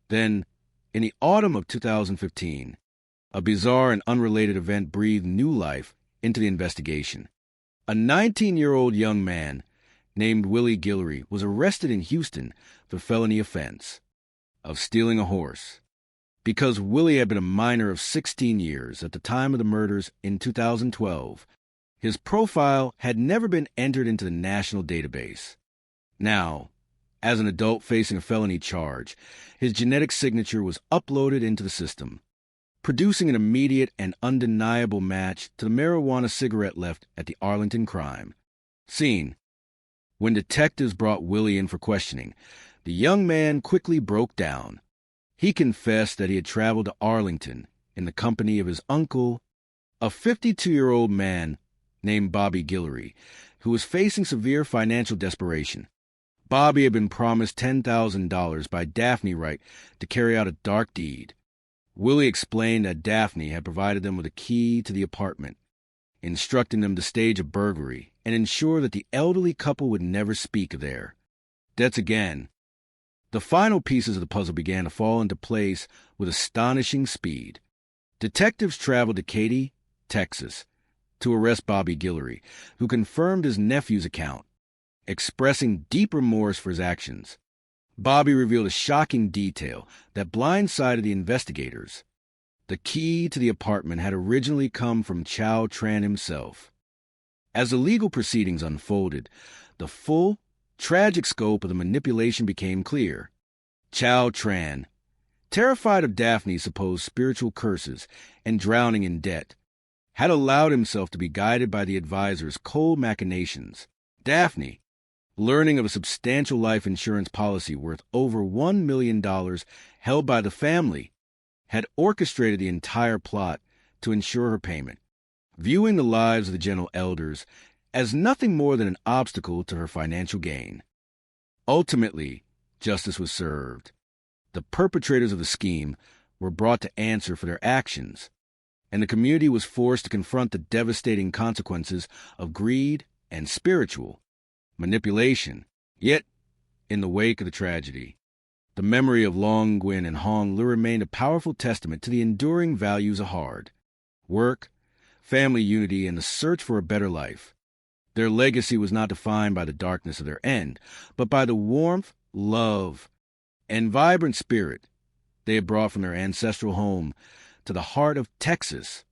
Speaker 10: Then, in the autumn of 2015, a bizarre and unrelated event breathed new life into the investigation. A 19-year-old young man named Willie Guillory was arrested in Houston for felony offense of stealing a horse. Because Willie had been a minor of 16 years at the time of the murders in 2012, his profile had never been entered into the national database. Now, as an adult facing a felony charge, his genetic signature was uploaded into the system, producing an immediate and undeniable match to the marijuana cigarette left at the Arlington crime scene. When detectives brought Willie in for questioning, the young man quickly broke down. He confessed that he had traveled to Arlington in the company of his uncle, a 52-year-old man named Bobby Guillory, who was facing severe financial desperation. Bobby had been promised $10,000 by Daphne Wright to carry out a dark deed. Willie explained that Daphne had provided them with a key to the apartment, instructing them to stage a burglary and ensure that the elderly couple would never speak there. That's again. The final pieces of the puzzle began to fall into place with astonishing speed. Detectives traveled to Katy, Texas, to arrest Bobby Guillory, who confirmed his nephew's account, expressing deep remorse for his actions. Bobby revealed a shocking detail that blindsided the investigators. The key to the apartment had originally come from Chow Tran himself. As the legal proceedings unfolded, the full, tragic scope of the manipulation became clear. Chow Tran, terrified of Daphne's supposed spiritual curses and drowning in debt, had allowed himself to be guided by the advisor's cold machinations. Daphne, learning of a substantial life insurance policy worth over $1 million held by the family, had orchestrated the entire plot to ensure her payment, viewing the lives of the gentle elders as nothing more than an obstacle to her financial gain. Ultimately, justice was served. The perpetrators of the scheme were brought to answer for their actions, and the community was forced to confront the devastating consequences of greed and spiritual manipulation. Yet, in the wake of the tragedy, the memory of Long Nguyen and Hong Li remained a powerful testament to the enduring values of hard work, family unity, and the search for a better life. Their legacy was not defined by the darkness of their end, but by the warmth, love, and vibrant spirit they had brought from their ancestral home to the heart of Texas,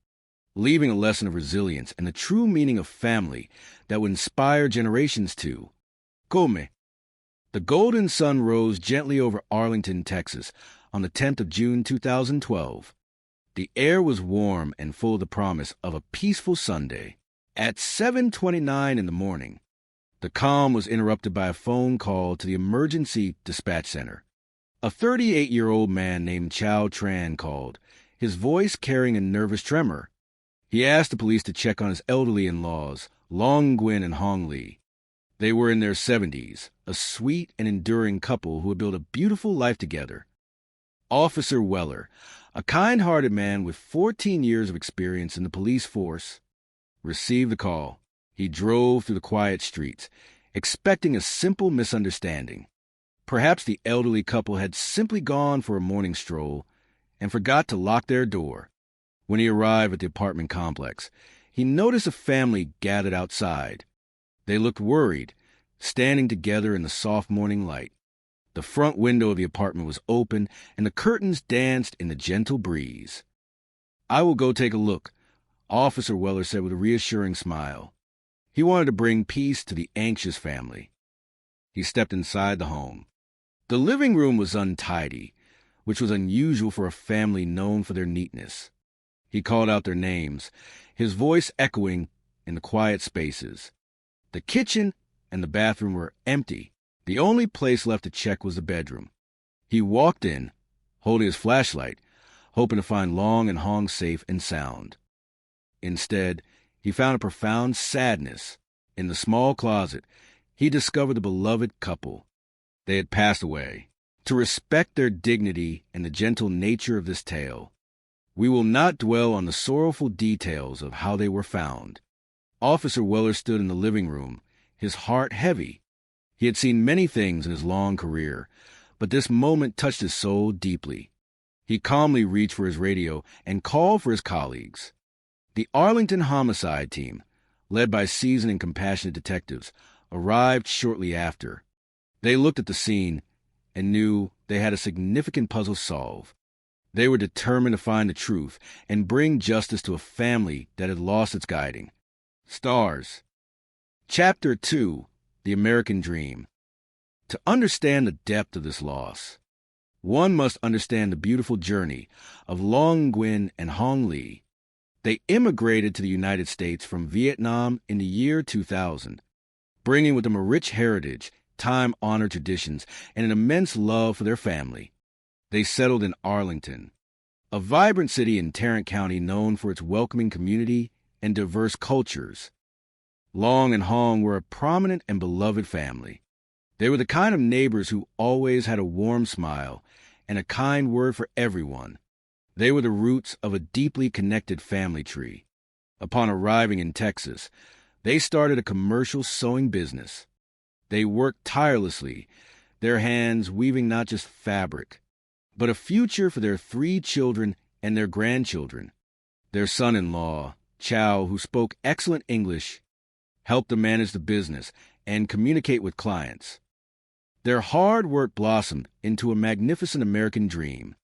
Speaker 10: leaving a lesson of resilience and the true meaning of family that would inspire generations to come. The golden sun rose gently over Arlington, Texas, on the 10th of June 2012. The air was warm and full of the promise of a peaceful Sunday. At 7:29 in the morning, the calm was interrupted by a phone call to the emergency dispatch center. A 38-year-old man named Chow Tran called, his voice carrying a nervous tremor. He asked the police to check on his elderly in-laws, Long Nguyen and Hong Li. They were in their 70s, a sweet and enduring couple who had built a beautiful life together. Officer Weller, a kind-hearted man with 14 years of experience in the police force, received the call. He drove through the quiet streets, expecting a simple misunderstanding. Perhaps the elderly couple had simply gone for a morning stroll and forgot to lock their door. When he arrived at the apartment complex, he noticed a family gathered outside. They looked worried, standing together in the soft morning light. The front window of the apartment was open, and the curtains danced in the gentle breeze. "I will go take a look," Officer Weller said with a reassuring smile. He wanted to bring peace to the anxious family. He stepped inside the home. The living room was untidy, which was unusual for a family known for their neatness. He called out their names, his voice echoing in the quiet spaces. The kitchen and the bathroom were empty. The only place left to check was the bedroom. He walked in, holding his flashlight, hoping to find Long and Hong safe and sound. Instead, he found a profound sadness. In the small closet, he discovered the beloved couple. They had passed away. To respect their dignity and the gentle nature of this tale, we will not dwell on the sorrowful details of how they were found. Officer Weller stood in the living room, his heart heavy. He had seen many things in his long career, but this moment touched his soul deeply. He calmly reached for his radio and called for his colleagues. The Arlington Homicide Team, led by seasoned and compassionate detectives, arrived shortly after. They looked at the scene and knew they had a significant puzzle to solve. They were determined to find the truth and bring justice to a family that had lost its guiding stars. Chapter 2, The American Dream. To understand the depth of this loss, one must understand the beautiful journey of Long Nguyen and Hong Li. They immigrated to the United States from Vietnam in the year 2000, bringing with them a rich heritage, time-honored traditions, and an immense love for their family. They settled in Arlington, a vibrant city in Tarrant County known for its welcoming community and diverse cultures. Long and Hong were a prominent and beloved family. They were the kind of neighbors who always had a warm smile and a kind word for everyone. They were the roots of a deeply connected family tree. Upon arriving in Texas, they started a commercial sewing business. They worked tirelessly, their hands weaving not just fabric, but a future for their 3 children and their grandchildren. Their son-in-law, Chow, who spoke excellent English, helped them manage the business and communicate with clients. Their hard work blossomed into a magnificent American dream.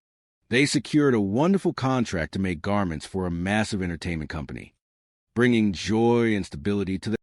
Speaker 10: They secured a wonderful contract to make garments for a massive entertainment company, bringing joy and stability to